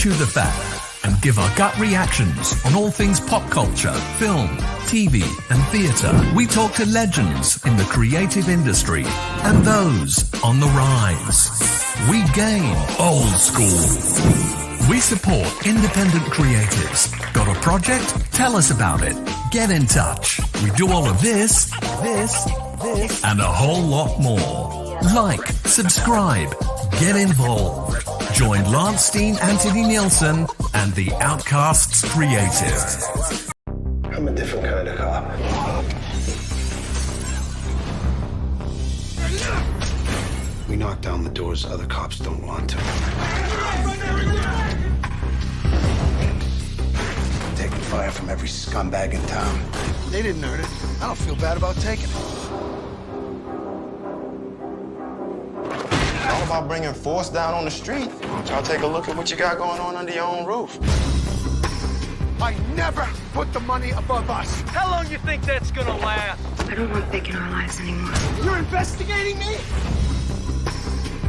chew the fat and give our gut reactions on all things pop culture, film, TV and theatre. We talk to legends in the creative industry and those on the rise. We game old school. We support independent creatives. Got a project? Tell us about it. Get in touch. We do all of this, and a whole lot more. Like, subscribe, get involved. Join Lance Steen, Anthony Nielsen, and the Outcasts Creative. I'm a different kind of cop. We knock down the doors other cops don't want to. Taking fire from every scumbag in town. They didn't earn it. I don't feel bad about taking it. All about bringing force down on the street. Why don't y'all take a look at what you got going on under your own roof? I never put the money above us. How long you think that's gonna last? I don't want Vic in our lives anymore. You're investigating me?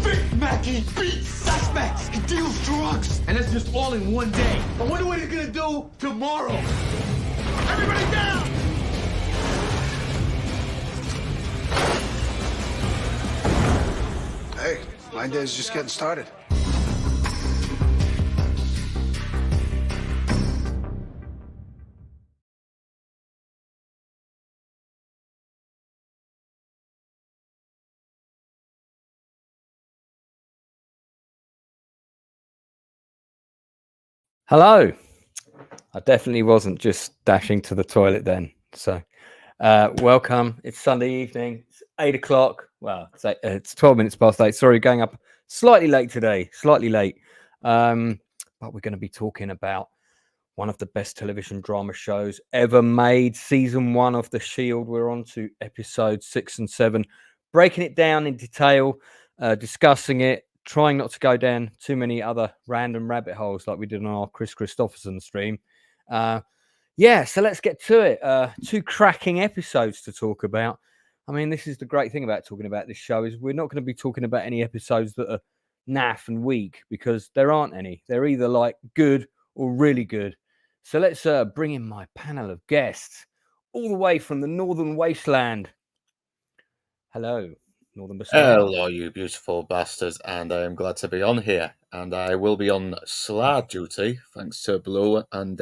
Vic Mackey beats suspects. He deals drugs. And that's just all in one day. I wonder what he's gonna do tomorrow. Everybody down! Hey, my day's just getting started. Hello. I definitely wasn't just dashing to the toilet then. So, welcome. It's Sunday evening. It's 8 o'clock. Well, it's 12 minutes past 8. Sorry, going up slightly late today. Slightly late. But we're going to be talking about one of the best television drama shows ever made. Season 1 of The Shield. We're on to episodes 6 and 7. Breaking it down in detail, discussing it. Trying not to go down too many other random rabbit holes like we did on our Chris Christopherson stream. So let's get to it. 2 cracking episodes to talk about. I mean, this is the great thing about talking about this show is we're not going to be talking about any episodes that are naff and weak because there aren't any. They're either like good or really good. So let's bring in my panel of guests all the way from the Northern Wasteland. Hello. Hello, you beautiful bastards, and I am glad to be on here. And I will be on slad duty, thanks to Blue and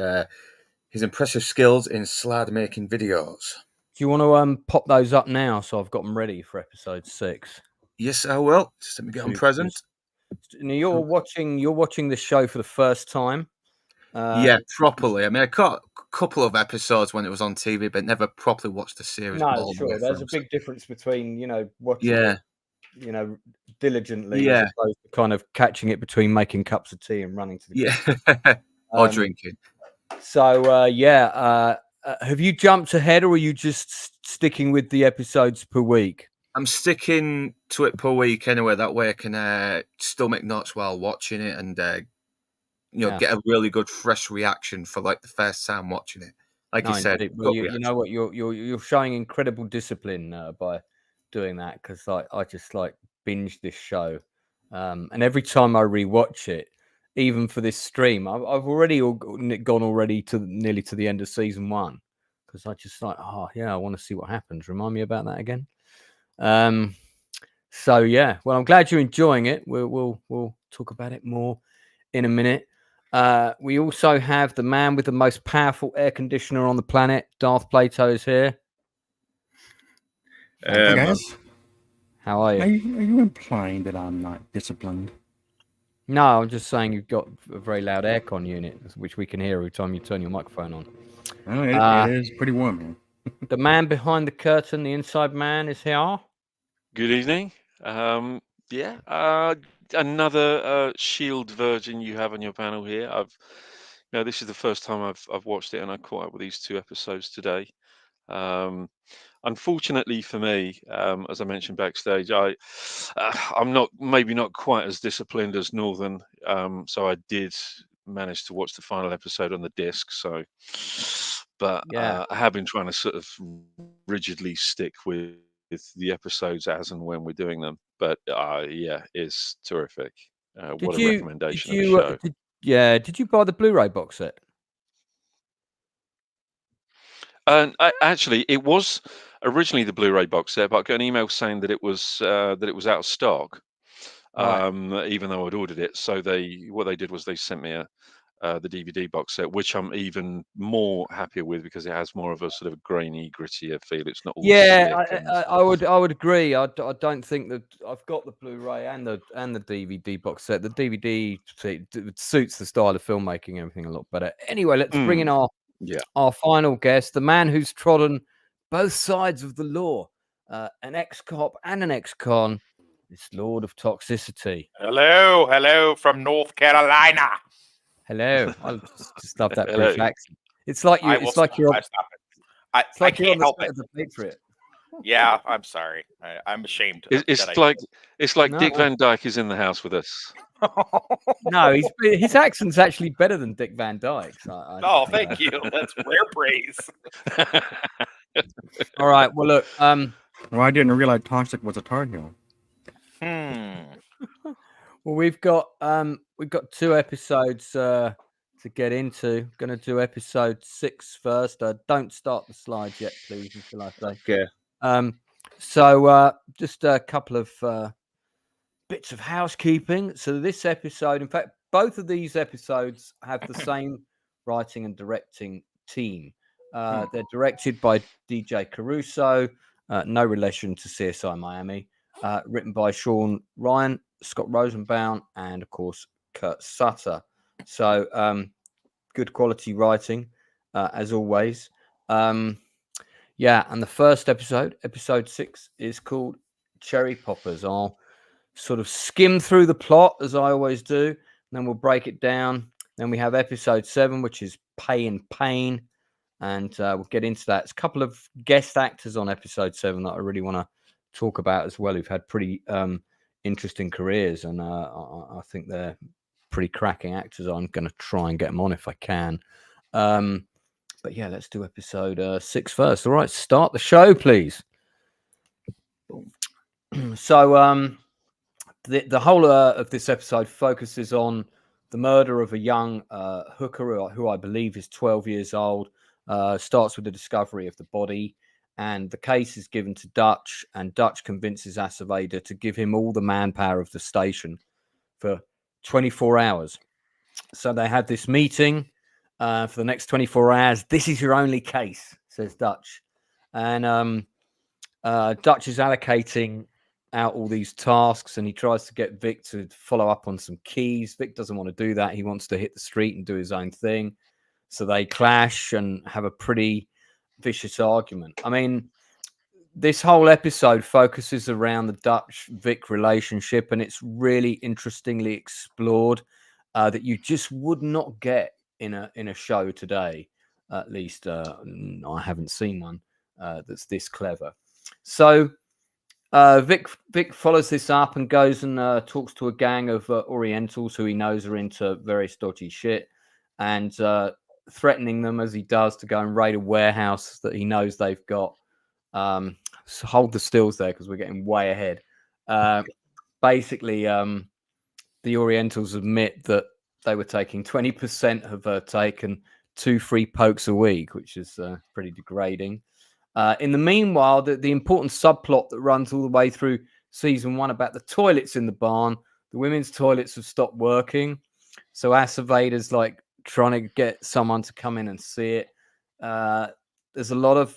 his impressive skills in slad making videos. Do you want to pop those up now so I've got them ready for episode 6? Yes, I will. Just let me get them present. Now you're watching the show for the first time. Yeah, properly. I mean, I caught a couple of episodes when it was on TV, but never properly watched the series. No, sure. There's a big difference between, watching it, diligently as opposed to kind of catching it between making cups of tea and running to the kitchen. Or drinking. So, have you jumped ahead or are you just sticking with the episodes per week? I'm sticking to it per week anyway. That way I can still make notes while watching it and get a really good fresh reaction for like the first time watching it. Like you said, well, you know what, you're showing incredible discipline by doing that because I just binge this show, and every time I rewatch it, even for this stream, I've already gone to nearly to the end of season 1 because I just I want to see what happens. Remind me about that again. So yeah, well, I'm glad you're enjoying it. We'll talk about it more in a minute. We also have the man with the most powerful air conditioner on the planet. Darth Plato is here. Hey guys. How are you? Are you implying that I'm not disciplined? No, I'm just saying you've got a very loud aircon unit, which we can hear every time you turn your microphone on. Oh, it is pretty warm here. The man behind the curtain, the inside man, is here. Good evening. Another Shield virgin you have on your panel here. This is the first time I've watched it, and I caught up with these 2 episodes today. Unfortunately for me, as I mentioned backstage, I'm maybe not quite as disciplined as Northern, so I did manage to watch the final episode on the disc. But I have been trying to sort of rigidly stick with the episodes as and when we're doing them. But it's terrific. What a recommendation of the show. Did you buy the Blu-ray box set? Actually, it was originally the Blu-ray box set, but I got an email saying that it was out of stock. Right. Even though I'd ordered it, so what they did was they sent me the DVD box set, which I'm even more happier with because it has more of a sort of grainy, grittier feel. It's not all Yeah, slick and I would agree. I don't think that I've got the Blu-ray and the DVD box set. The DVD suits the style of filmmaking and everything a lot better. Anyway, let's bring in our final guest, the man who's trodden both sides of the law, an ex-cop and an ex-con. This Lord of Toxicity. Hello from North Carolina. Hello. I just love that Hello. British accent. It's like you. It's like you're. I can't help it. The Patriot. Yeah, I'm sorry. I'm ashamed. It's like Dick Van Dyke is in the house with us. No, his accent's actually better than Dick Van Dyke's. Thank you. That's rare praise. All right. Well, look. Well, I didn't realize Toxic was a Tar Heel. Well, we've got 2 episodes to get into. Going to do episode 6 first. Don't start the slides yet, please, until I say. Okay. So just a couple of bits of housekeeping. So this episode, in fact, both of these episodes have the same writing and directing team. They're directed by DJ Caruso, no relation to CSI Miami. Written by Sean Ryan, Scott Rosenbaum, and of course Kurt Sutter. So good quality writing, as always. And the first episode 6, is called Cherry Poppers. I'll sort of skim through the plot as I always do, and then we'll break it down. Then we have episode 7, which is Pay and Pain, and we'll get into that. There's a couple of guest actors on episode 7 that I really want to talk about as well, who've had pretty interesting careers, and I think they're pretty cracking actors. I'm going to try and get them on if I can. But yeah, let's do episode 6 first. All right, start the show, please. So the whole of this episode focuses on the murder of a young hooker who I believe is 12 years old. Starts with the discovery of the body, and the case is given to Dutch, and Dutch convinces Acevedo to give him all the manpower of the station for 24 hours. So they had this meeting for the next 24 hours. This is your only case, says Dutch. And Dutch is allocating out all these tasks, and he tries to get Vic to follow up on some keys. Vic doesn't want to do that. He wants to hit the street and do his own thing. So they clash and have a pretty vicious argument. I mean, this whole episode focuses around the Dutch-Vic relationship, and it's really interestingly explored that you just would not get in a show today. At least I haven't seen one that's this clever. So Vic follows this up and goes and talks to a gang of Orientals who he knows are into various dodgy shit, and threatening them as he does to go and raid a warehouse that he knows they've got. So hold the stills there because we're getting way ahead. Basically, the Orientals admit that they were taking 20%, have taken 2 free pokes a week, which is pretty degrading. In the meanwhile, the important subplot that runs all the way through season 1 about the toilets in the barn, the women's toilets have stopped working. So Acevedo's like trying to get someone to come in and see it. There's a lot of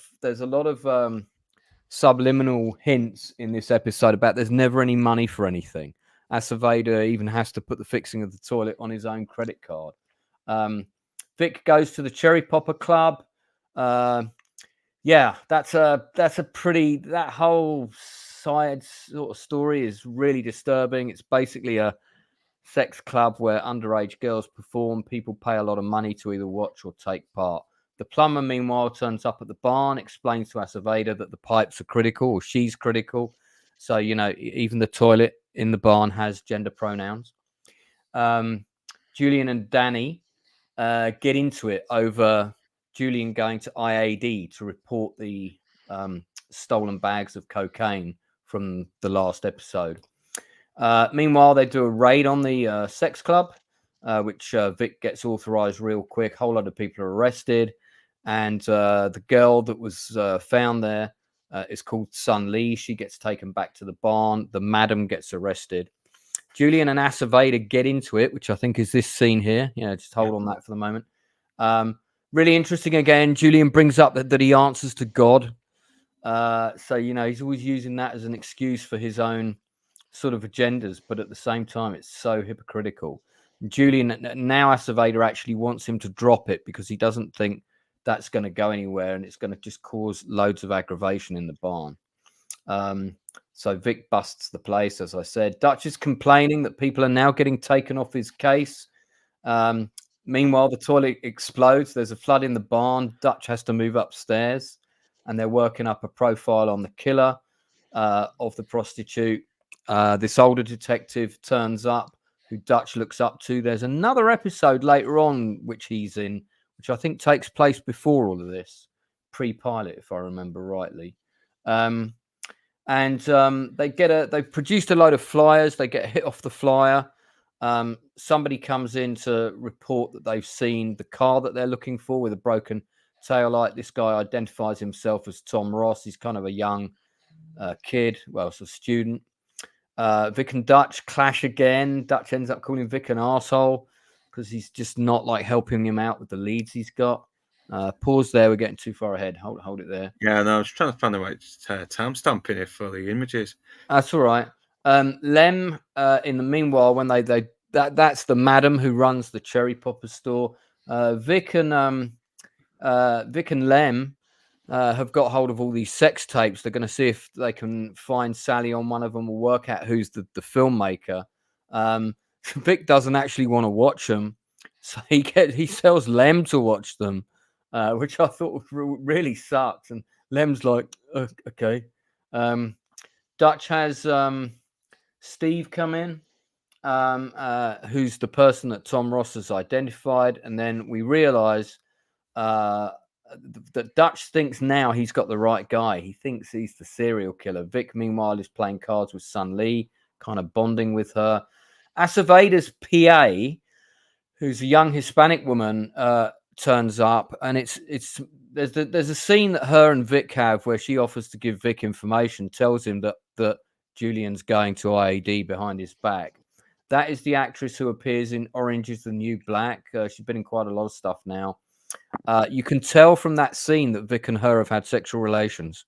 subliminal hints in this episode about there's never any money for anything. Acevedo even has to put the fixing of the toilet on his own credit card. Vic goes to the Cherry Popper Club. That's a pretty, that whole side sort of story is really disturbing. It's basically a sex club where underage girls perform. People pay a lot of money to either watch or take part. The plumber, meanwhile, turns up at the barn, explains to Acevedo that the pipes are critical, or she's critical. So, even the toilet in the barn has gender pronouns. Julian and Danny get into it over Julian going to IAD to report the stolen bags of cocaine from the last episode. Meanwhile, they do a raid on the sex club. which Vic gets authorized real quick. A whole lot of people are arrested. And the girl that was found there is called Sun Lee. She gets taken back to the barn. The madam gets arrested. Julian and Acevedo get into it, which I think is this scene here. Just hold on that for the moment. Really interesting again. Julian brings up that he answers to God. So, he's always using that as an excuse for his own sort of agendas. But at the same time, it's so hypocritical. Julian, now Acevedo actually wants him to drop it because he doesn't think that's going to go anywhere and it's going to just cause loads of aggravation in the barn. So Vic busts the place, as I said. Dutch is complaining that people are now getting taken off his case. Meanwhile, the toilet explodes. There's a flood in the barn. Dutch has to move upstairs, and they're working up a profile on the killer of the prostitute. This older detective turns up, who Dutch looks up to. There's another episode later on which he's in, which I think takes place before all of this, pre-pilot, if I remember rightly. They've produced a load of flyers. They get hit off the flyer. Somebody comes in to report that they've seen the car that they're looking for with a broken taillight. This guy identifies himself as Tom Ross. He's kind of a young kid. Well, it's a student. Vic and Dutch clash again. Dutch ends up calling Vic an arsehole because he's just not helping him out with the leads he's got. Pause there. We're getting too far ahead. Hold it there. Yeah, no, I was trying to find the right timestamp in it for the images. That's all right. Lem, in the meanwhile, when that's the madam who runs the cherry popper store. Vic and Lem have got hold of all these sex tapes. They're going to see if they can find Sally on one of them or work out who's the filmmaker. Vic doesn't actually want to watch them, so he sells Lem to watch them, which I thought really sucked. And Lem's like, okay. Dutch has Steve come in, who's the person that Tom Ross has identified, and then we realize that Dutch thinks now he's got the right guy. He thinks he's the serial killer. Vic, meanwhile, is playing cards with Sun Lee, kind of bonding with her. Acevedo's PA, who's a young Hispanic woman, turns up, and there's a scene that her and Vic have where she offers to give Vic information, tells him that Julian's going to IAD behind his back. That is the actress who appears in Orange is the New Black. She's been in quite a lot of stuff now. You can tell from that scene that Vic and her have had sexual relations.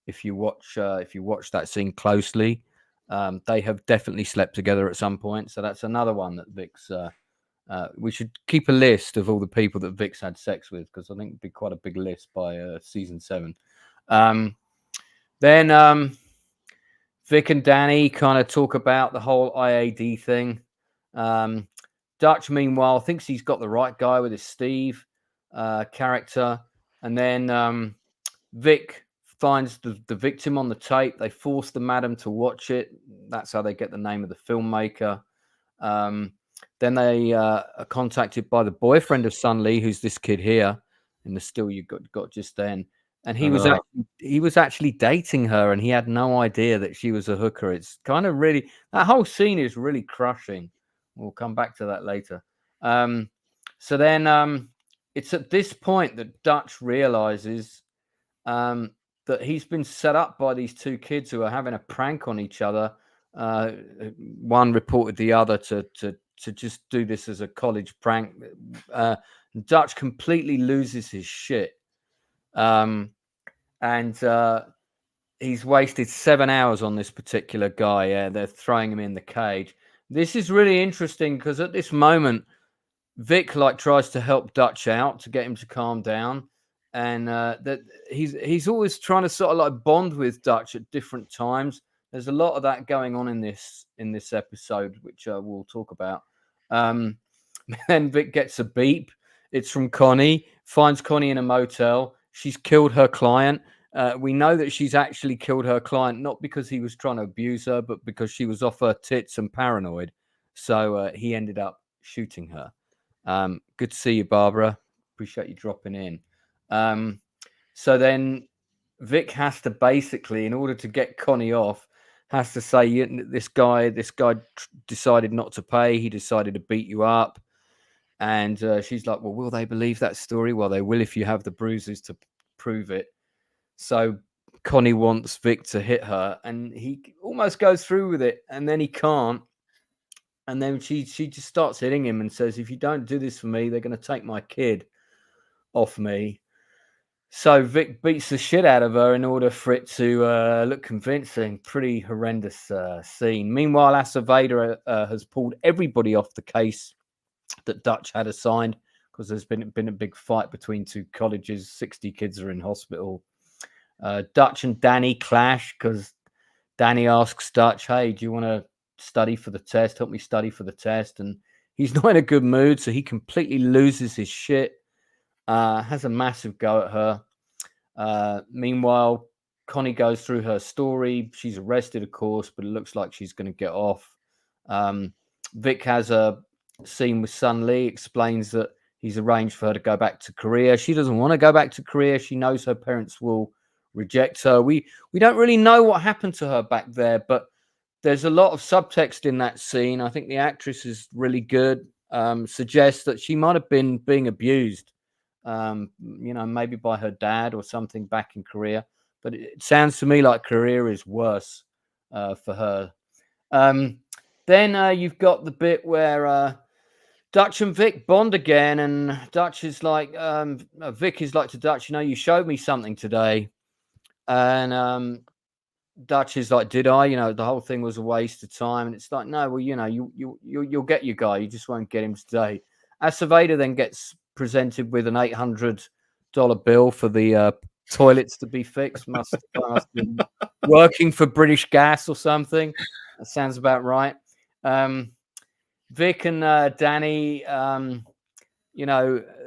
If you watch that scene closely, they have definitely slept together at some point. So that's another one that Vic's. We should keep a list of all the people that Vic's had sex with, because I think it'd be quite a big list by season 7. Then Vic and Danny kind of talk about the whole IAD thing. Dutch, meanwhile, thinks he's got the right guy with his Steve character. And then Vic finds the victim on the tape. They force the madam to watch it. That's how they get the name of the filmmaker. Then they are contacted by the boyfriend of Sun Lee, who's this kid here in the still you got just then. And he was actually dating her, and he had no idea that she was a hooker. It's kind of really, that whole scene is really crushing. We'll come back to that later. So then it's at this point that Dutch realizes that he's been set up by these two kids who are having a prank on each other. One reported the other to just do this as a college prank. Dutch completely loses his shit. And he's wasted 7 hours on this particular guy. Yeah, they're throwing him in the cage. This is really interesting because at this moment, Vic tries to help Dutch out to get him to calm down, and that he's always trying to sort of bond with Dutch at different times. There's a lot of that going on in this episode, which we'll talk about. Then Vic gets a beep. It's from Connie. Finds Connie in a motel. She's killed her client. We know that she's actually killed her client, not because he was trying to abuse her, but because she was off her tits and paranoid. So he ended up shooting her. Good to see you, Barbara. Appreciate you dropping in. So then Vic has to basically, in order to get Connie off, has to say, this guy decided not to pay. He decided to beat you up. And she's like, well, will they believe that story? Well, they will if you have the bruises to prove it. So Connie wants Vic to hit her, and he almost goes through with it, and then he can't. And then she just starts hitting him and says, if you don't do this for me, they're going to take my kid off me. So Vic beats the shit out of her in order for it to look convincing. Pretty horrendous scene. Meanwhile, Acevedo has pulled everybody off the case that Dutch had assigned, because there's been a big fight between two colleges. 60 kids are in hospital. Dutch and Danny clash because Danny asks Dutch, hey, do you want to study for the test? Help me study for the test. And he's not in a good mood, so he completely loses his shit. Has a massive go at her. Meanwhile, Connie goes through her story. She's arrested, of course, but it looks like she's going to get off. Vic has a scene with Sun Lee, explains that he's arranged for her to go back to Korea. She doesn't want to go back to Korea. She knows her parents will reject her. We don't really know what happened to her back there, but there's a lot of subtext in that scene. I think the actress is really good. Suggests that she might have been being abused, maybe by her dad or something back in Korea. But it sounds to me like Korea is worse for her. Then you've got the bit where Dutch and Vic bond again, and Dutch is like, Vic is like to Dutch, you showed me something today. And Dutch is like, did I? The whole thing was a waste of time. And it's like, no, well, you'll get your guy. You just won't get him today. Acevedo then gets presented with an $800 bill for the toilets to be fixed. Must have been working for British Gas or something. That sounds about right. Vic and Danny,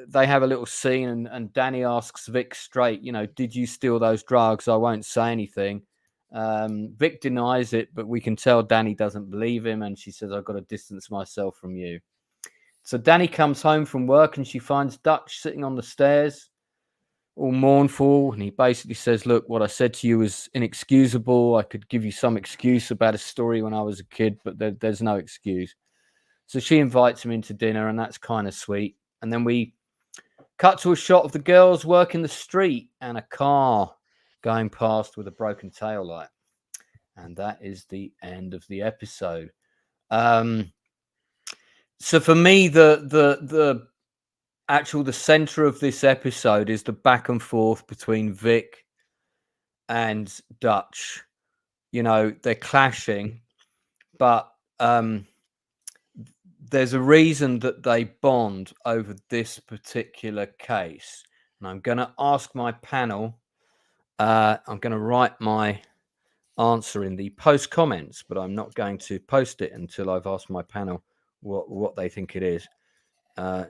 they have a little scene, and Danny asks Vic straight, did you steal those drugs? I won't say anything. Vic denies it, but we can tell Danny doesn't believe him, and she says, I've got to distance myself from you. So Danny comes home from work, and she finds Dutch sitting on the stairs, all mournful, and he basically says, look, what I said to you is inexcusable. I could give you some excuse about a story when I was a kid, but there's no excuse. So she invites him into dinner, and that's kind of sweet. And then we cut to a shot of the girls working the street and a car going past with a broken tail light. And that is the end of the episode. So for me, the center of this episode is the back and forth between Vic and Dutch. They're clashing, but there's a reason that they bond over this particular case. And I'm going to ask my panel, I'm going to write my answer in the post comments, but I'm not going to post it until I've asked my panel what they think it is. Hey,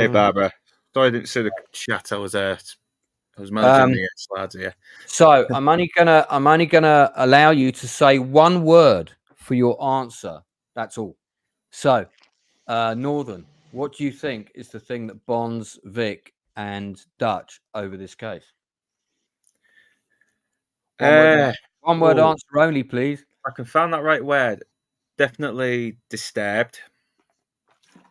Barbara. Sorry I didn't see the chat. I was managing the slides here. So I'm only gonna allow you to say one word for your answer. That's all. So, Northern, what do you think is the thing that bonds Vic and Dutch over this case? One word answer only, please. I can find that right word. Definitely disturbed.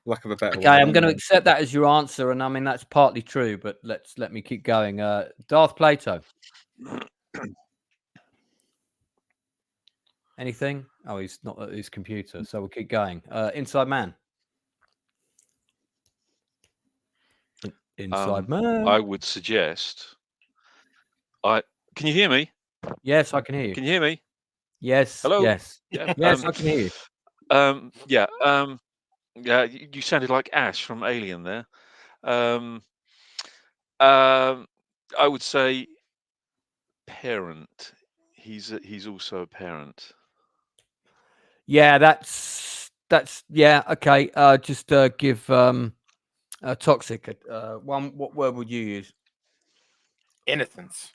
Lack of a better word. I'm going to accept that as your answer, and I mean that's partly true, but let me keep going. Darth Plato. Anything? Oh, he's not at his computer, so we'll keep going. Inside Man. Inside Man. I would suggest. Can you hear me? Yes, I can hear you. Can you hear me? Yes. Hello. Yes. Yeah. Yes, I can hear you. Yeah. You sounded like Ash from Alien there. I would say parent. He's also a parent. Yeah, that's yeah. Okay. Just give Toxic. What word would you use? Innocence.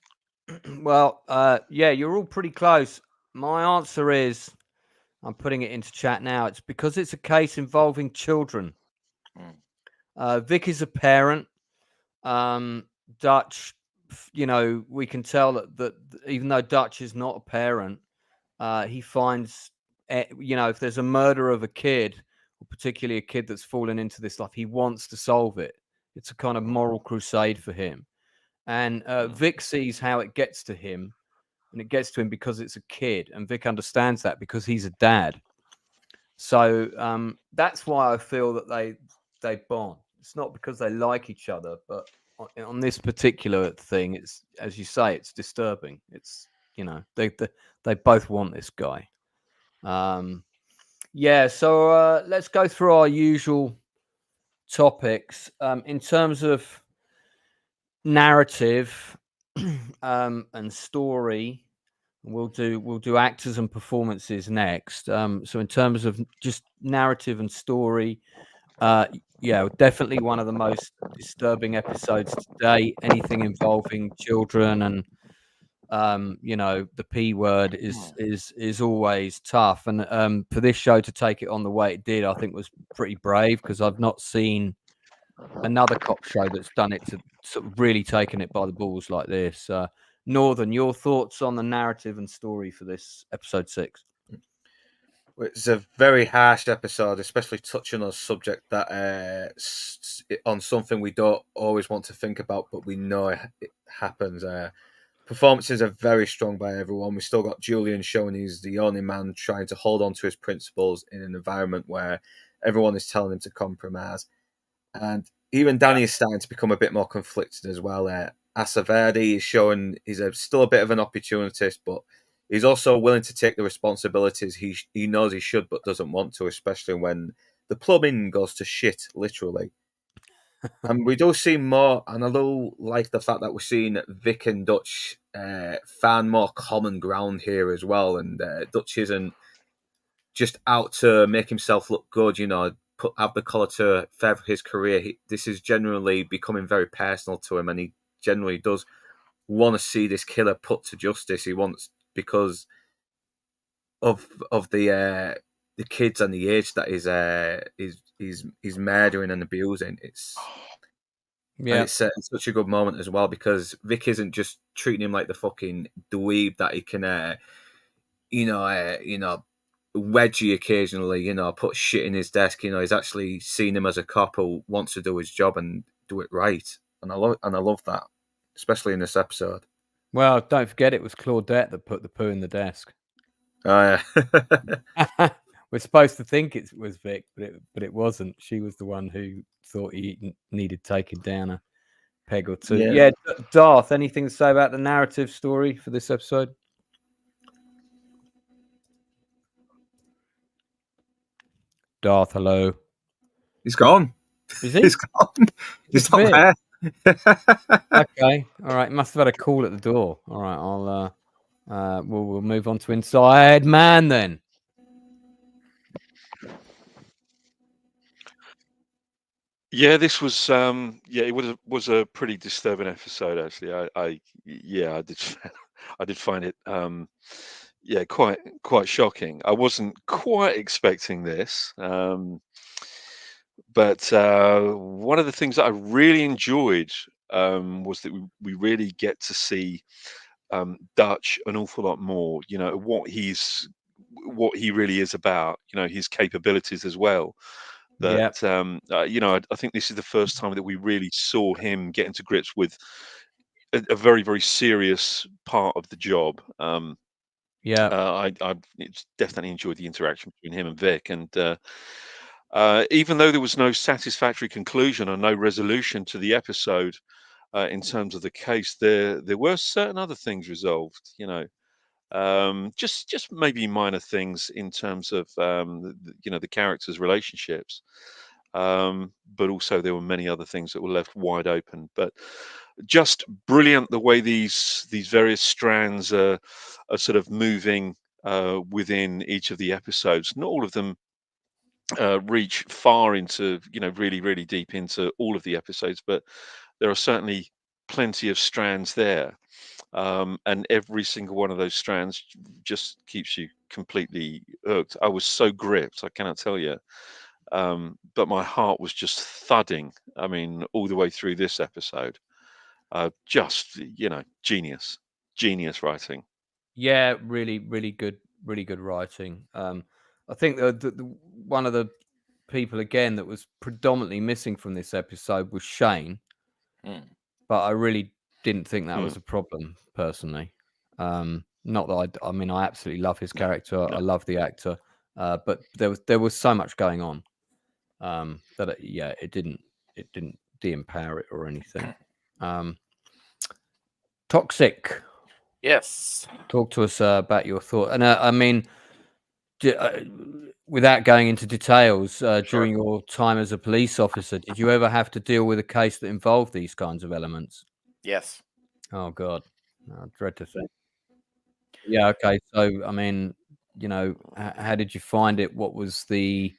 Well, yeah, you're all pretty close. My answer is, I'm putting it into chat now. It's because it's a case involving children. Vic is a parent. Dutch we can tell that even though Dutch is not a parent, he finds, if there's a murder of a kid, or particularly a kid that's fallen into this life, he wants to solve it. It's a kind of moral crusade for him. And Vic sees how it gets to him, and it gets to him because it's a kid, and Vic understands that because he's a dad. So that's why I feel that they bond. It's not because they like each other, but on this particular thing, it's, as you say, it's disturbing. It's they both want this guy. So let's go through our usual topics in terms of narrative and story. We'll do actors and performances next. So in terms of just narrative and story, definitely one of the most disturbing episodes today. Anything involving children and the P word is always tough. And for this show to take it on the way it did, I think was pretty brave, because I've not seen another cop show that's done it to sort of really taken it by the balls like this. Northern, your thoughts on the narrative and story for this episode 6? It's a very harsh episode, especially touching on a subject that on something we don't always want to think about, but we know it happens. Performances are very strong by everyone. We still got Julian showing he's the only man trying to hold on to his principles in an environment where everyone is telling him to compromise. And even Danny is starting to become a bit more conflicted as well. Asaverdi is showing he's still a bit of an opportunist, but he's also willing to take the responsibilities he knows he should but doesn't want to, especially when the plumbing goes to shit, literally. And we do see more, and I do like the fact that we're seeing Vic and Dutch find more common ground here as well. And Dutch isn't just out to make himself look good, have the collar to further his career. This is generally becoming very personal to him, and he generally does want to see this killer put to justice. He wants, because of the kids and the age that he's murdering and abusing. It's such a good moment as well, because Vic isn't just treating him like the fucking dweeb that he can wedgie occasionally, put shit in his desk. He's actually seen him as a cop who wants to do his job and do it right. And I love that, especially in this episode. Well, don't forget it was Claudette that put the poo in the desk. Oh yeah. We're supposed to think it was Vic, but it wasn't. She was the one who thought he needed taking down a peg or two. Yeah, Darth, anything to say about the narrative story for this episode? Darth, hello. He's gone. Is he? He's gone. He's not there. Okay. All right. Must have had a call at the door. All right. We'll move on to Inside Man then. Yeah, this was it was a pretty disturbing episode actually. I did I did find it quite shocking. I wasn't quite expecting this. But one of the things that I really enjoyed was that we really get to see Dutch an awful lot more. What he really is about. His capabilities as well. That I think this is the first time that we really saw him getting to grips with a very, very serious part of the job. I definitely enjoyed the interaction between him and Vic, and even though there was no satisfactory conclusion or no resolution to the episode in terms of the case, there were certain other things resolved. Just maybe minor things in terms of the characters' relationships. But also there were many other things that were left wide open. But just brilliant the way these various strands are sort of moving within each of the episodes. Not all of them reach far into, really, really deep into all of the episodes, but there are certainly plenty of strands there. And every single one of those strands just keeps you completely hooked. I was so gripped, I cannot tell you. But my heart was just thudding. I mean, all the way through this episode. Just genius writing. Yeah, really good writing. I think the one of the people again that was predominantly missing from this episode was Shane, but I really didn't think that was a problem personally. Not that I mean, I absolutely love his character. I love the actor, but there was so much going on that it didn't de-empower it or anything. Toxic. Yes. Talk to us about your thought. And I mean, without going into details, during your time as a police officer, did you ever have to deal with a case that involved these kinds of elements? Yes. Oh God, I dread to think. Yeah. Okay. So, I mean, how did you find it? What was the?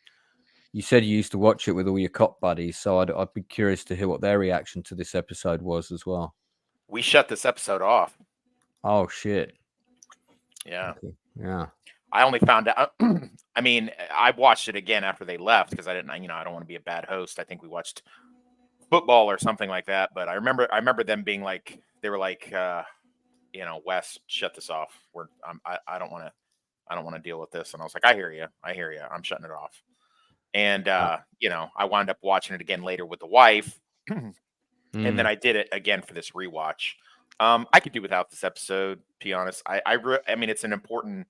You said you used to watch it with all your cop buddies, so I'd be curious to hear what their reaction to this episode was as well. We shut this episode off. Oh shit. Yeah. Okay. Yeah. I only found out. I mean, I watched it again after they left because I didn't. I don't want to be a bad host. I think we watched football or something like that. But I remember them being like, they were like, Wes, shut this off. I don't want to deal with this. And I was like, I hear you. I'm shutting it off. And I wound up watching it again later with the wife, and then I did it again for this rewatch. I could do without this episode, to be honest. I mean, it's an important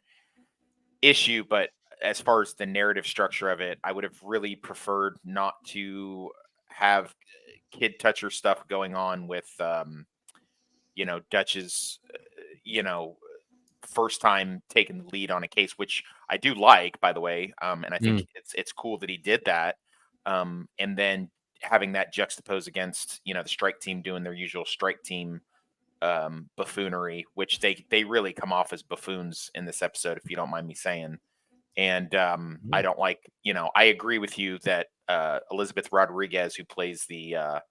issue, but as far as the narrative structure of it, I would have really preferred not to have kid toucher stuff going on with, Dutch's, first time taking the lead on a case, which I do like, by the way. And I think it's cool that he did that. And then having that juxtaposed against, the strike team doing their usual strike team buffoonery, which they really come off as buffoons in this episode, if you don't mind me saying. And I don't like, I agree with you that Elizabeth Rodriguez, who plays the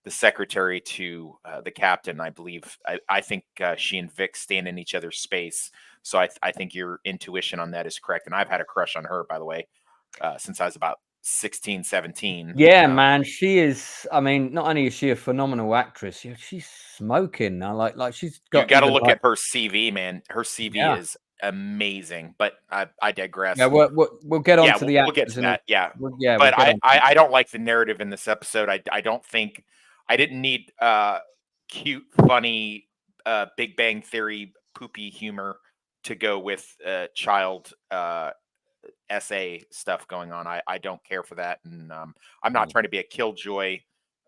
secretary to the captain, I believe, I think she and Vic stand in each other's space. So I think your intuition on that is correct. And I've had a crush on her, by the way, since I was about 16, 17. Yeah, man, she is. I mean, not only is she a phenomenal actress, she's smoking now. Like she's got. You got to even, look like, at her CV, man. Her CV is amazing. But I digress. Yeah, we'll get on to the we'll get to that. Yeah, yeah. But I don't like the narrative in this episode. I don't think I didn't need cute, funny, Big Bang Theory poopy humor to go with child essay stuff going on. I don't care for that, and I'm not trying to be a killjoy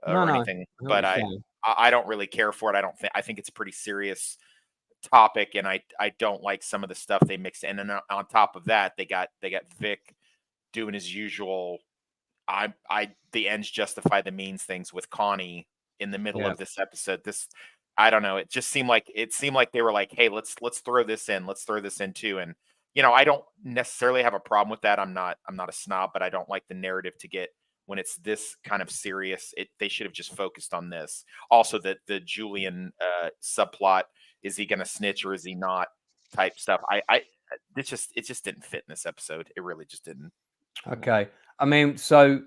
or anything, but I don't really care for it. I think it's a pretty serious topic, and I don't like some of the stuff they mix in. And on top of that, they got Vic doing his usual the ends justify the means things with Connie in the middle of this episode. I don't know. It just seemed like they were like, hey, let's throw this in. Let's throw this in too. And I don't necessarily have a problem with that. I'm not a snob, but I don't like the narrative to get when it's this kind of serious. They should have just focused on this. Also, the Julian subplot, is he going to snitch or is he not type stuff. It just didn't fit in this episode. It really just didn't. Okay. I mean, so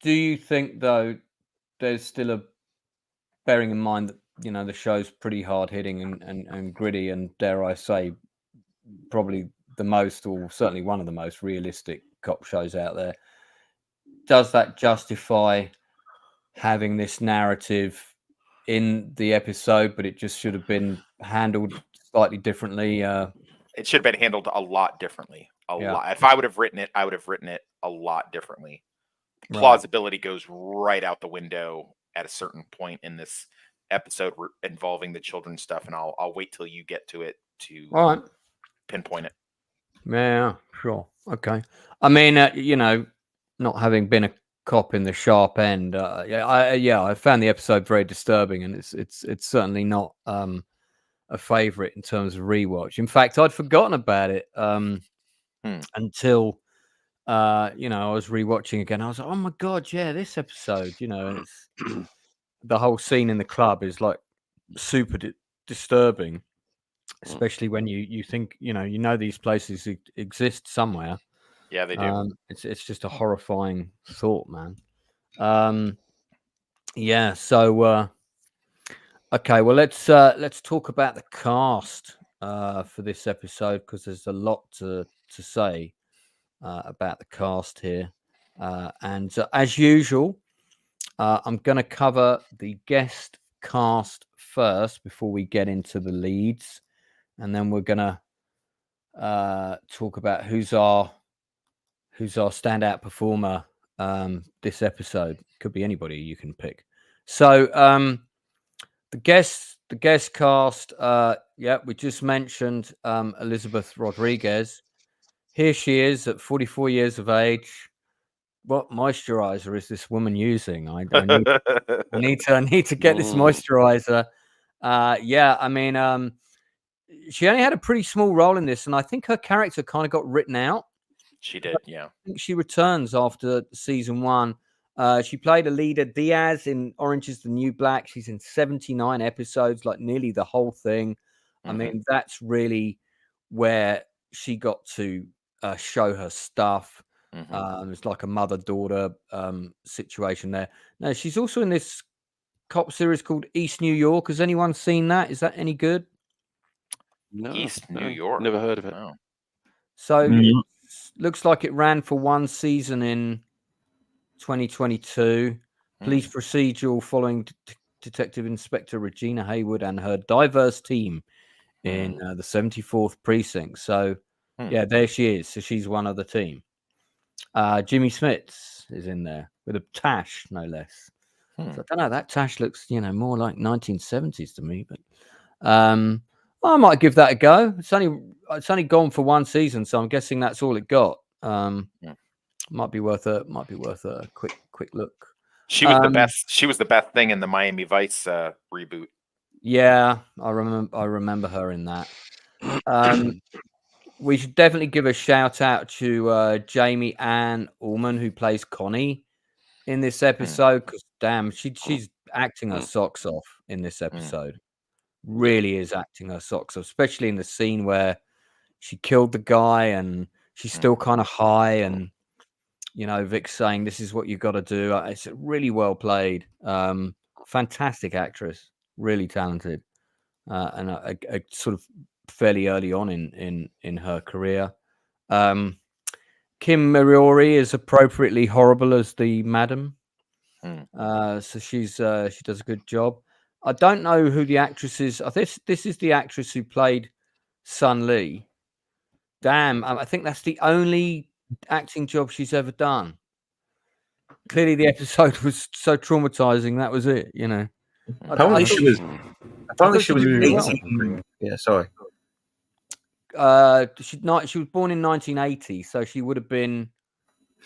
do you think though there's still a, bearing in mind that the show's pretty hard hitting and gritty, and dare I say probably the most, or certainly one of the most realistic cop shows out there, does that justify having this narrative in the episode, but it just should have been handled slightly differently? It should have been handled a lot differently. A lot. If I would have written it, I would have written it a lot differently. Plausibility goes right out the window at a certain point in this episode involving the children stuff, and I'll wait till you get to it to pinpoint it. Yeah, sure. Okay. I mean, not having been a cop in the sharp end, I found the episode very disturbing, and it's certainly not a favorite in terms of rewatch. In fact, I'd forgotten about it until I was rewatching again. I was like, oh my God, yeah, this episode, and it's the whole scene in the club is like super disturbing, especially when you think these places exist somewhere. Yeah, they do. It's just a horrifying thought, man. Yeah, so Okay, well let's talk about the cast for this episode, because there's a lot to say about the cast here, and as usual, I'm going to cover the guest cast first before we get into the leads, and then we're going to talk about who's our standout performer this episode. Could be anybody you can pick. So the guest cast, we just mentioned Elizabeth Rodriguez. Here she is at 44 years of age. What moisturizer is this woman using? I need to get this moisturizer. I mean, she only had a pretty small role in this, and I think her character kind of got written out. She did, yeah. I think she returns after season 1. She played Alida Diaz in Orange is the New Black. She's in 79 episodes, like nearly the whole thing. I mean, that's really where she got to show her stuff. It's like a mother-daughter situation there. Now, she's also in this cop series called East New York. Has anyone seen that? Is that any good? No, East New York. Never heard of it. No. So looks like it ran for 1 season in 2022. Police procedural following Detective Inspector Regina Haywood and her diverse team in the 74th precinct. So yeah, there she is. So she's one of the team. Jimmy Smits is in there with a tash, no less. So I don't know. That tash looks, more like 1970s to me, but I might give that a go. It's only gone for 1 season, so I'm guessing that's all it got. Might be worth a quick look. She was the best. She was the best thing in the Miami Vice reboot. Yeah, I remember her in that. We should definitely give a shout out to Jamie Ann Ullman, who plays Connie in this episode, because damn, she's acting her socks off in this episode. Really is acting her socks off, especially in the scene where she killed the guy and she's still kind of high, and Vic's saying this is what you got to do. It's really well played. Fantastic actress, really talented, and a sort of fairly early on in her career. Kim Moriarty is appropriately horrible as the madam. So she does a good job. I don't know who the actress is. I think this is the actress who played Sun Lee. Damn, I think that's the only acting job she's ever done. Clearly, the episode was so traumatizing. That was it. Apparently, she was 18. Yeah, sorry. She was born in 1980, so she would have been.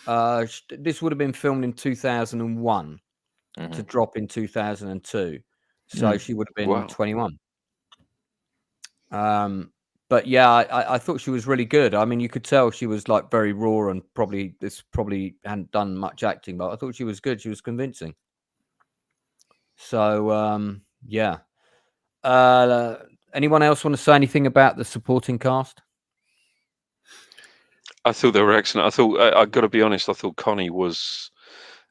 This would have been filmed in 2001 to drop in 2002, so she would have been 21. But yeah, I thought she was really good. I mean, you could tell she was like very raw, and probably hadn't done much acting, but I thought she was good. She was convincing. So yeah. Anyone else want to say anything about the supporting cast? I thought they were excellent. I thought I got to be honest. I thought Connie was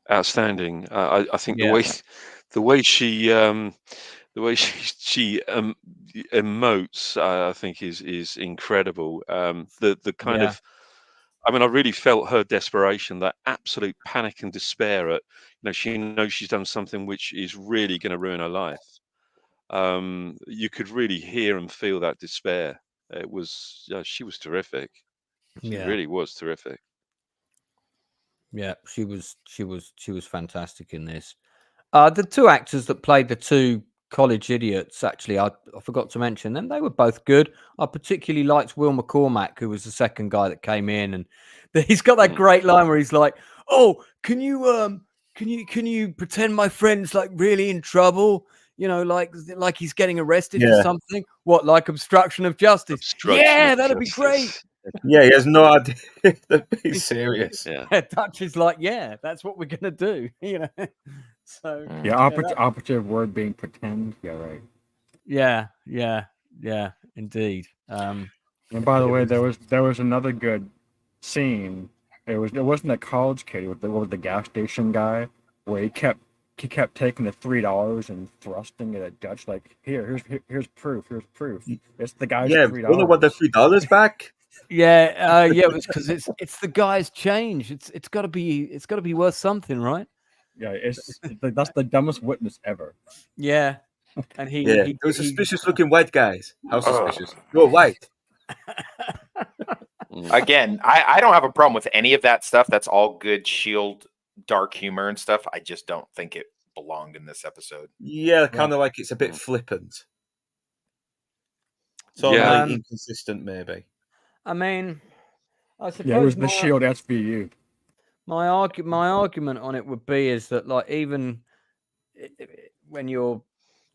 outstanding. I think the way she emotes, I think is incredible. The kind of, I mean, I really felt her desperation, that absolute panic and despair at, she knows she's done something which is really going to ruin her life. You could really hear and feel that despair. It was, she was terrific. She really was terrific. Yeah, she was fantastic in this. The 2 actors that played the 2 college idiots, actually, I forgot to mention them. They were both good. I particularly liked Will McCormack, who was the second guy that came in, and he's got that great line where he's like, "Oh, can you pretend my friend's like really in trouble? Like he's getting arrested for something. What, like obstruction of justice? That'd be great." Yeah, he has no idea that he's serious. Dutch is like, yeah, that's what we're gonna do. So operative word being pretend. Yeah, right. Yeah, indeed. And by the way, there was another good scene. It wasn't a college kid. It was the gas station guy, where he kept he kept taking the $3 and thrusting it at Dutch, like, here's proof, it's the guy's Yeah, $3. wanna want the $3 back? Yeah, yeah, it was because it's the guy's change. It's got to be worth something, right? Yeah, that's the dumbest witness ever. Yeah, and Yeah, he those suspicious-looking white guys. How suspicious? You're white. Again, I don't have a problem with any of that stuff. That's all good Shield dark humor and stuff. I just don't think it belonged in this episode. Yeah, kind of like it's a bit flippant. Sort of like inconsistent, maybe. I mean, I suppose Yeah, it was the Shield SVU. My argument on it would be is that, like, even when you're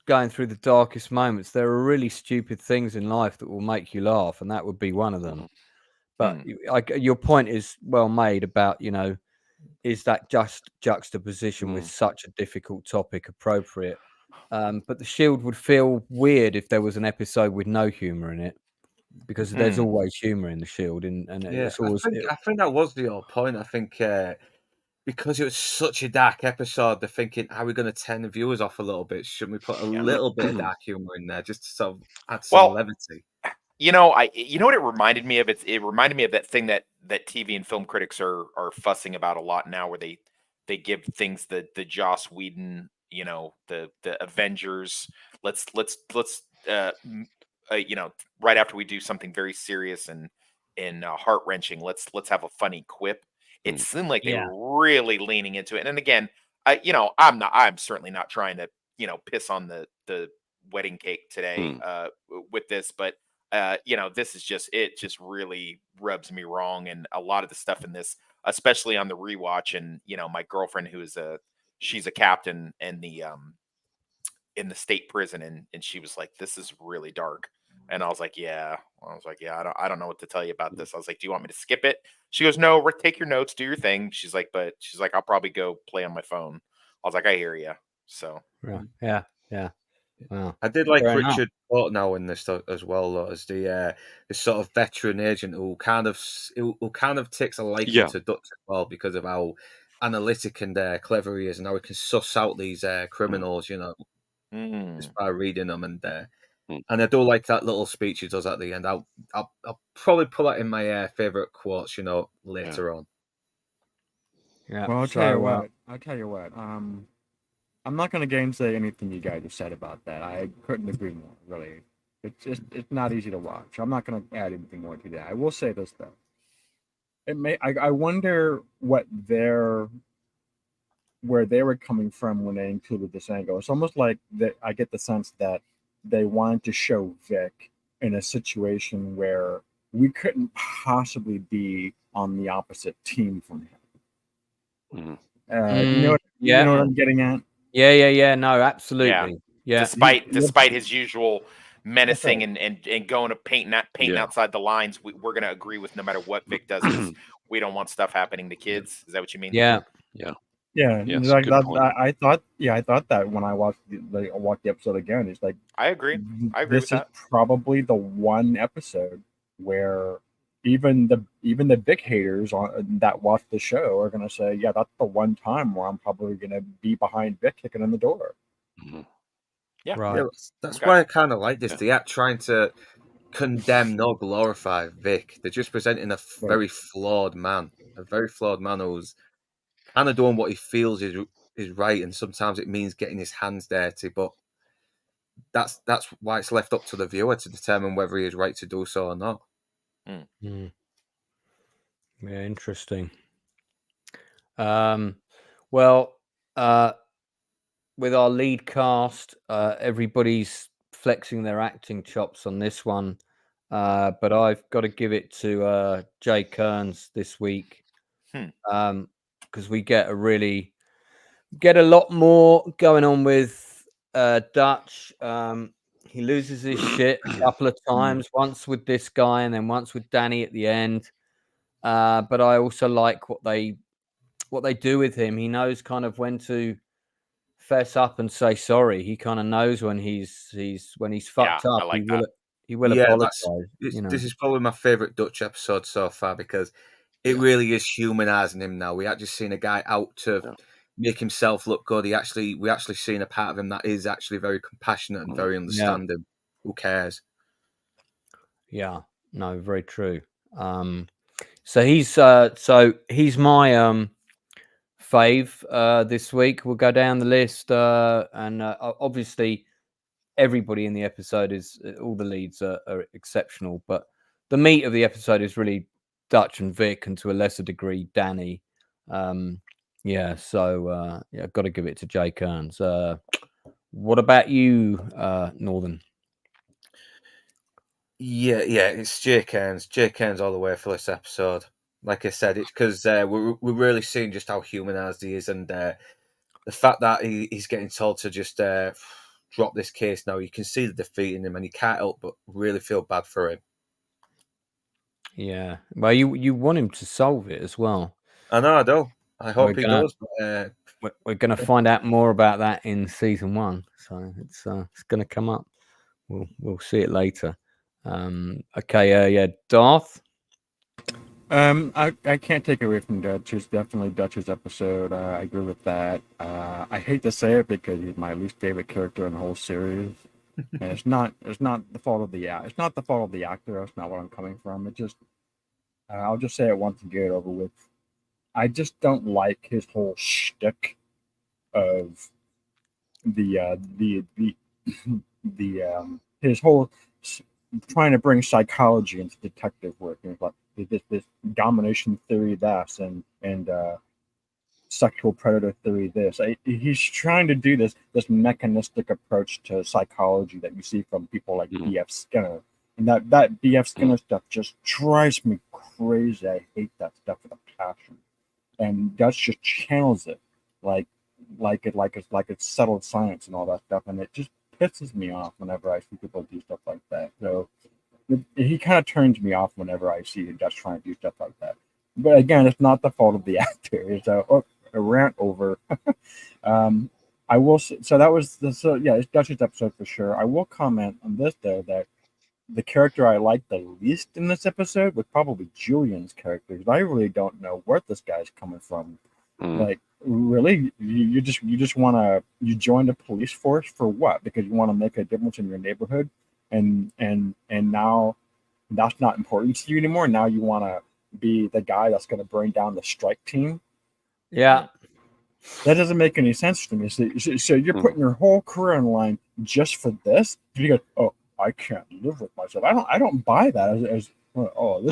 going through the darkest moments, there are really stupid things in life that will make you laugh, and that would be one of them. But your point is well made about, is that just juxtaposition with such a difficult topic appropriate? But the Shield would feel weird if there was an episode with no humor in it, because there's always humor in the Shield, and Yeah, it's always. I think that was the whole point. I think because it was such a dark episode, they're thinking, are we going to turn the viewers off a little bit? Shouldn't we put a little bit of dark humor in there just to sort of add some levity? You know what it reminded me of? It reminded me of that thing that TV and film critics are fussing about a lot now, where they give things the Joss Whedon, the Avengers. Let's right after we do something very serious and heart wrenching, let's have a funny quip. It seemed like they were really leaning into it. And again, I'm certainly not trying to piss on the wedding cake today with this, but this is it just really rubs me wrong. And a lot of the stuff in this, especially on the rewatch, and my girlfriend she's a captain in the state prison, and she was like, this is really dark. And I was like, yeah. I don't know what to tell you about this. I was like, do you want me to skip it? She goes, no, take your notes, do your thing. She's like, I'll probably go play on my phone. I was like, I hear you. So yeah. Wow. I did like Richard Portnow in this as well, though, as the sort of veteran agent who kind of takes a liking to Dutch as well, because of how analytic and clever he is, and how he can suss out these criminals, just by reading them. And I do like that little speech he does at the end. I'll probably put that in my favorite quotes, later on. Yeah. Well, I'll tell you what. I'm not going to gainsay anything you guys have said about that. I couldn't agree more. Really, it's not easy to watch. I'm not going to add anything more to that. I will say this though. I wonder where they were coming from when they included this angle. It's almost like that. I get the sense that they wanted to show Vic in a situation where we couldn't possibly be on the opposite team from him. You know what I'm getting at? Yeah. No, absolutely. Yeah. Despite his usual menacing and going to painting outside the lines, we're going to agree with no matter what Vic does, because we don't want stuff happening to kids. Is that what you mean? Yeah. Like that, I thought that when I watched the episode again. It's like, I agree. This is probably the one episode where even the big haters that watch the show are going to say, yeah, that's the one time where I'm probably going to be behind Vic kicking in the door. Yeah, right. Yeah, that's why I kind of like this. They aren't trying to condemn nor glorify Vic. They're just presenting a very flawed man, who's kind of doing what he feels is right, and sometimes it means getting his hands dirty. But that's why it's left up to the viewer to determine whether he is right to do so or not. Yeah, interesting. Well, with our lead cast, everybody's flexing their acting chops on this one, but I've got to give it to Jay Kearns this week, because we get a lot more going on with Dutch. He loses his shit a couple of times, once with this guy and then once with Danny at the end. But I also like what they do with him. He knows kind of when to fess up and say sorry. He kind of knows when he's fucked up. I like he will apologize. This is probably my favorite Dutch episode so far, because it really is humanizing him now. We had just seen a guy out to make himself look good. We actually seen a part of him that is actually very compassionate and very understanding. Who cares? Yeah, no, very true. So he's my fave this week. We'll go down the list, and obviously everybody in the episode is all the leads are exceptional, but the meat of the episode is really Dutch and Vic, and to a lesser degree Danny. So I've got to give it to Jay Kearns. What about you, Northern? Yeah, it's Jay Kearns. Jay Kearns all the way for this episode. Like I said, it's because we're really seeing just how humanized he is, and the fact that he's getting told to just drop this case now. You can see the defeat in him, and you can't help but really feel bad for him. Yeah, well, you want him to solve it as well. I know, I do. I hope he does. But, we're going to find out more about that in season 1, so it's going to come up. We'll see it later. Darth. I can't take away from Dutch. It's definitely Dutch's episode. I agree with that. I hate to say it because he's my least favorite character in the whole series. And it's not the fault of the it's not the fault of the actor. That's not what I'm coming from. It just I'll just say it once and get it over with. I just don't like his whole shtick of the his whole trying to bring psychology into detective work, and like this domination theory, this and sexual predator theory, this. He's trying to do this mechanistic approach to psychology that you see from people like B.F. Skinner, and that B.F. Skinner stuff just drives me crazy. I hate that stuff with a passion, and Dutch just channels it like it's settled science and all that stuff, and it just pisses me off whenever I see people do stuff like that. So he kind of turns me off whenever I see Dutch trying to do stuff like that. But again, it's not the fault of the actor. So a rant over. I will. So that was it's Dutch's episode for sure. I will comment on this though, that the character I liked the least in this episode was probably Julian's character, because I really don't know where this guy's coming from. Like, really, you just want to join the police force for what? Because you want to make a difference in your neighborhood, and now that's not important to you anymore. Now you want to be the guy that's going to bring down the strike team. Yeah, that doesn't make any sense to me. So you're putting your whole career on the line just for this? You go, oh, I can't live with myself. I don't buy that as this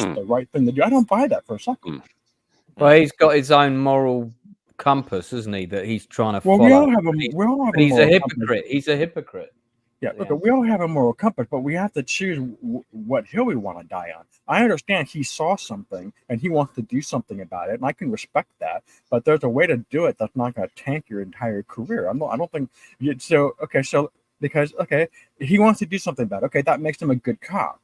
is the right thing to do. I don't buy that for a second. Well, he's got his own moral compass, isn't he? That he's trying to follow. We all have a he's a hypocrite. Compass. He's a hypocrite. Yeah, look, we all have a moral compass, but we have to choose what hill we want to die on. I understand he saw something and he wants to do something about it, and I can respect that. But there's a way to do it that's not going to tank your entire career. I don't think so. Okay, so because he wants to do something about it. Okay, that makes him a good cop.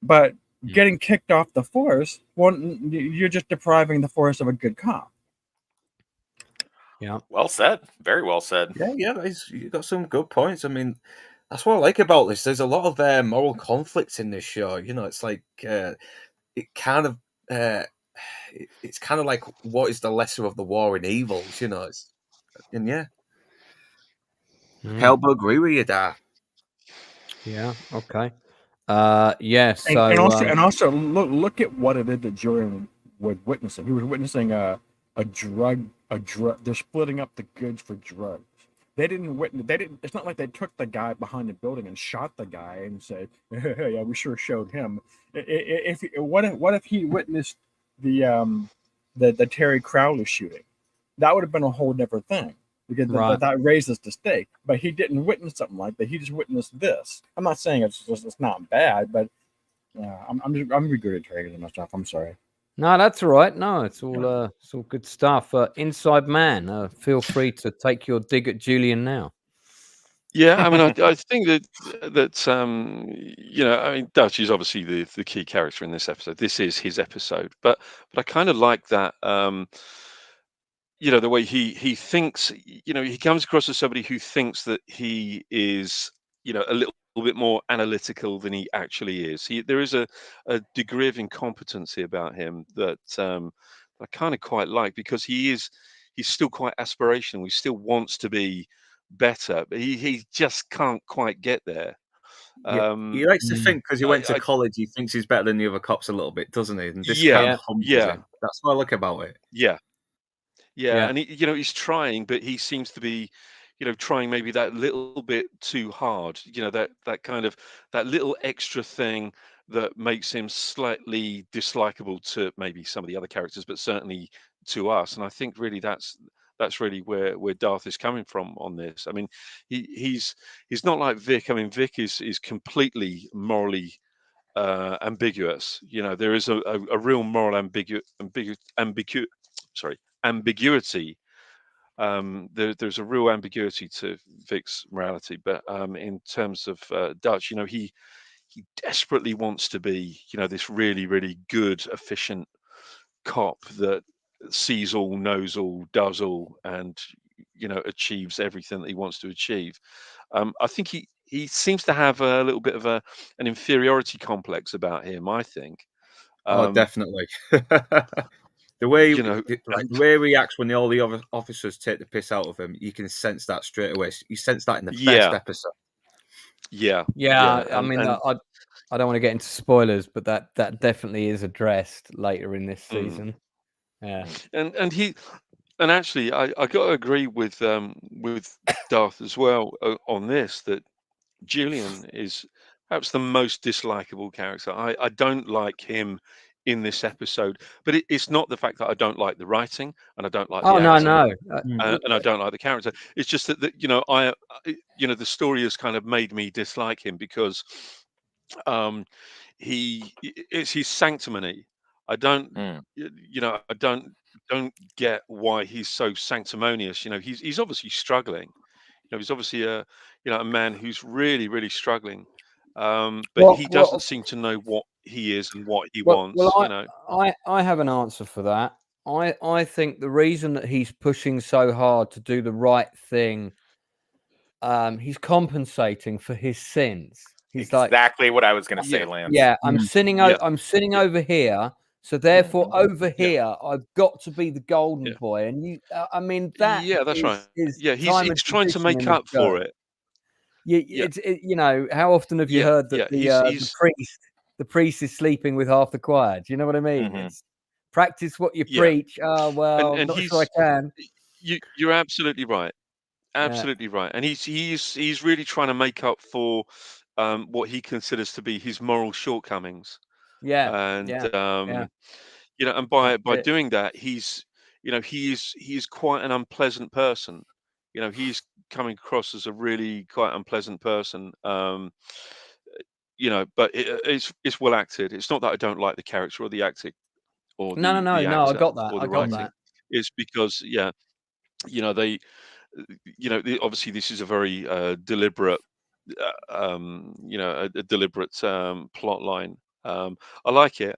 But getting kicked off the force, well, you're just depriving the force of a good cop. Yeah. Well said. Very well said. Yeah, you got some good points. I mean, that's what I like about this. There's a lot of moral conflicts in this show. You know, it's like it kind of it's kind of like, what is the lesser of the warring evils? You know, help agree with you, Dar. Yeah. Okay. Yes. And also look at what it is that Julian was witnessing. He was witnessing a drug. They're splitting up the goods for drugs. They didn't witness. They didn't. It's not like they took the guy behind the building and shot the guy and said, "Yeah, we sure showed him." What if he witnessed the Terry Crowley shooting? That would have been a whole different thing, because that raises the stake. But he didn't witness something like that. He just witnessed this. I'm not saying it's not bad, but I'm regurgitating myself. I'm sorry. No, that's all right. No, it's all good stuff. Inside Man, feel free to take your dig at Julian now. Yeah, I mean, I think that I mean, Dutch is obviously the key character in this episode. This is his episode, but I kind of like that. The way he thinks. He comes across as somebody who thinks that he is, a little bit more analytical than he actually is. There is a degree of incompetency about him that I kind of quite like, because he is he's still quite aspirational. He still wants to be better, but he just can't quite get there. Yeah, he likes to think because he went to I college, he thinks he's better than the other cops a little bit, doesn't he? And this yeah, kind of humbles yeah, him. That's what I like about it. yeah. Yeah, Yeah. and he's trying, but he seems to be, trying maybe that little bit too hard. That kind of that little extra thing that makes him slightly dislikable to maybe some of the other characters, but certainly to us. And I think really that's really where Darth is coming from on this. I mean, he's not like Vic. I mean, Vic is completely morally ambiguous. There is a real moral sorry, ambiguity. There's a real ambiguity to Vic's morality, but in terms of Dutch, he desperately wants to be, this really, really good, efficient cop that sees all, knows all, does all, and achieves everything that he wants to achieve. I think he seems to have a little bit of an inferiority complex about him. I think. Oh, Um, definitely. The way you know, the and way he reacts when all the other officers take the piss out of him, you can sense that straight away. You sense that in the first yeah, episode. yeah, Yeah, yeah, I mean, and I don't want to get into spoilers, but that definitely is addressed later in this mm. season. Yeah. And actually, I got to agree with Darth as well on this, that Julian is perhaps the most dislikable character. I don't like him in this episode, but it's not the fact that I don't like the writing and I don't like Oh the no, acting no. and I don't like the character. It's just that the story has kind of made me dislike him because um, it's his sanctimony. I don't, Mm. I don't get why he's so sanctimonious. He's obviously struggling. He's obviously a man who's really, really struggling. But Well, he doesn't well, seem to know what he is and what he well. wants. I have an answer for that. I think the reason that he's pushing so hard to do the right thing, he's compensating for his sins. He's like, Exactly what I was going to say, Yeah, Lance. yeah, I'm sinning. yeah, I'm sinning yeah, over here, so therefore over yeah, here I've got to be the golden yeah, boy. And I mean, that yeah. That's right. is Yeah, he's time he's and trying to tradition in make the up for show. it. Yeah, How often have you yeah, heard that yeah. He's the priest is sleeping with half the choir? Do you know what I mean? Hmm. It's practice what you yeah, preach. Oh and well, and not sure I he's can. you're absolutely right. Yeah, Absolutely right. And he's really trying to make up for what he considers to be his moral shortcomings. yeah, And yeah, yeah. and That's by it. doing that, he is quite an unpleasant person. He's coming across as a really quite unpleasant person. But it's well acted. It's not that I don't like the character or the acting or No, no, no, the no. I actor got that. or I the got writing. that. It's because they obviously this is a very deliberate a deliberate plot line. I like it.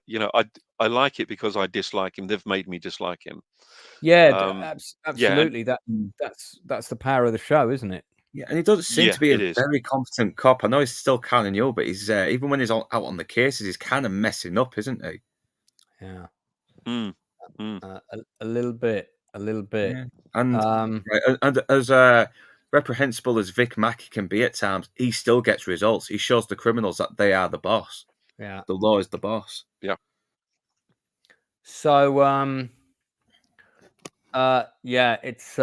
I like it because I dislike him. They've made me dislike him. Yeah, Yeah, and absolutely. That's the power of the show, isn't it? Yeah, and he doesn't seem yeah, to be a it is. very competent cop. I know he's still kind of new, but he's even when he's out on the cases, he's kind of messing up, isn't he? Yeah, Mm, mm, a little bit, a little bit. Yeah, and Um, right, and as reprehensible as Vic Mackey can be at times, he still gets results. He shows the criminals that they are the boss. yeah. The law is the boss. yeah. So, yeah, it's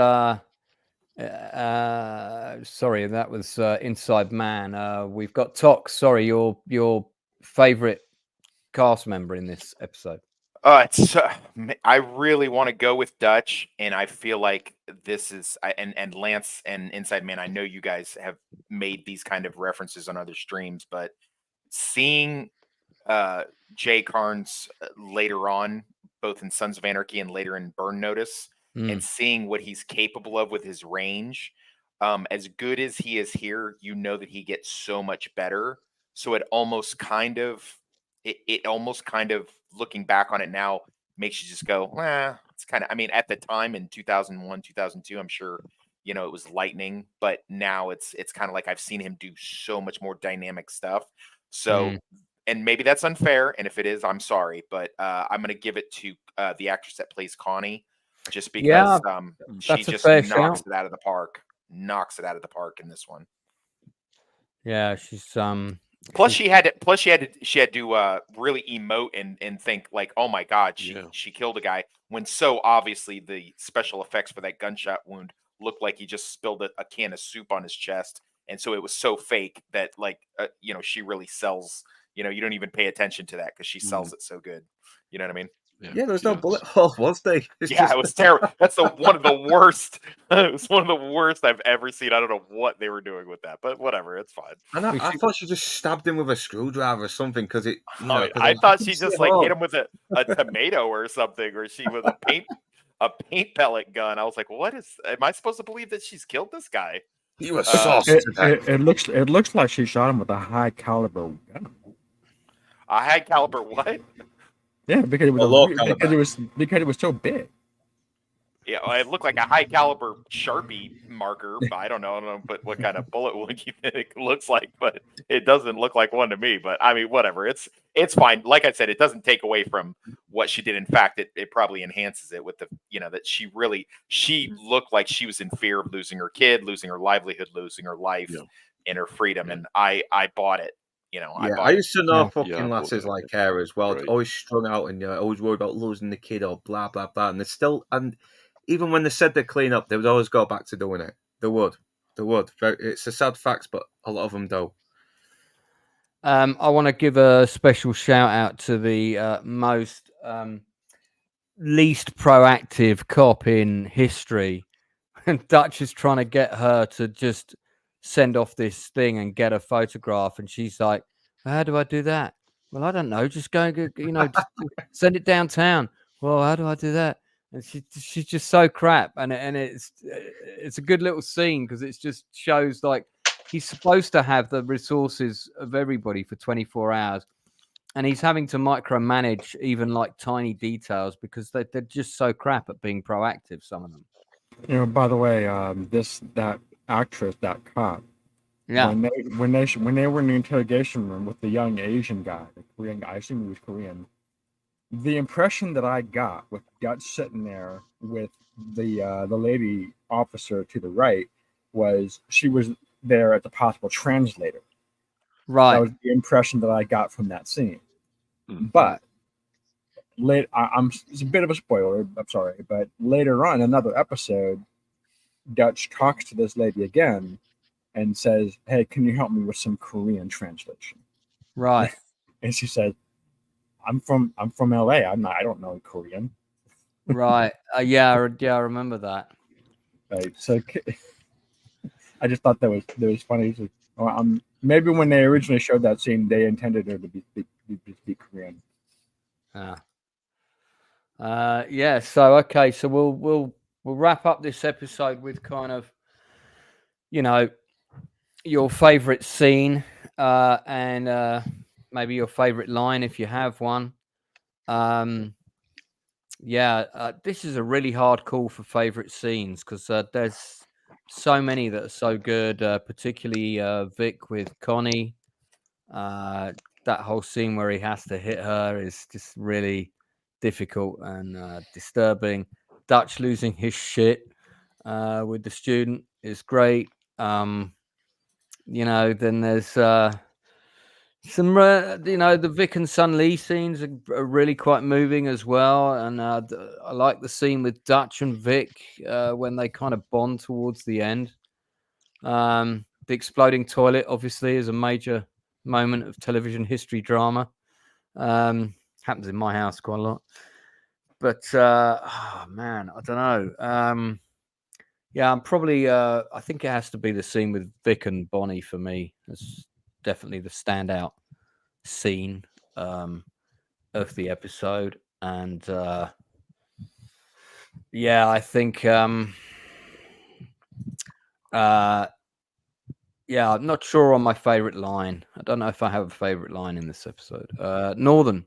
sorry, that was Inside Man. We've got Tox. Sorry, your favorite cast member in this episode. I really want to go with Dutch, and I feel like this is and Lance and Inside Man. I know you guys have made these kind of references on other streams, but seeing Jay Carnes later on, both in Sons of Anarchy and later in Burn Notice, and seeing what he's capable of with his range, as good as he is here, you know that he gets so much better. So it almost kind of looking back on it now makes you just go, it's kind of, I mean, at the time in 2001, 2002, I'm sure, it was lightning, but now it's kind of like I've seen him do so much more dynamic stuff. So, and maybe that's unfair. And if it is, I'm sorry, but I'm going to give it to the actress that plays Connie. just because she that's a just fair knocks shout. it out of the park. Knocks it out of the park in this one. Yeah, she's Plus, she had to really emote and think like, oh my god, she killed a guy. When so obviously the special effects for that gunshot wound looked like he just spilled a can of soup on his chest, and so it was so fake that like she really sells. You don't even pay attention to that because she sells it so good. You know what I mean? Yeah, there was no bullet hole, was there? It was terrible. That's one of the worst. It was one of the worst I've ever seen. I don't know what they were doing with that, but whatever, it's fine. And I thought she just stabbed him with a screwdriver or something because it. I thought she just like hit him with a tomato or something, or she with a paint pellet gun. I was like, what is? Am I supposed to believe that she's killed this guy? You were sauce. It looks like she shot him with a high caliber gun. A high caliber what? Yeah, because it was because it was so big. Yeah, it looked like a high caliber Sharpie marker. I don't know, but what kind of bullet would you think it looks like? But it doesn't look like one to me. But I mean, whatever. It's fine. Like I said, it doesn't take away from what she did. In fact, it probably enhances it with the that she looked like she was in fear of losing her kid, losing her livelihood, losing her life, and her freedom. And I bought it. I used to know fucking lasses like her as well. Right. Always strung out and always worried about losing the kid or blah blah blah. And they still even when they said they'd clean up, they would always go back to doing it. They would. It's a sad fact, but a lot of them do. I want to give a special shout out to the most least proactive cop in history, and Dutch is trying to get her to just send off this thing and get a photograph, and she's like, how do I do that? Well, I don't know, just go and just send it downtown. Well, how do I do that? And she's just so crap, and it's a good little scene because it just shows like he's supposed to have the resources of everybody for 24 hours, and he's having to micromanage even like tiny details because they're just so crap at being proactive, some of them. By the way, that actress, that cop, yeah, when they were in the interrogation room with the young Asian guy, the Korean guy, I assume he was Korean. The impression that I got with Dutch sitting there with the lady officer to the right was she was there as a possible translator. Right. That was the impression that I got from that scene. Mm-hmm. But it's a bit of a spoiler, I'm sorry, but later on, another episode, Dutch talks to this lady again and says, hey, can you help me with some Korean translation? Right. And she says, I'm from LA. I don't know Korean. Right. Yeah, I remember that. Right. So I just thought that was funny. Maybe when they originally showed that scene, they intended her to be Korean. Yeah. So okay. So we'll wrap up this episode with kind of your favorite scene and maybe your favorite line if you have one. This is a really hard call for favorite scenes because there's so many that are so good, particularly Vic with Connie. That whole scene where he has to hit her is just really difficult and disturbing. Dutch losing his shit with the student is great. Then there's some, the Vic and Sun Lee scenes are really quite moving as well. And I like the scene with Dutch and Vic when they kind of bond towards the end. The exploding toilet, obviously, is a major moment of television history drama. Happens in my house quite a lot. But, man, I don't know. I'm probably, I think it has to be the scene with Vic and Bonnie for me. It's definitely the standout scene of the episode. And, I think, I'm not sure on my favorite line. I don't know if I have a favorite line in this episode. Northern.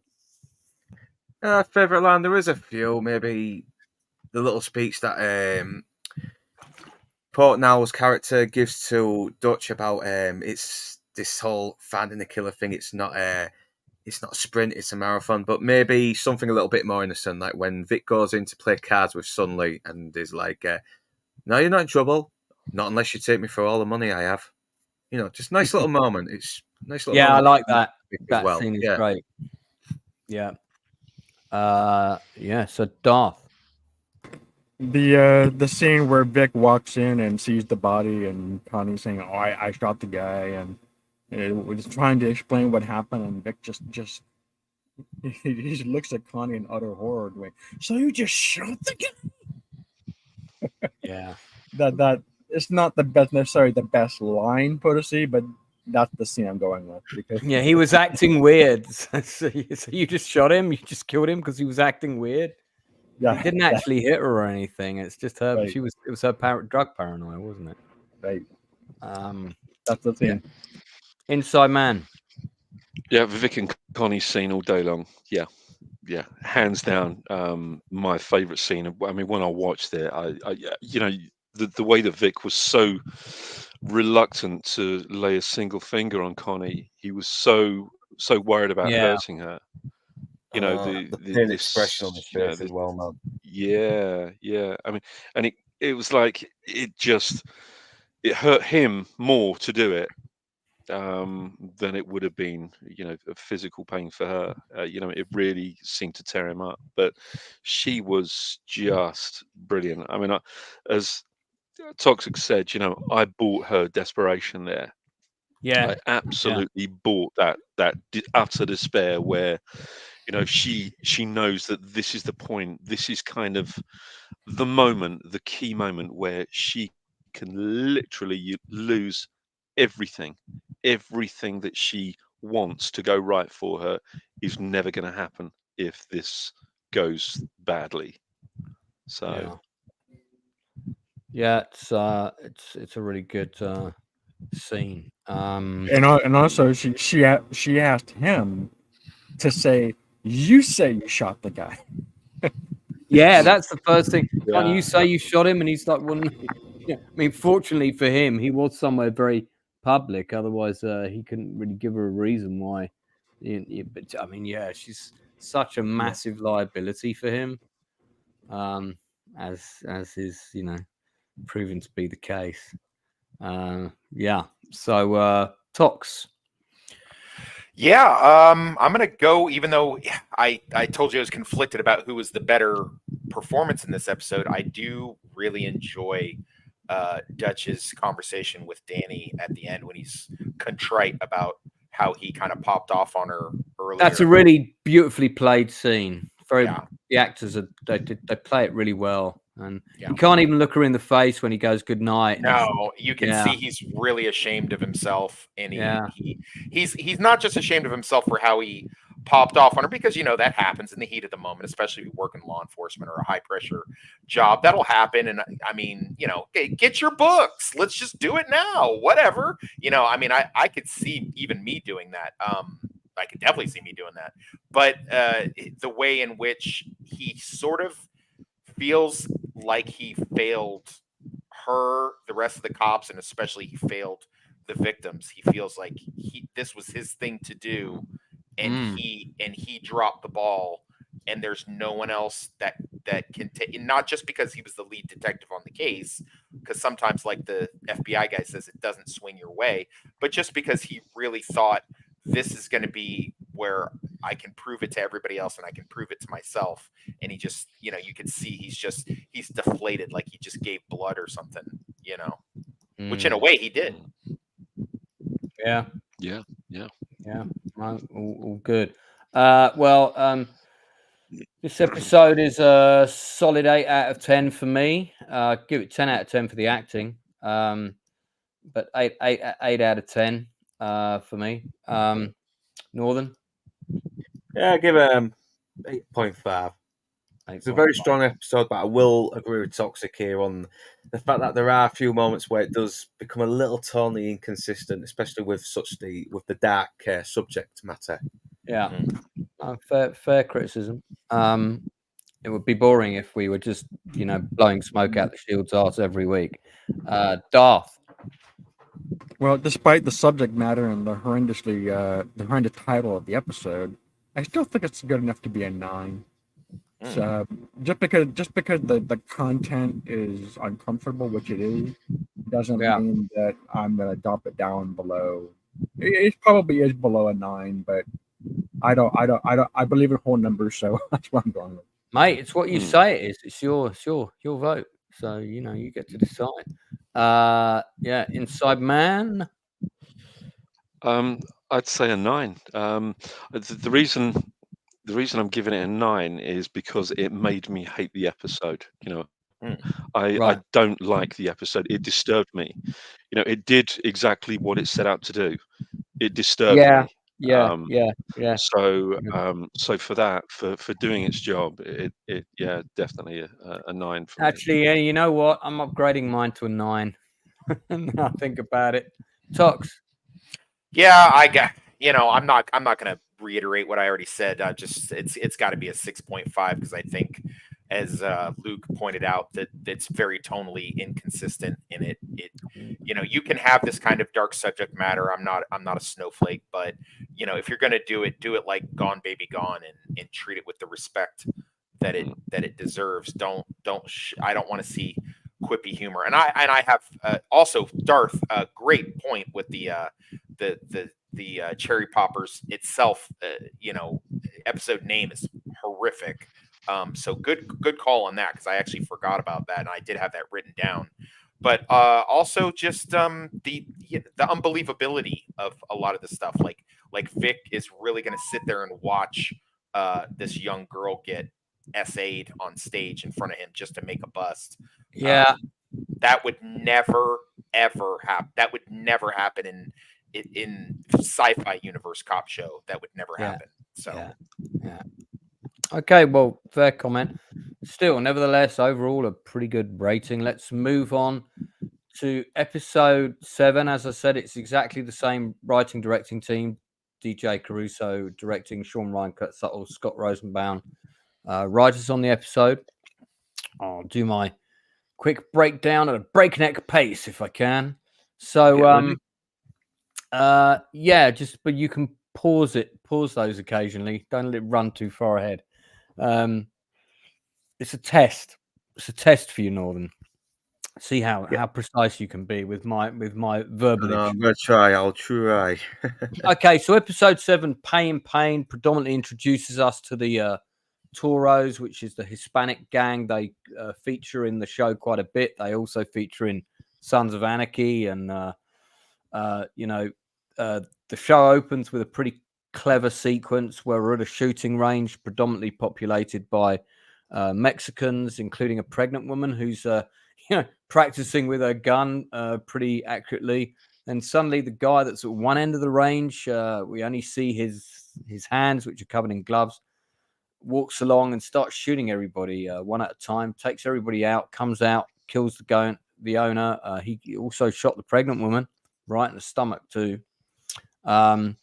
Favorite line? There is a few. Maybe the little speech that Portnow's character gives to Dutch about it's this whole finding the killer thing. It's not it's not a sprint, it's a marathon, but maybe something a little bit more innocent, like when Vic goes in to play cards with Sunley and is like, no, you're not in trouble. Not unless you take me for all the money I have. You know, just nice little moment. It's a nice little moment. I like that. Vic as That well. scene is great. Yeah. So Darth. The scene where Vic walks in and sees the body and Connie's saying, "Oh, I shot the guy," and was trying to explain what happened, and Vic just he just looks at Connie in utter horror, going, "So you just shot the guy?" Yeah. That it's not necessarily the best line to see, but that's the scene I'm going with because he was acting weird. So you just shot him? You just killed him because he was acting weird? Yeah, he didn't actually hit her or anything. It's just her. Right. It was her drug paranoia, wasn't it? Right. That's the thing. Inside Man. Yeah, Vic and Connie's scene all day long. Yeah, hands down, my favourite scene. I mean, when I watched it, I the way that Vic was so reluctant to lay a single finger on Connie, he was so worried about hurting her. You know, the pain expression on his face as well, man. Yeah. I mean, and it was like it hurt him more to do it than it would have been, a physical pain for her. It really seemed to tear him up. But she was just brilliant. I mean, as Toxic said, I bought her desperation there. Yeah, I absolutely bought that utter despair where, she knows that this is the point. This is kind of the moment, the key moment where she can literally lose everything that she wants to go right for her is never going to happen if this goes badly. So it's a really good scene. And also she asked him to say, "You say you shot the guy." Yeah, that's the first thing. Can't Yeah. you say you shot him? And he's like, well, no. Yeah. I mean, fortunately for him, he was somewhere very public. Otherwise, he couldn't really give her a reason why. But I mean, she's such a massive liability for him, as is proven to be the case. So Tox. Yeah, I'm gonna go. Even though I told you I was conflicted about who was the better performance in this episode, I do really enjoy Dutch's conversation with Danny at the end when he's contrite about how he kind of popped off on her earlier. That's a really beautifully played scene. The actors they play it really well, and you can't even look her in the face when he goes good night. No, you can see he's really ashamed of himself, and he's not just ashamed of himself for how he popped off on her, because that happens in the heat of the moment, especially if you work in law enforcement or a high pressure job. That'll happen, and I mean, get your books. Let's just do it now. Whatever, I mean, I could see even me doing that. I could definitely see me doing that, but the way in which he sort of feels like he failed her, the rest of the cops, and especially he failed the victims. He feels like this was his thing to do, and he dropped the ball, and there's no one else that can take. Not just because he was the lead detective on the case, because sometimes, like the FBI guy says, it doesn't swing your way, but just because he really thought this is going to be where I can prove it to everybody else and I can prove it to myself. And he just, you could see he's deflated, like he just gave blood or something, which in a way he did. Yeah. All good. This episode is a solid 8 out of 10 for me. Give it 10 out of 10 for the acting. But 8 out of 10 for me. Northern? Yeah, give it 8.5. It's a very strong episode, but I will agree with Toxic here on the fact that there are a few moments where it does become a little tonally inconsistent, especially with the dark subject matter. Yeah, fair criticism. It would be boring if we were just blowing smoke out the shield's arse every week. Darth. Well, despite the subject matter and the horrendous title of the episode, I still think it's good enough to be a 9. So just because the content is uncomfortable, which it is, doesn't mean that I'm gonna dump it down below. It probably is below a 9, but I believe in whole numbers, so that's what I'm going with. Mate, it's what you say it is. It's your vote. So you get to decide. Yeah, Inside Man. I'd say a 9. The reason I'm giving it a 9 is because it made me hate the episode. I don't like the episode. It disturbed me. It did exactly what it set out to do. It disturbed me. Yeah. So for that, for doing its job, it definitely a 9 for me. Actually, yeah, you know what? I'm upgrading mine to a 9. Now I think about it. Tox. Yeah, I'm not going to reiterate what I already said. It's got to be a 6.5 because I think, as Luke pointed out, that it's very tonally inconsistent in it. You can have this kind of dark subject matter. I'm not a snowflake, but if you're going to do it like Gone Baby Gone and treat it with the respect that it deserves. I don't want to see quippy humor. And I have also Darth, a great point with the cherry poppers itself. Episode name is horrific. So good call on that, because I actually forgot about that, and I did have that written down. But also just the unbelievability of a lot of the stuff. Like Vic is really going to sit there and watch this young girl get essayed on stage in front of him just to make a bust. Yeah, that would never ever happen. That would never happen in sci-fi universe cop show. That would never happen. So yeah. Okay, well, fair comment. Still, nevertheless, overall a pretty good rating. Let's move on to episode 7. As I said, it's exactly the same writing directing team. DJ Caruso directing, Sean Ryan, Kurt Suttle, Scott Rosenbaum, writers on the episode. I'll do my quick breakdown at a breakneck pace if I can. So but you can pause those occasionally. Don't let it run too far ahead. It's a test. It's a test for you, Northern. See how precise you can be with my verbalage. No, I'm gonna try. I'll try. Okay, so episode 7, Pay and Pain, predominantly introduces us to the Toros, which is the Hispanic gang. They feature in the show quite a bit. They also feature in Sons of Anarchy, and the show opens with a pretty clever sequence where we're at a shooting range predominantly populated by Mexicans, including a pregnant woman who's practicing with her gun pretty accurately. And suddenly the guy that's at one end of the range, we only see his hands, which are covered in gloves, walks along and starts shooting everybody one at a time, takes everybody out, comes out, kills the owner. He also shot the pregnant woman right in the stomach too. And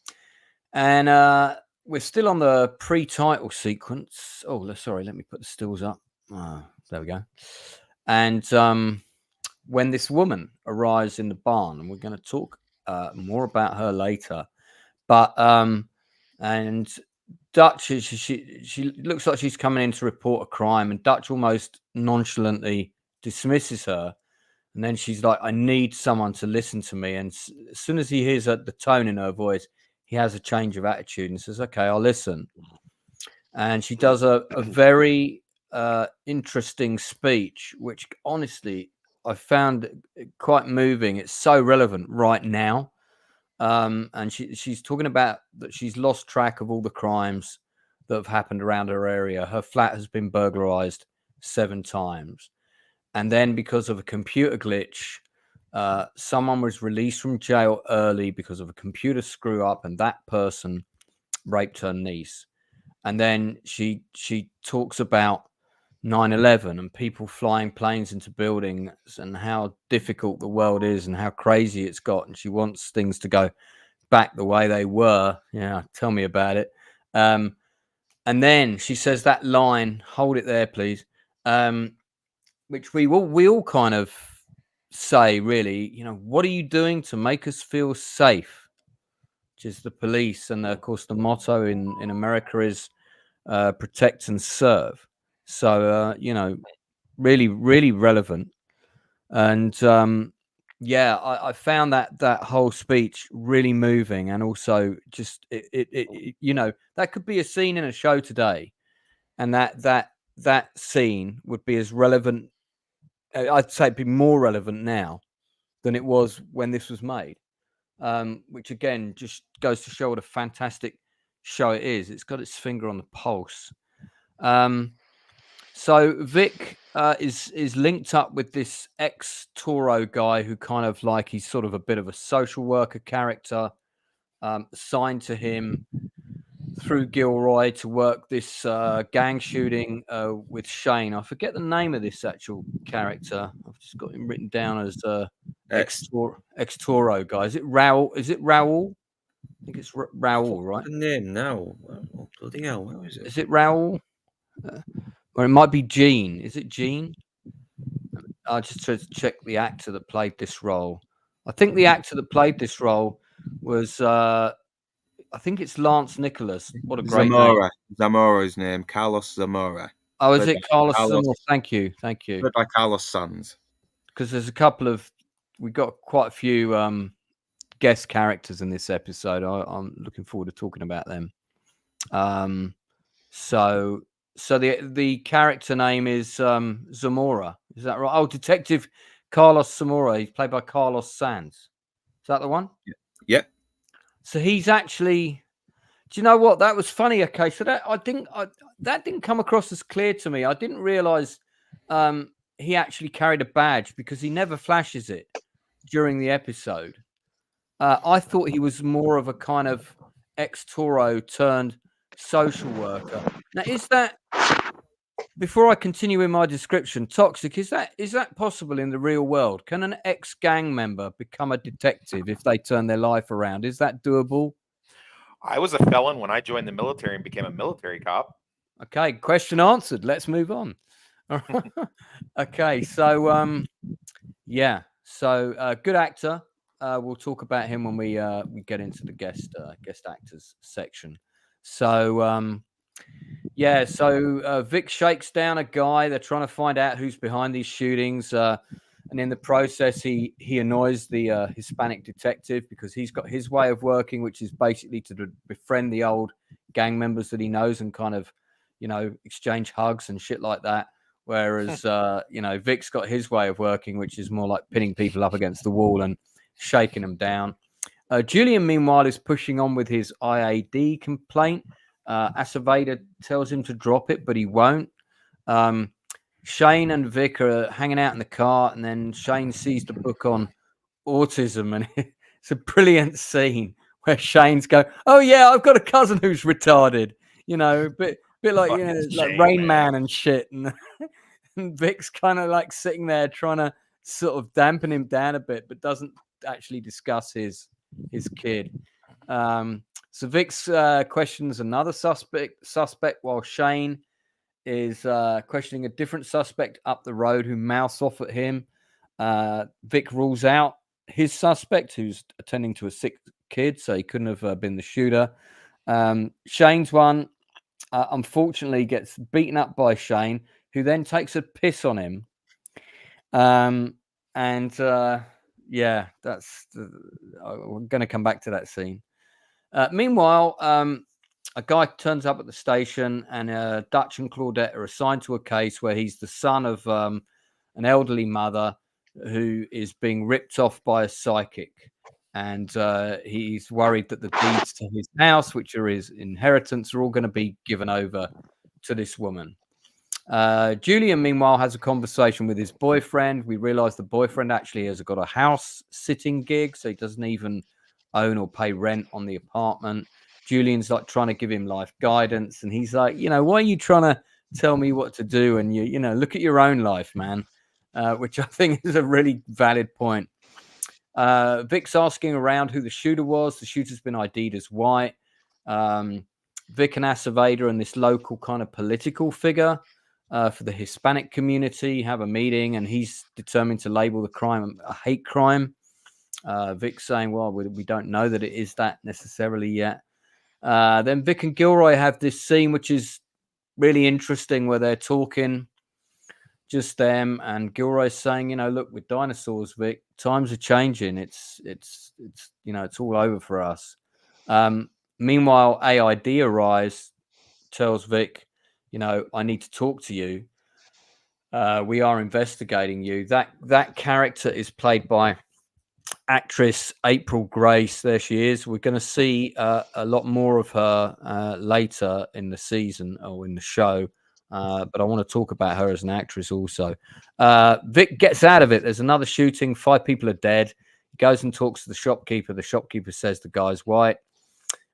we're still on the pre-title sequence. Oh, sorry, let me put the stills up. There we go. And when this woman arrives in the barn, and we're going to talk more about her later, but and Dutch, she looks like she's coming in to report a crime, and Dutch almost nonchalantly dismisses her. And then she's like, I need someone to listen to me. And as soon as he hears the tone in her voice, he has a change of attitude and says, okay, I'll listen. And she does a very interesting speech, which honestly I found quite moving. It's so relevant right now. And she's talking about that she's lost track of all the crimes that have happened around her area. Her flat has been burglarized 7 times. And then because of a computer glitch, someone was released from jail early because of a computer screw up, and that person raped her niece. And then she talks about 9/11 and people flying planes into buildings and how difficult the world is and how crazy it's got. And she wants things to go back the way they were. Yeah, tell me about it. And then she says that line, hold it there, please. Which we all kind of say, really, what are you doing to make us feel safe? Which is the police. And of course, the motto in America is protect and serve. So, really, really relevant. And I found that whole speech really moving, and also just that could be a scene in a show today, and that scene would be as relevant. I'd say it'd be more relevant now than it was when this was made. Which again just goes to show what a fantastic show it is. It's got its finger on the pulse. So Vic is linked up with this ex-Toro guy who kind of like, he's sort of a bit of a social worker character, assigned to him through Gilroy to work this gang shooting with Shane. I forget the name of this actual character. I've just got him written down as ex-Toro guy. Is it Raul? I think it's Raul, right? The name now. Oh, bloody hell, where is it? Is it Raul? Or it might be Gene. Is it Gene? I just tried to check the actor that played this role. I think the actor that played this role was, I think it's Lance Nicholas. What a great name. Zamora's name. Carlos Zamora. Oh, is it Carlos Zamora? Thank you. Played by Carlos Sanz. Because there's we got quite a few guest characters in this episode. I'm looking forward to talking about them. So the character name is Zamora. Is that right? Oh, Detective Carlos Zamora. He's played by Carlos Sanz. Is that the one? Yep. So he's actually. Do you know what? That was funny. Okay, so that didn't come across as clear to me. I didn't realize he actually carried a badge because he never flashes it during the episode. I thought he was more of a kind of ex-Toro turned social worker. Now, is that, before I continue in my description, Toxic, is that possible in the real world? Can an ex-gang member become a detective if they turn their life around? Is that doable? I was a felon when I joined the military and became a military cop. Okay, question answered. Let's move on. Okay, so good actor. We'll talk about him when we get into the guest actors section. So Vic shakes down a guy. They're trying to find out who's behind these shootings, and in the process, he annoys the Hispanic detective because he's got his way of working, which is basically to befriend the old gang members that he knows and kind of, exchange hugs and shit like that. Whereas, Vic's got his way of working, which is more like pinning people up against the wall and shaking them down. Julian, meanwhile, is pushing on with his IAD complaint. Acevedo tells him to drop it, but he won't. Shane and Vic are hanging out in the car, and then Shane sees the book on autism, and it's a brilliant scene where Shane's go, "Oh yeah, I've got a cousin who's retarded," bit like like Rain Man and shit, and Vic's kind of like sitting there trying to sort of dampen him down a bit, but doesn't actually discuss his kid. So Vic's questions another suspect while Shane is questioning a different suspect up the road who mouths off at him. Vic rules out his suspect, who's attending to a sick kid, so he couldn't have been the shooter. Shane's one, unfortunately, gets beaten up by Shane, who then takes a piss on him. We're going to come back to that scene. Meanwhile, a guy turns up at the station, and Dutch and Claudette are assigned to a case where he's the son of an elderly mother who is being ripped off by a psychic. And he's worried that the deeds to his house, which are his inheritance, are all going to be given over to this woman. Julian, meanwhile, has a conversation with his boyfriend. We realize the boyfriend actually has got a house sitting gig, so he doesn't even own or pay rent on the apartment. Julian's like trying to give him life guidance, and he's like, why are you trying to tell me what to do? And you look at your own life, man, which I think is a really valid point. Vic's asking around who the shooter was. The shooter's been ID'd as white. Vic and Acevedo and this local kind of political figure for the Hispanic community, have a meeting, and he's determined to label the crime a hate crime. Vic saying, well, we don't know that it is that necessarily yet. Then Vic and Gilroy have this scene, which is really interesting, where they're talking, just them, and Gilroy's saying, look, with dinosaurs, Vic, times are changing. It's it's all over for us. Meanwhile, AID Arise tells Vic, I need to talk to you. We are investigating you. That character is played by actress April Grace. There she is. We're going to see a lot more of her later in the season or in the show. But I want to talk about her as an actress also. Vic gets out of it. There's another shooting. 5 people are dead. He goes and talks to the shopkeeper. The shopkeeper says the guy's white.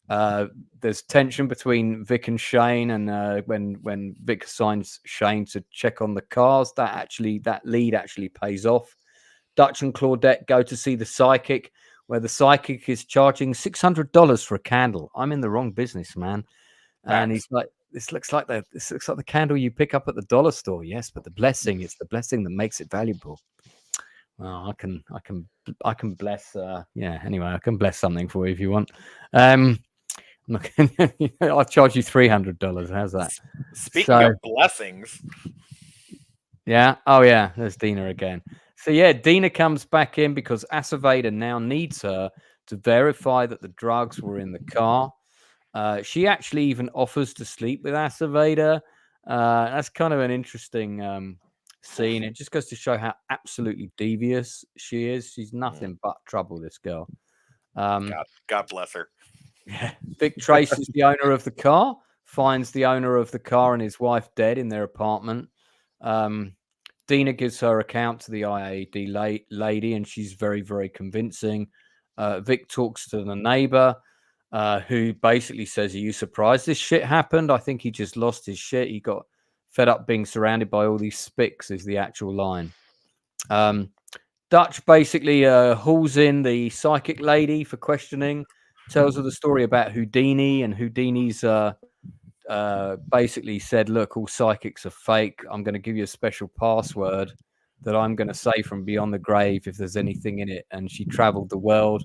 There's tension between Vic and Shane, and when Vic assigns Shane to check on the cars, that lead actually pays off. Dutch and Claudette go to see the psychic, where the psychic is charging $600 for a candle. I'm in the wrong business, man. And he's like, this looks like the candle you pick up at the dollar store. Yes, but it's the blessing that makes it valuable. Well, I can bless. Anyway, I can bless something for you if you want. I'll charge you $300. How's that? Speaking of blessings. Yeah. Oh, yeah. There's Dina again. So, yeah, Dina comes back in because Aceveda now needs her to verify that the drugs were in the car. She actually even offers to sleep with Aceveda. That's kind of an interesting scene. It just goes to show how absolutely devious she is. She's nothing but trouble, this girl. God bless her. Yeah. Vic traces the owner of the car, finds the owner of the car and his wife dead in their apartment. Dina gives her account to the IAD lady, and she's very, very convincing. Vic talks to the neighbor, who basically says, are you surprised this shit happened? I think he just lost his shit. He got fed up being surrounded by all these spics, is the actual line. Dutch basically hauls in the psychic lady for questioning, tells her the story about Houdini, and Houdini's basically said, look, all psychics are fake. I'm going to give you a special password that I'm going to say from beyond the grave if there's anything in it. And she traveled the world,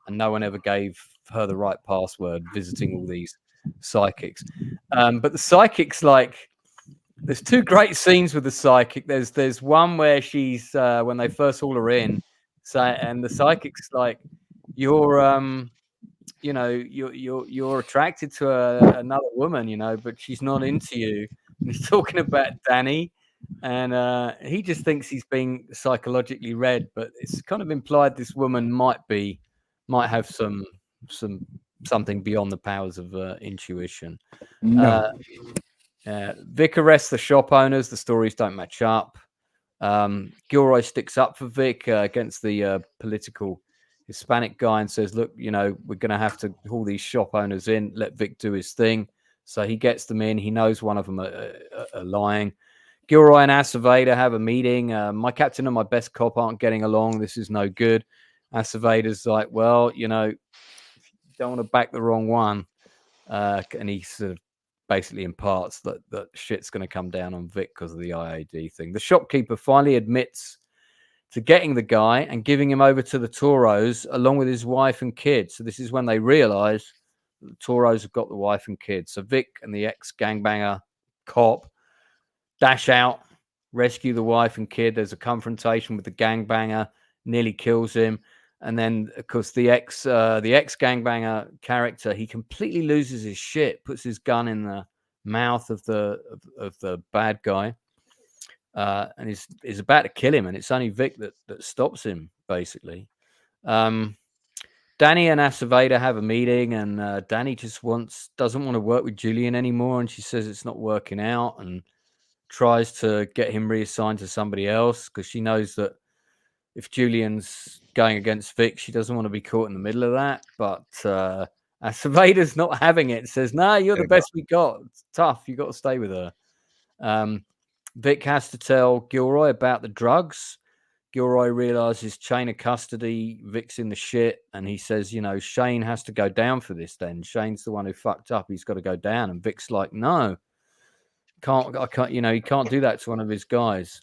and no one ever gave her the right password, visiting all these psychics. But the psychics, there's 2 great scenes with the psychic. There's one where she's when they first haul her in, and the psychic's like, you're attracted to another woman, but she's not into you. And he's talking about Danny, and he just thinks he's being psychologically read, but it's kind of implied this woman might have something beyond the powers of intuition. No. Vic arrests the shop owners. The stories don't match up. Gilroy sticks up for Vic against the political Hispanic guy and says, look, we're going to have to haul these shop owners in, let Vic do his thing. So he gets them in. He knows one of them are lying. Gilroy and Aceveda have a meeting. My captain and my best cop aren't getting along. This is no good. Aceveda's like, well, you don't want to back the wrong one. And he sort of basically imparts that shit's going to come down on Vic because of the IAD thing. The shopkeeper finally admits to getting the guy and giving him over to the Toros along with his wife and kids. So this is when they realize that the Toros have got the wife and kids. So Vic and the ex-gangbanger cop dash out, rescue the wife and kid. There's a confrontation with the gangbanger, nearly kills him. And then, of course, the ex-gangbanger character, he completely loses his shit, puts his gun in the mouth of the bad guy. And is about to kill him, and it's only Vic that stops him, basically. Danny and Aceveda have a meeting, and Danny just doesn't want to work with Julian anymore, and she says it's not working out, and tries to get him reassigned to somebody else because she knows that if Julian's going against Vic, she doesn't want to be caught in the middle of that. But Aceveda's not having it. Says, "No, you're the best we got. It's tough. You got to stay with her." Vic has to tell Gilroy about the drugs. Gilroy realizes chain of custody. Vic's in the shit, and he says, Shane has to go down for this then. Shane's the one who fucked up. He's got to go down. And Vic's like, no. I can't, you can't do that to one of his guys.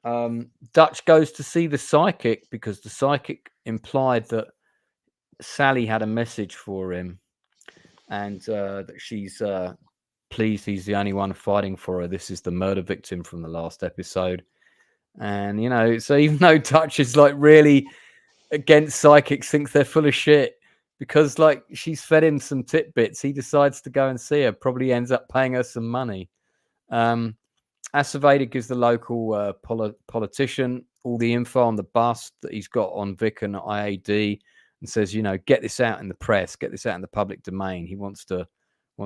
Dutch goes to see the psychic because the psychic implied that Sally had a message for him, and that she's pleased he's the only one fighting for her. This is the murder victim from the last episode. And so even though Dutch is like really against psychics, thinks they're full of shit because like she's fed him some tidbits, he decides to go and see her, probably ends up paying her some money. Acevedo gives the local politician all the info on the bust that he's got on Vic and IAD, and says, get this out in the press, get this out in the public domain. He wants to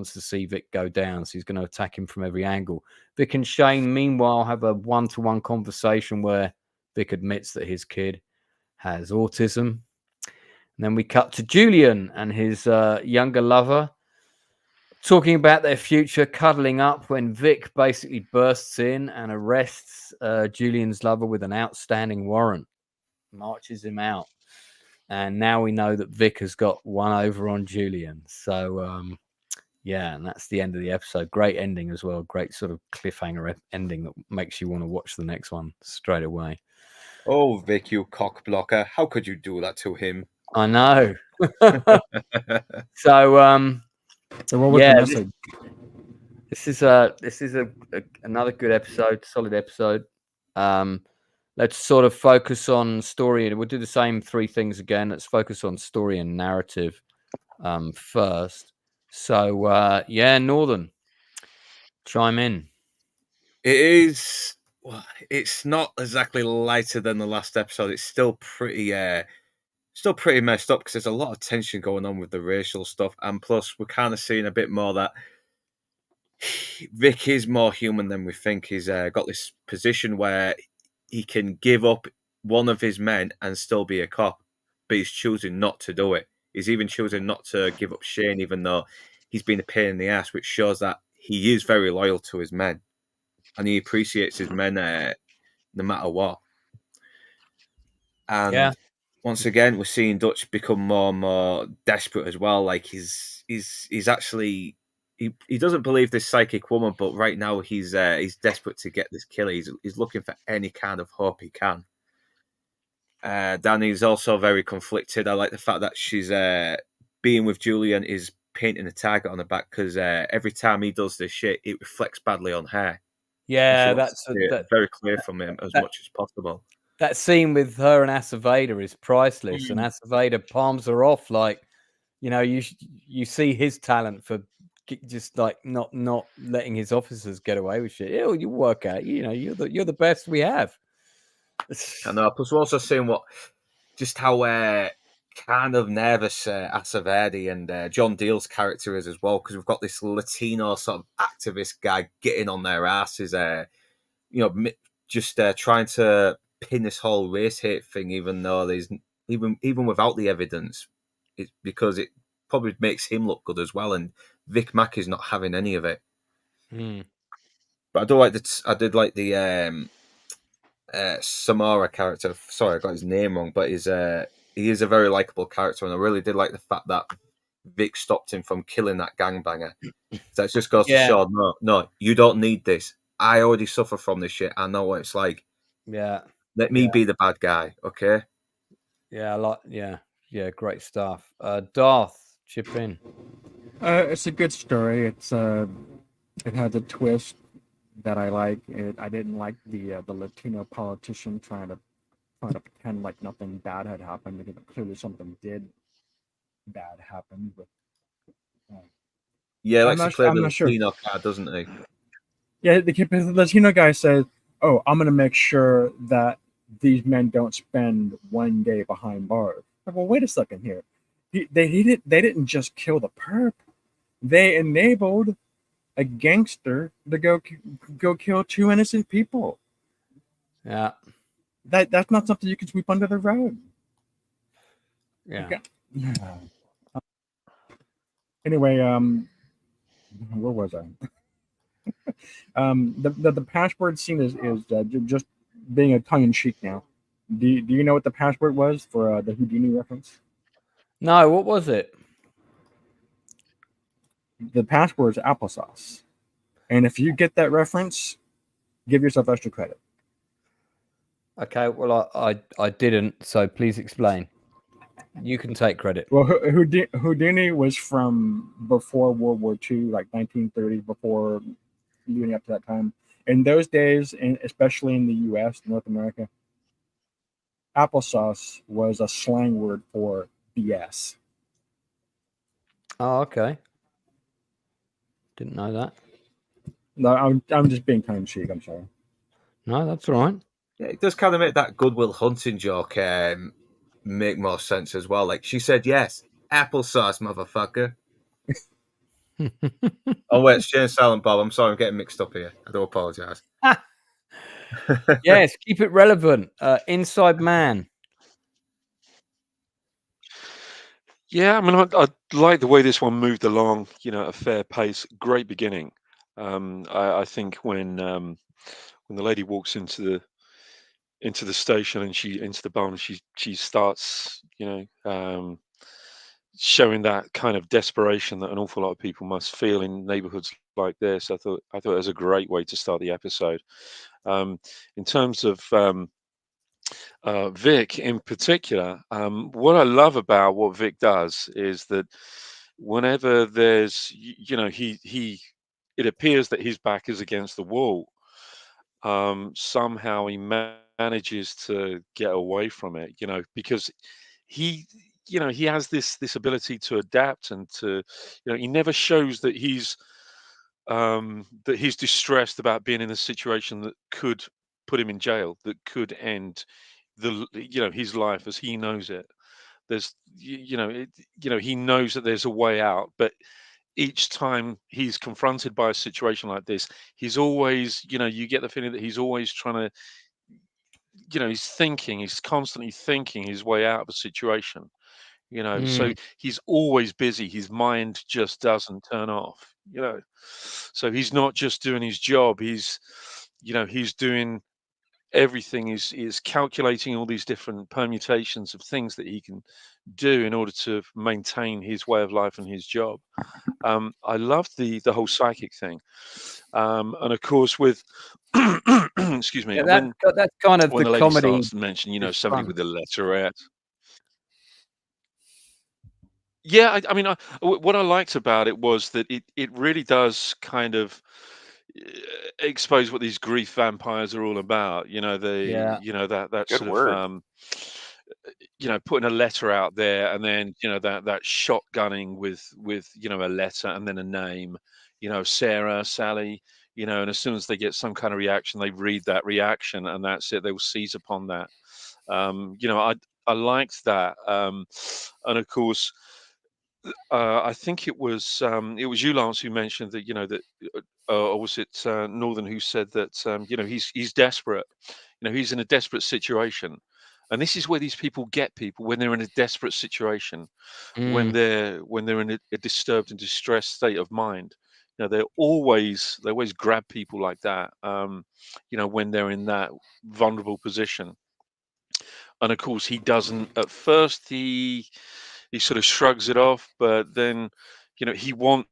see Vic go down, so he's going to attack him from every angle. Vic and Shane, meanwhile, have a one-to-one conversation where Vic admits that his kid has autism. And then we cut to Julian and his younger lover talking about their future, cuddling up, when Vic basically bursts in and arrests Julian's lover with an outstanding warrant, marches him out. And now we know that Vic has got one over on Julian. So, yeah, and that's the end of the episode. Great ending as well. Great sort of cliffhanger ending that makes you want to watch the next one straight away. Oh, Vic, you cock blocker. How could you do that to him? I know. So, what was the message? This is another good episode, solid episode. Let's sort of focus on story, and we'll do the same three things again. Let's focus on story and narrative first. So, Northern, chime in. It is. Well, it's not exactly lighter than the last episode. It's still pretty messed up because there's a lot of tension going on with the racial stuff, and plus we're kind of seeing a bit more that Vic is more human than we think. He's got this position where he can give up one of his men and still be a cop, but he's choosing not to do it. He's even choosing not to give up Shane, even though he's been a pain in the ass, which shows that he is very loyal to his men and he appreciates his men no matter what. And once again, we're seeing Dutch become more and more desperate as well. Like he's actually he doesn't believe this psychic woman, but right now he's desperate to get this kill. He's looking for any kind of hope he can. Danny's also very conflicted. I like the fact that she's being with Julian is painting a target on her back because every time he does this shit, it reflects badly on her. Yeah, that's very clear from him as much as possible. That scene with her and Acevedo is priceless, and Acevedo palms her off like, you see his talent for just like not letting his officers get away with shit. You work out, you're the best we have. I know. Plus, we're also seeing just how kind of nervous Acevedo and John Deal's character is as well, because we've got this Latino sort of activist guy getting on their asses, just trying to pin this whole race hate thing, even though there's even without the evidence, because it probably makes him look good as well. And Vic Mack is not having any of it. But I did like the Samara character. Sorry, I got his name wrong, but he is a very likable character, and I really did like the fact that Vic stopped him from killing that gangbanger. That just goes to show, no, you don't need this. I already suffer from this shit. I know what it's like. Yeah. Let me be the bad guy, okay? Yeah, great stuff. Darth, chip in. It's a good story. It has a twist that I like. I didn't like the Latino politician trying to pretend like nothing bad had happened, because clearly something bad happen. But likes to play the Latino card, doesn't he? Yeah, the Latino guy says, "Oh, I'm going to make sure that these men don't spend one day behind bars." Well, wait a second here. They didn't just kill the perp; they enabled a gangster to go kill two innocent people. Yeah, that's not something you can sweep under the rug. Yeah. Okay. Anyway, where was I? The password scene is just being a tongue in cheek now. Do you know what the password was for the Houdini reference? No, what was it? The password is applesauce. And if you get that reference, give yourself extra credit. Okay, well, I didn't, so please explain. You can take credit. Well, Houdini was from before World War II, like 1930, before leading up to that time. In those days, and especially in the U.S., North America, applesauce was a slang word for BS. Oh, okay. Didn't know that. No, I'm just being tongue in cheek. I'm sorry. No, that's all right. Yeah, it does kind of make that Goodwill Hunting joke make more sense as well. Like she said, yes, applesauce, motherfucker. Oh wait, it's Jane Silent Bob. I'm sorry, I'm getting mixed up here. I do apologise. Yes, keep it relevant. Inside Man. Yeah, I mean, I like the way this one moved along. You know, at a fair pace. Great beginning. I think when the lady walks into the station and she into the bar and she starts, showing that kind of desperation that an awful lot of people must feel in neighborhoods like this. I thought it was a great way to start the episode. In terms of Vic in particular, what I love about what Vic does is that whenever there's, he it appears that his back is against the wall. Somehow he manages to get away from it, because he, he has this ability to adapt and to, he never shows that he's distressed about being in a situation that could put him in jail, that could end his life as he knows it. There's he knows that there's a way out, but each time he's confronted by a situation like this, he's always, you get the feeling that he's always trying to, he's constantly thinking his way out of a situation, so Mm. he's always busy. His mind just doesn't turn off, so he's not just doing his job. He's doing everything. Is calculating all these different permutations of things that he can do in order to maintain his way of life and his job. I loved the whole psychic thing, and of course with excuse me, Yeah, and that's kind of when the the lady comedy starts to mention, is somebody fun. with a letterette. Yeah, I mean, what I liked about it was that it really does kind of expose what these grief vampires are all about. Yeah. That Good sort of word. putting a letter out there, and then that shotgunning with a letter and then a name, Sarah, Sally, and as soon as they get some kind of reaction, they read that reaction, and that's it. They will seize upon that. I liked that, and of course. I think it was you, Lance, who mentioned that or was it Northern who said that he's desperate. He's in a desperate situation, and this is where these people get people when they're in a desperate situation, when Mm. they're in a disturbed and distressed state of mind. They always grab people like that. When they're in that vulnerable position, and of course he doesn't at first. He sort of shrugs it off, but then he wants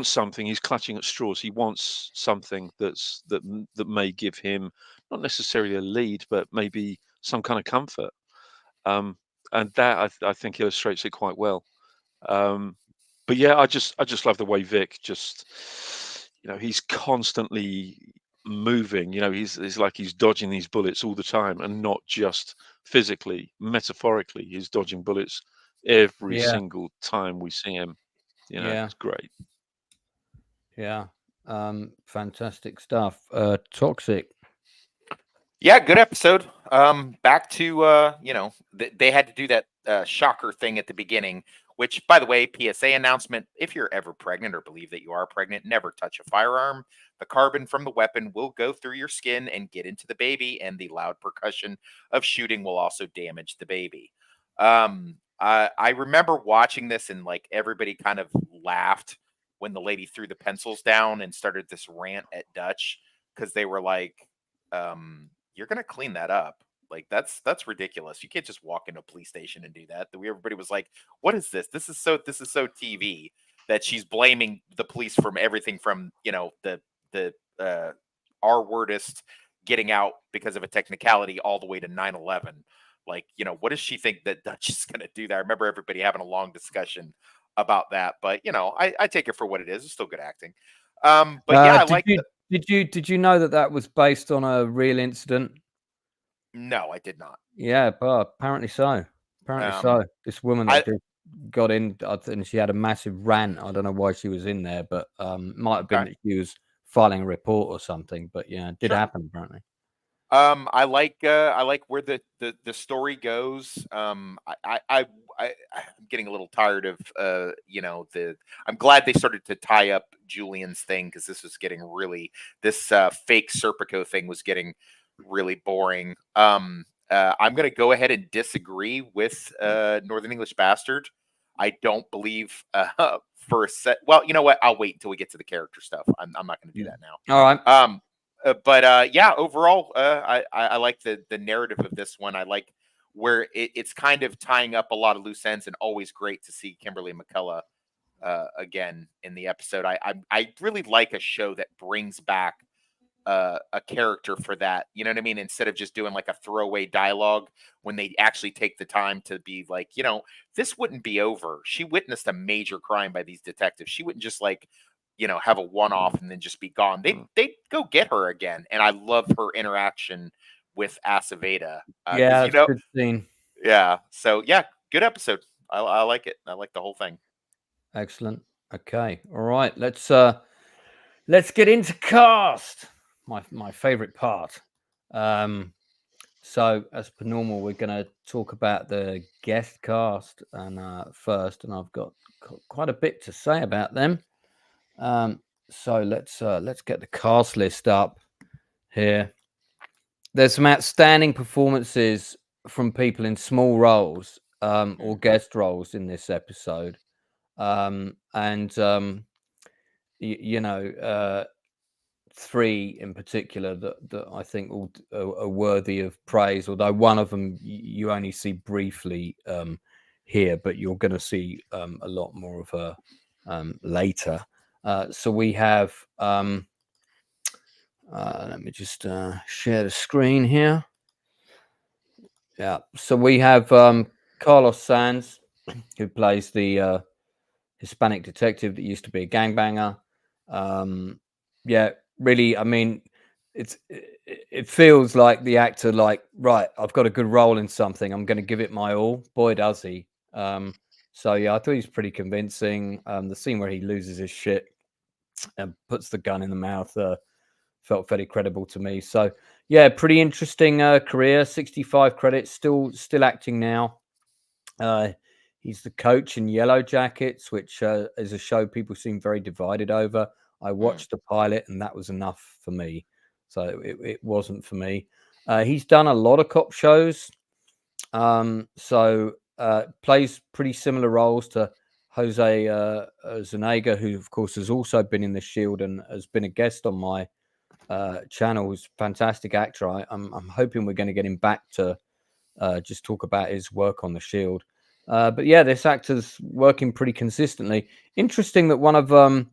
something. He's clutching at straws. He wants something that may give him not necessarily a lead, but maybe some kind of comfort. Um, and that I think illustrates it quite well. Um, but yeah, I just love the way Vic just he's constantly moving. He's like he's dodging these bullets all the time, and not just physically, metaphorically, he's dodging bullets every Yeah. single time we see him. Yeah. It's great. Yeah. Fantastic stuff. Toxic. Yeah, good episode. Back to they had to do that shocker thing at the beginning. Which, by the way, PSA announcement: if you're ever pregnant or believe that you are pregnant, never touch a firearm. The carbon from the weapon will go through your skin and get into the baby, and the loud percussion of shooting will also damage the baby. I remember watching this and like everybody kind of laughed when the lady threw the pencils down and started this rant at Dutch because they were like, you're gonna clean that up. Like that's ridiculous. You can't just walk into a police station and do that. Everybody was like, "What is this? This is so TV." that she's blaming the police from everything from, the R-wordist getting out because of a technicality all the way to 9/11. Like, what does she think that Dutch is going to do there? I remember everybody having a long discussion about that, but I take it for what it is. It's still good acting. But yeah, I like. Did you know that was based on a real incident? No, I did not. Yeah, but apparently so. This woman that just got in, and she had a massive rant. I don't know why she was in there, but might have been that she was filing a report or something. But yeah, it did happen apparently. I like where the story goes. I'm getting a little tired of I'm glad they started to tie up Julian's thing, because this was getting this fake Serpico thing was getting really boring. I'm gonna go ahead and disagree with Northern English Bastard. I don't believe for a set. Well, you know what? I'll wait until we get to the character stuff. I'm not going to do that now. All right. But yeah, overall, I like the narrative of this one. I like where it's kind of tying up a lot of loose ends, and always great to see Kimberly McCullough again in the episode. I really like a show that brings back a character for that. You know what I mean? Instead of just doing like a throwaway dialogue, when they actually take the time to be like, this wouldn't be over. She witnessed a major crime by these detectives. She wouldn't just like, have a one-off and then just be gone. They'd go get her again. And I love her interaction with Aceveda. Yeah, it's a good scene. Yeah. So yeah, good episode. I like it. I like the whole thing. Excellent. Okay. All right. Let's get into cast. My favorite part. So as per normal, we're going to talk about the guest cast and first, and I've got quite a bit to say about them. So let's get the cast list up here. There's some outstanding performances from people in small roles or guest roles in this episode, three in particular that I think are worthy of praise. Although one of them you only see briefly here, but you're going to see a lot more of her later. So we have, let me just share the screen here. Yeah, so we have Carlos Sanz, who plays the Hispanic detective that used to be a gangbanger. Yeah, really, I mean, it feels like the actor, like, right, I've got a good role in something, I'm going to give it my all. Boy, does he. So yeah, I thought he's pretty convincing. The scene where he loses his shit and puts the gun in the mouth felt very credible to me. So yeah, pretty interesting career. 65 credits, still acting now. He's the coach in Yellow Jackets, which is a show people seem very divided over. I watched the pilot, and that was enough for me. So it wasn't for me. He's done a lot of cop shows. So plays pretty similar roles to Jose Zuniga, who of course has also been in The Shield and has been a guest on my channel. He's a fantastic actor. I'm hoping we're going to get him back to just talk about his work on The Shield. But yeah, this actor's working pretty consistently. Interesting that one of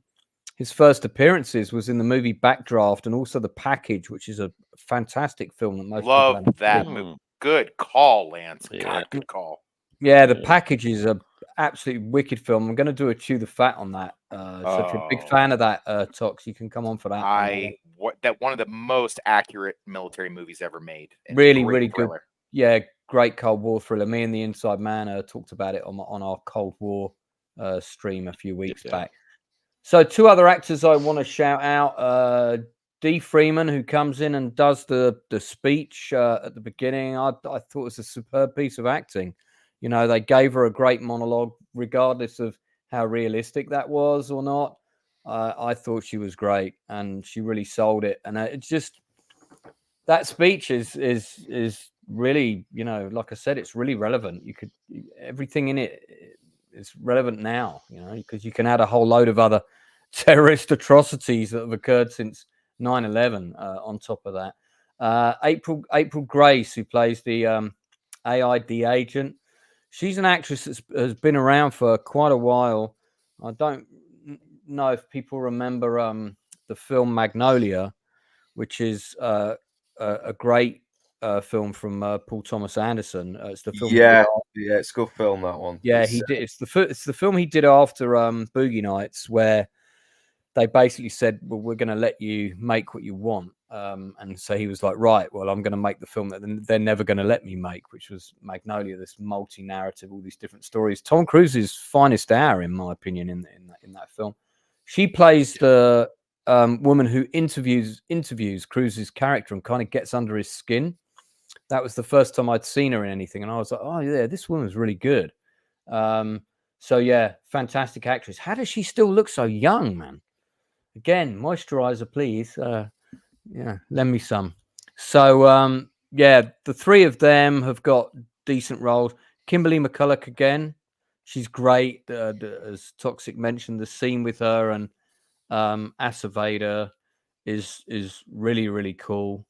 his first appearances was in the movie Backdraft and also The Package, which is a fantastic film that most love people that movie. Good call, Lance. God, good call. Yeah, The Package is a absolutely wicked film. I'm going to do a chew the fat on that. So if you're a big fan of that, Tox, you can come on for that. That one of the most accurate military movies ever made. Really good. Yeah, great Cold War thriller. Me and the Inside Man talked about it on our Cold War stream a few weeks back. So two other actors I want to shout out. Dee Freeman, who comes in and does the speech at the beginning. I thought it was a superb piece of acting. They gave her a great monologue, regardless of how realistic that was or not. I thought she was great, and she really sold it. And it's just that speech is really, like I said, it's really relevant. Everything in it is relevant now, because you can add a whole load of other terrorist atrocities that have occurred since 9/11 on top of that. April Grace, who plays the AID agent. She's an actress that has been around for quite a while. I don't know if people remember the film Magnolia, which is a great film from Paul Thomas Anderson. It's the film. Yeah, it's a good film, that one. Yeah, he did. It's the film he did after Boogie Nights, where they basically said, "Well, we're going to let you make what you want," and so he was like, "Right, well, I'm going to make the film that they're never going to let me make," which was Magnolia, this multi-narrative, all these different stories. Tom Cruise's finest hour, in my opinion, in that film. She plays the woman who interviews Cruise's character and kind of gets under his skin. That was the first time I'd seen her in anything, and I was like, "Oh yeah, this woman's really good." So yeah, fantastic actress. How does she still look so young, man? Again, moisturizer, please. Yeah, lend me some. So yeah, the three of them have got decent roles. Kimberly McCulloch again, she's great. As Toxic mentioned, the scene with her and Aceveda is really, really cool.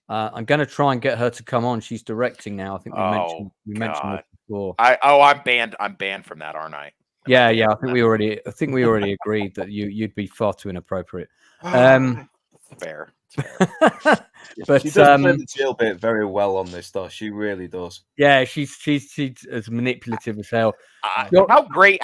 I'm going to try and get her to come on. She's directing now. I think we mentioned this before. I'm banned from that, aren't I? Yeah. I think we already agreed that you'd be far too inappropriate. Fair. But she does play the jailbait very well on this, though. She really does. Yeah, she's as manipulative as hell. How great,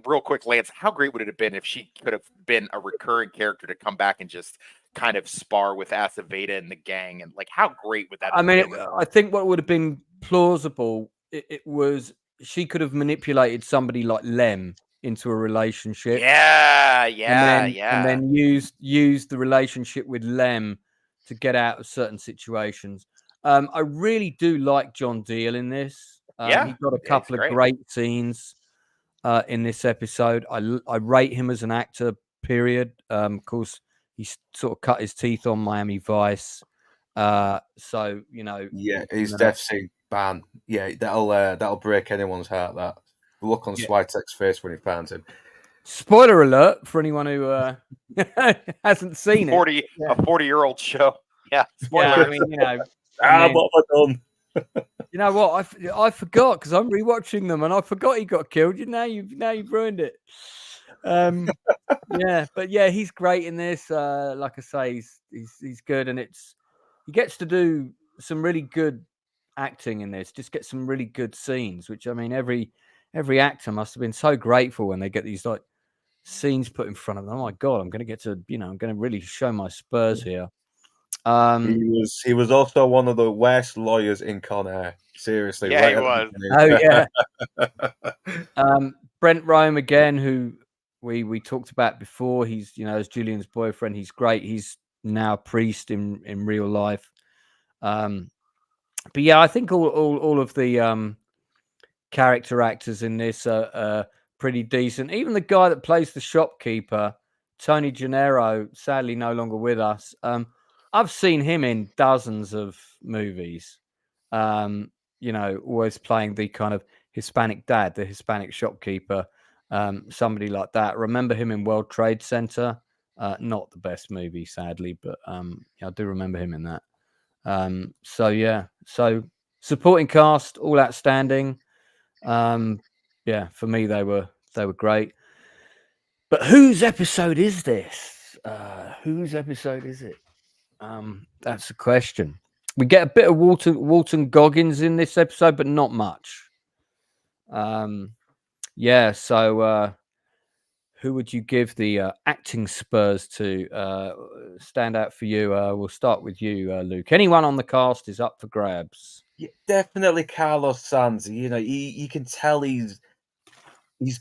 real quick, Lance, how great would it have been if she could have been a recurring character to come back and just kind of spar with Aceveda and the gang? And like, how great would that have been? I think what would have been plausible, it was she could have manipulated somebody like Lem into a relationship. And then used the relationship with Lem to get out of certain situations. I really do like John Deal in this. He got a couple of great scenes in this episode. I rate him as an actor, period. Of course, he sort of cut his teeth on Miami Vice. So, you know. Yeah, his death scene, ban. Yeah, that'll break anyone's heart, that. The look on Switek's face when he finds him. Spoiler alert for anyone who hasn't seen it. A 40-year-old show. Yeah, spoiler. I mean, you know. What have I done? You know what? I forgot because I'm rewatching them, and I forgot he got killed. Now you've ruined it. Yeah, but yeah, he's great in this. Like I say, he's good, and he gets to do some really good acting in this. Just get some really good scenes, which I mean, every actor must have been so grateful when they get these like scenes put in front of them. Oh my god, I'm going to get to, I'm going to really show my Spurs here. He was also one of the worst lawyers in Con Air. Seriously, yeah, he was. Oh yeah. Brent Rome again, who we talked about before. He's as Julian's boyfriend. He's great. He's now a priest in real life. But yeah, I think all of the character actors in this are pretty decent. Even the guy that plays the shopkeeper, Tony Gennaro, sadly no longer with us. I've seen him in dozens of movies. Always playing the kind of Hispanic dad, the Hispanic shopkeeper, somebody like that. Remember him in World Trade Center. Not the best movie, sadly, but I do remember him in that. So supporting cast, all outstanding. For me they were great. But whose episode is this? Whose episode is it? That's the question. We get a bit of Walton Goggins in this episode, but not much. So who would you give the acting Spurs to stand out for you? We'll start with you, Luke. Anyone on the cast is up for grabs. Yeah, definitely Carlos Sanz. You can tell he's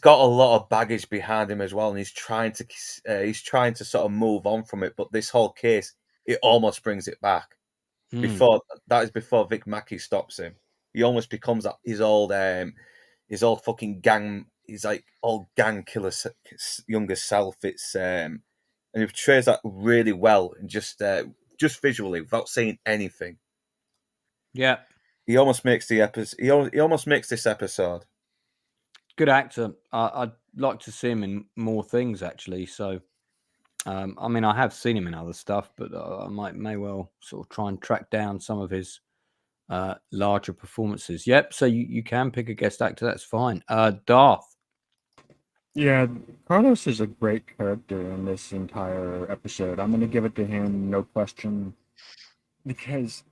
got a lot of baggage behind him as well, and he's trying to sort of move on from it. But this whole case, it almost brings it back. Before Vic Mackey stops him, he almost becomes his old fucking gang. He's like old gang killer younger self. It's and he portrays that really well, and just visually without saying anything. Yeah, he almost makes the episode. He almost makes this episode. Good actor. I'd like to see him in more things, actually. So, I mean, I have seen him in other stuff, but I may well sort of try and track down some of his larger performances. Yep. So you can pick a guest actor. That's fine. Darth. Yeah, Carlos is a great character in this entire episode. I'm going to give it to him, no question, because,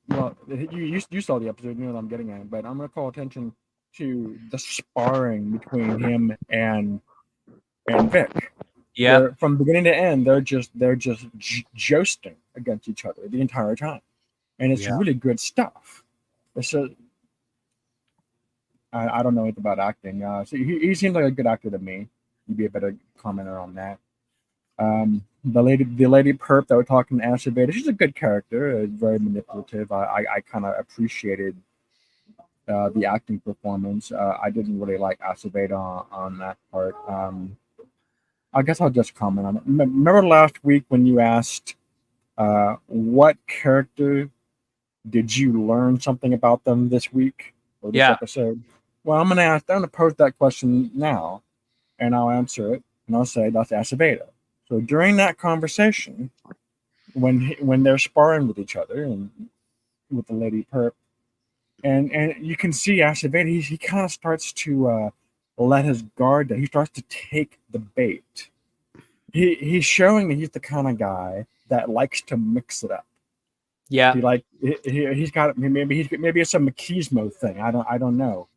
well, you saw the episode, you know what I'm getting at, but I'm going to call attention to the sparring between him and Vic. Yeah. They're, from beginning to end, they're just jousting against each other the entire time, and it's Yeah. really good stuff. So I don't know anything about acting. So he seems like a good actor to me. You'd be a better commenter on that. The lady perp that we're talking to, Ashley Beta, she's a good character, very manipulative. I kind of appreciated the acting performance. I didn't really like Ashley Beta on that part. I guess I'll just comment on it. Remember last week when you asked what character did you learn something about them this week or this episode? Well, I'm gonna pose that question now, and I'll answer it, and I'll say that's Aceveda. So during that conversation, when they're sparring with each other and with the lady perp, and you can see Aceveda, he kind of starts to let his guard down. He starts to take the bait. He's showing that he's the kind of guy that likes to mix it up. Yeah, he's got maybe it's a machismo thing. I don't know.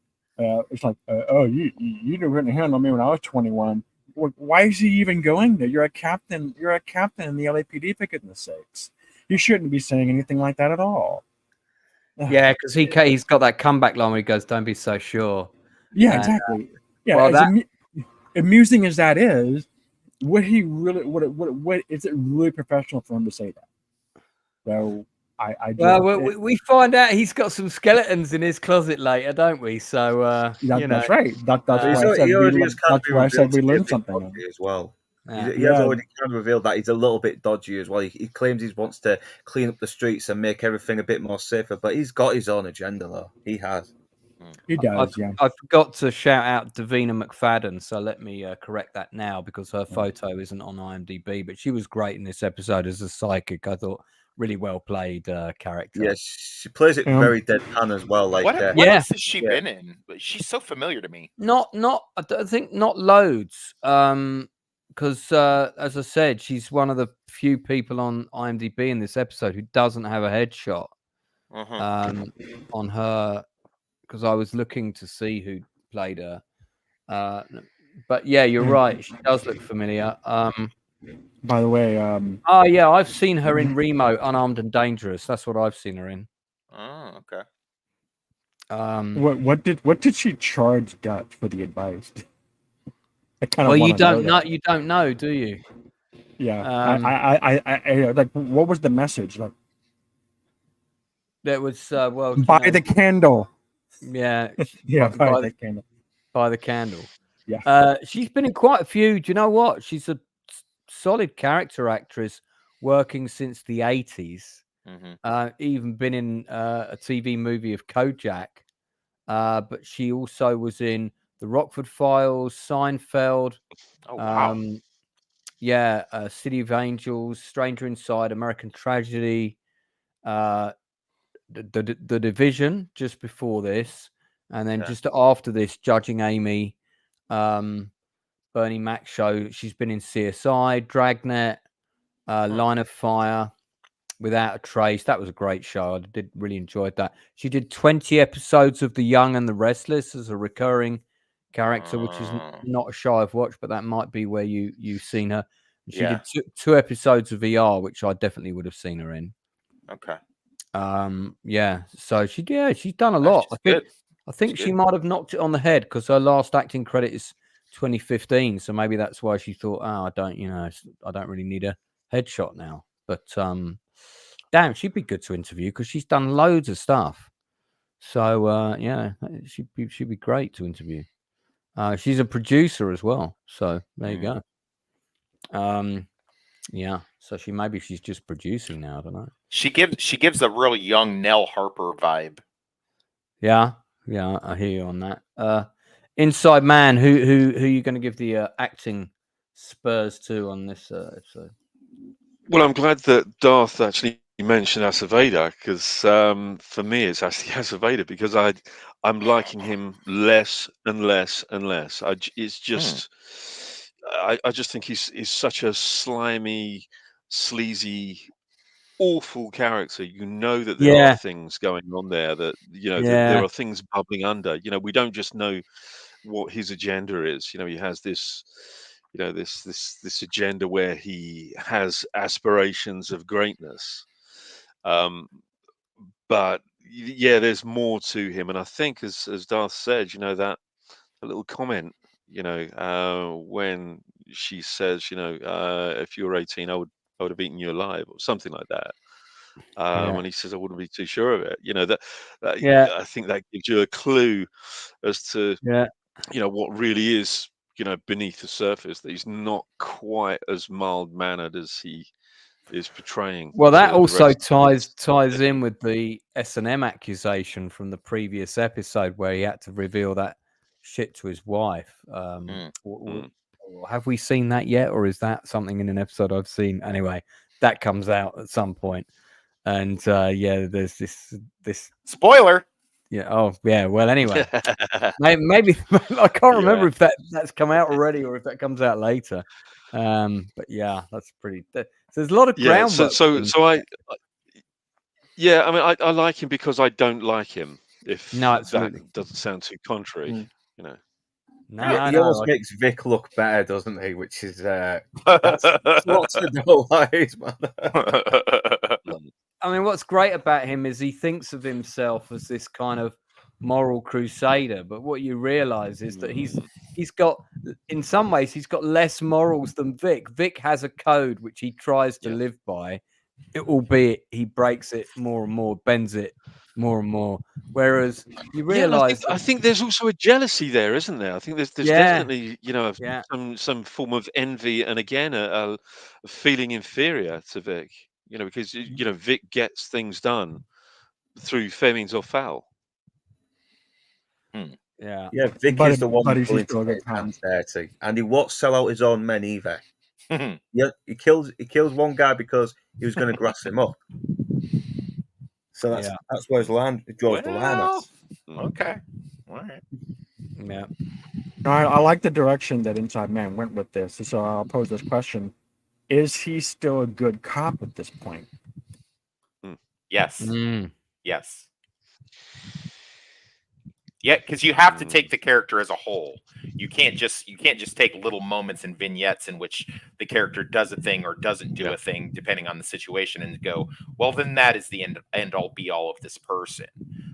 It's like oh you didn't handle me when I was 21. Why is he even going there? You're a captain. You're a captain in the LAPD, for goodness sakes. You shouldn't be saying anything like that at all. Yeah, because he's got that comeback line where he goes, "Don't be so sure." Yeah, exactly. Yeah, well, amusing as that is, would he really? What is it really professional for him to say that? So we find out he's got some skeletons in his closet later, don't we? So that's right. That's why I said we learned something as well. Yeah. He has already kind of revealed that he's a little bit dodgy as well. He claims he wants to clean up the streets and make everything a bit more safer, but he's got his own agenda, though. He has. He does, I forgot to shout out Davina McFadden, so let me correct that now because her photo isn't on IMDb, but she was great in this episode as a psychic. I thought really well played character. Yes, she plays it very deadpan as well. Like, what else has she been in? She's so familiar to me. Not. I don't think not loads. Because as I said, she's one of the few people on IMDb in this episode who doesn't have a headshot on her. Because I was looking to see who played her. But yeah, you're right. She does look familiar. By the way, oh yeah, I've seen her in Remo, Unarmed and Dangerous. That's what I've seen her in. Oh, okay. What did she charge Dutch for the advice? Well, you don't know. You don't know, do you? Yeah. I like. What was the message? Like, that was buy the candle. Yeah. Yeah. Buy the candle. Buy the candle. Yeah. She's been in quite a few. Do you know what? She's a solid character actress, working since the 80s. Even been in a TV movie of Kojak. But she also was in The Rockford Files, Seinfeld. Oh wow! City of Angels, Stranger Inside, American Tragedy, the Division just before this, and then just after this, Judging Amy, Bernie Mac show. She's been in CSI, Dragnet, Line of Fire, Without a Trace. That was a great show. I did really enjoy that. She did 20 episodes of The Young and the Restless as a recurring character, which is not a show I've watched, but that might be where you've seen her. She did two episodes of VR, which I definitely would have seen her in. Okay. So she's done a lot. I think she might have knocked it on the head because her last acting credit is 2015. So maybe that's why she thought, I don't really need a headshot now. But damn, she'd be good to interview because she's done loads of stuff. So she'd be great to interview. She's a producer as well. So there you go. So she's just producing now. I don't know. She gives a real young Nell Harper vibe. Yeah, I hear you on that. Inside Man, who are you going to give the acting spurs to on this episode? Well, I'm glad that Darth actually You mentioned Acevedo because for me it's actually Acevedo because I'm liking him less and less and less. It's just I just think he's such a slimy, sleazy, awful character. You know that there are Yeah, things going on there that that there yeah, are things bubbling under. We don't just know what his agenda is. He has this this agenda where he has aspirations of greatness. Um, but yeah, there's more to him, and I think, as Darth said, that a little comment, when she says, if you were 18, I would have eaten you alive, or something like that. yeah, And he says, I wouldn't be too sure of it. That yeah, I think that gives you a clue as to yeah. what really is beneath the surface. That he's not quite as mild mannered as he is portraying Well, that to the also rest of ties us. in with the S&M accusation from the previous episode where he had to reveal that shit to his wife. Mm. Have we seen that yet, or is that something in an episode I've seen? Anyway, that comes out at some point, and yeah, there's this Spoiler. yeah. Oh, yeah. Well, anyway, maybe I can't remember Yeah. if that's come out already or if that comes out later. But yeah, that's pretty. So there's a lot of Yeah. So groundwork so being. so I yeah. I mean, I like him because I don't like him. No, If that absolutely. doesn't sound too contrary, Mm. you know. No, He no. always makes Vic look better, doesn't he? Which is that's lots of no lies, man. Mm. I mean, what's great about him is he thinks of himself as this kind of moral crusader, but what you realize is that he's got, in some ways, he's got less morals than Vic. Vic has a code which he tries to Yeah. live by, albeit he breaks it more and more, bends it more and more. Whereas you Yeah, and realize I that, think there's also a jealousy there, isn't there? I think there's yeah, definitely yeah. some form of envy, and again a feeling inferior to Vic. Because Vic gets things done through fair means or foul. Yeah. Yeah, Vic is the one But is he willing to still a get good his cop? hands dirty, and he won't sell out his own men either. Yeah, he kills one guy because he was going to grass him up. So that's Yeah. where his line draws the line at. Well, okay. All right. Yeah. I like the direction that Inside Man went with this. So I'll pose this question: is he still a good cop at this point? Yes. Mm. Yes. Yeah, because you have to Mm. take the character as a whole. You can't just take little moments and vignettes in which the character does a thing or doesn't do Yeah. a thing depending on the situation and go, well, then that is the end all be all of this person.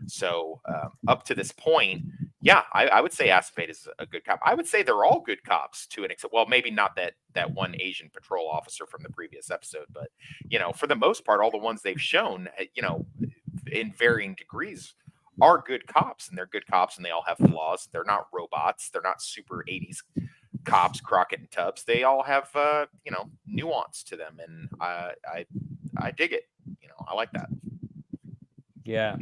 So up to this point, yeah, I would say Acevedo is a good cop. I would say they're all good cops to an extent. Well, maybe not that one Asian patrol officer from the previous episode, but for the most part, all the ones they've shown, in varying degrees, are good cops, and they're good cops, and they all have flaws. They're not robots. They're not super 80s cops, Crockett and Tubbs. They all have nuance to them, and I dig it. I like that. Yeah.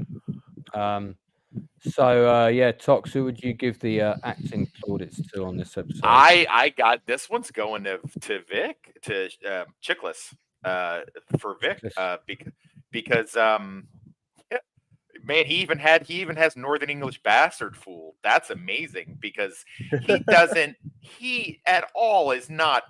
So yeah, Tox, who would you give the acting plaudits to on this episode? I got this one's going to Vic, to Chickless, for Vic, because man, he even has Northern English bastard fool. That's amazing, because he at all is not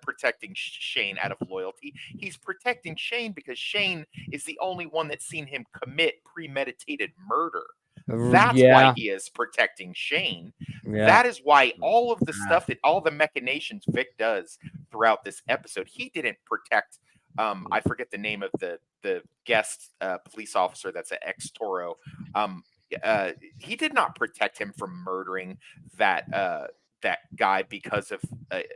protecting Shane out of loyalty. He's protecting Shane because Shane is the only one that's seen him commit premeditated murder. That's why he is protecting Shane. Yeah. That is why all of the stuff all the machinations Vic does throughout this episode, he didn't protect. I forget the name of the guest police officer that's an ex-Toro. He did not protect him from murdering that guy because of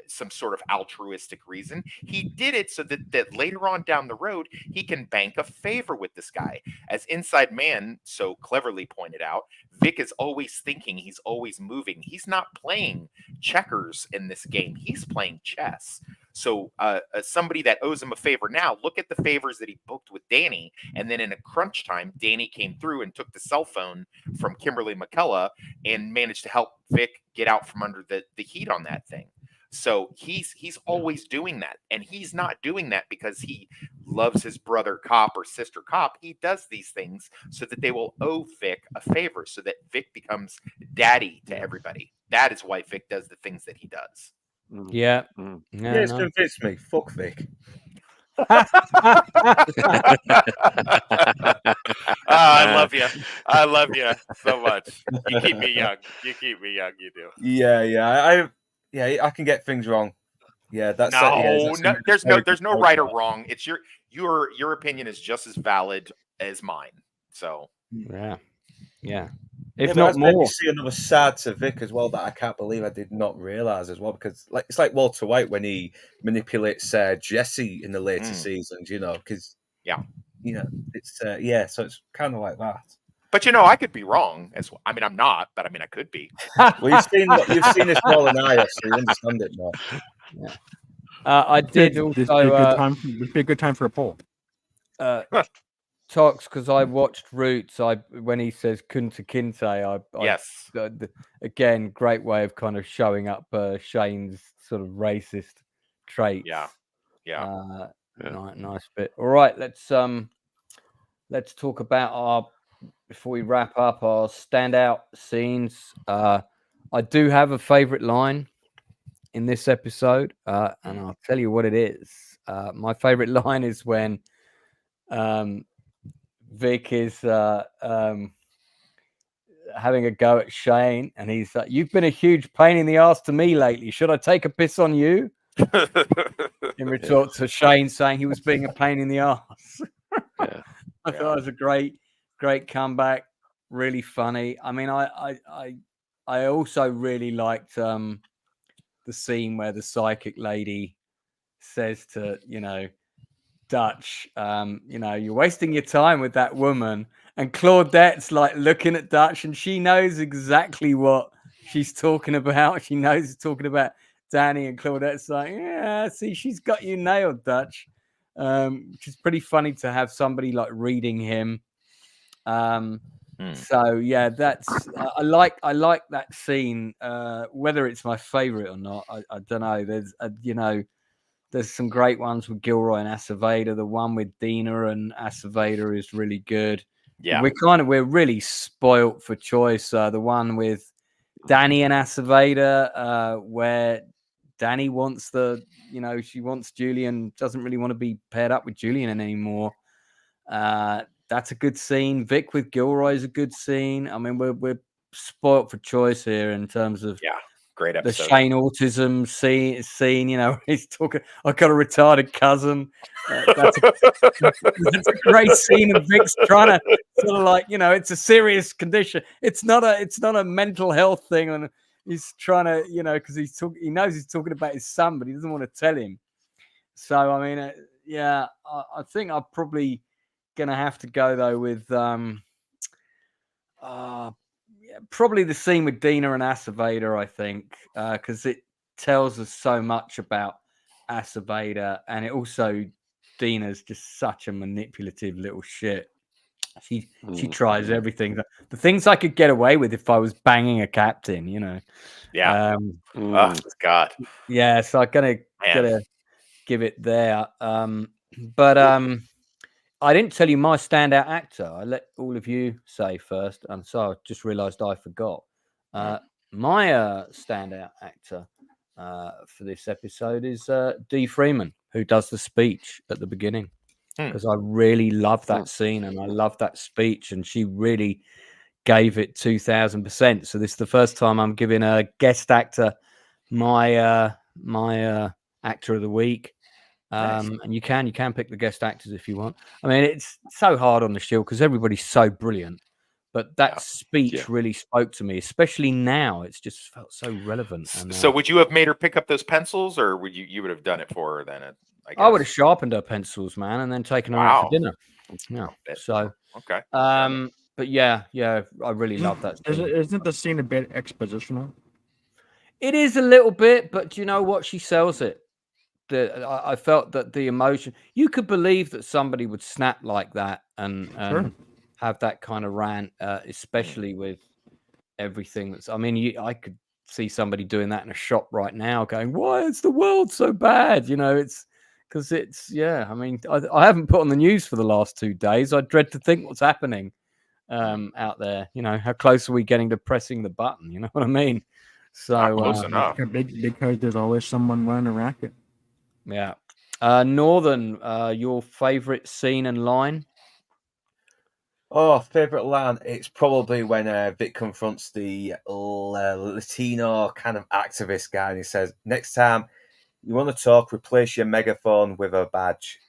some sort of altruistic reason. He did it so that later on down the road, he can bank a favor with this guy. As Inside Man so cleverly pointed out, Vic is always thinking, he's always moving. He's not playing checkers in this game. He's playing chess. So somebody that owes him a favor now, look at the favors that he booked with Danny. And then in a crunch time, Danny came through and took the cell phone from Kimberly McCullough and managed to help Vic get out from under the heat on that thing. So he's always doing that, and he's not doing that because he loves his brother cop or sister cop. He does these things so that they will owe Vic a favor, so that Vic becomes daddy to everybody. That is why Vic does the things that he does. Yeah. Yeah, it's convinced me. Fuck Vic. I love you. I love you so much. You keep me young. You keep me young. You do. Yeah. I can get things wrong. Yeah, that's There's no right or wrong. It's your opinion is just as valid as mine. So yeah. If not not more, you see another side to Vic as well that I can't believe I did not realize as well, because it's like Walter White when he manipulates Jesse in the later seasons, because it's so it's kind of like that. But I could be wrong as well. I mean, I'm not, but I could be. Well, you've seen this more than I have, so you understand it more. Yeah. I did also. This would be a good time for a poll. Tox, because I watched Roots. When he says Kunta Kinte, yes. Again, great way of kind of showing up Shane's sort of racist traits. Yeah. Nice bit. All right, let's talk about before we wrap up, our standout scenes. I do have a favorite line in this episode, and I'll tell you what it is. My favorite line is when Vic is having a go at Shane, and he's like, "You've been a huge pain in the ass to me lately. Should I take a piss on you?" In retort to Shane saying he was being a pain in the ass. I thought it was a great comeback, really funny. I mean, I also really liked the scene where the psychic lady says to Dutch, you're wasting your time with that woman, and Claudette's like looking at Dutch, and she knows exactly what she's talking about. She knows he's talking about Danny, and Claudette's like, yeah, see, she's got you nailed, Dutch. Which is pretty funny to have somebody like reading him. So yeah, that's I like that scene. Whether it's my favorite or not, I don't know. There's there's some great ones with Gilroy and Acevedo. The one with Dina and Acevedo is really good. Yeah, we're really spoilt for choice. The one with Danny and Acevedo, where Danny wants she wants Julian, doesn't really want to be paired up with Julian anymore. That's a good scene. Vic with Gilroy is a good scene. I mean, we're spoilt for choice here in terms of great episode. The Shane autism scene. He's talking, I've got a retarded cousin. That's a great scene. And Vic's trying to sort of like, it's a serious condition. It's not a mental health thing. And he's trying to, because he knows he's talking about his son, but he doesn't want to tell him. So, I mean, I think I'm probably going to have to go though with, probably the scene with Dina and Acevedo, I think, because it tells us so much about Acevedo, and it also, Dina's just such a manipulative little shit. She tries everything. The things I could get away with if I was banging a captain, Yeah. Oh God. Yeah, so I'm gonna give it there. But I didn't tell you my standout actor. I let all of you say first, and so I just realised I forgot. My standout actor for this episode is Dee Freeman, who does the speech at the beginning, because I really love that scene and I love that speech, and she really gave it 2,000%. So this is the first time I'm giving a guest actor my actor of the week. And you can pick the guest actors if you want. I mean, it's so hard on the Shield because everybody's so brilliant, but that speech really spoke to me, especially now. It's just felt so relevant. And, so would you have made her pick up those pencils, or would you would have done it for her then? I would have sharpened her pencils, man, and then taken her out for dinner. Yeah. So okay. But yeah, I really love that scene. Isn't the scene a bit expositional? It is a little bit, but do you know what? She sells it. I felt that the emotion, you could believe that somebody would snap like that and have that kind of rant, especially with everything that's, I mean, I could see somebody doing that in a shop right now, going, "Why is the world so bad?" You know, it's because it's I mean, I haven't put on the news for the last 2 days. I dread to think what's happening out there. You know, how close are we getting to pressing the button? You know what I mean? So Not close enough. Because there's always someone running a racket. Yeah. Northern, your favorite scene and line? Oh, favorite line? It's probably when Vic confronts the Latino kind of activist guy, and he says, "Next time you want to talk, replace your megaphone with a badge."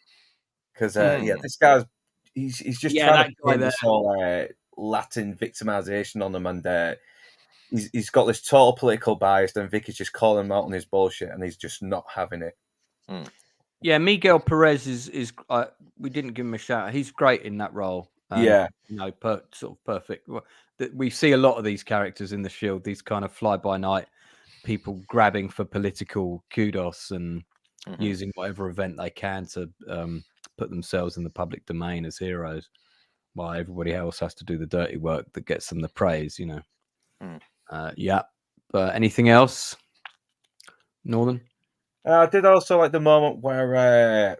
Because this guy's he's just trying to paint this whole Latin victimization on him, and he's got this total political bias, and Vic is just calling him out on his bullshit, and he's just not having it. Yeah, Miguel Perez is we didn't give him a shout. He's great in that role. Yeah, you know, sort of perfect. We see a lot of these characters in the Shield. These kind of fly-by-night people grabbing for political kudos and using whatever event they can to put themselves in the public domain as heroes, while everybody else has to do the dirty work that gets them the praise. You know. Yeah. But anything else, Northern? I did also like the moment where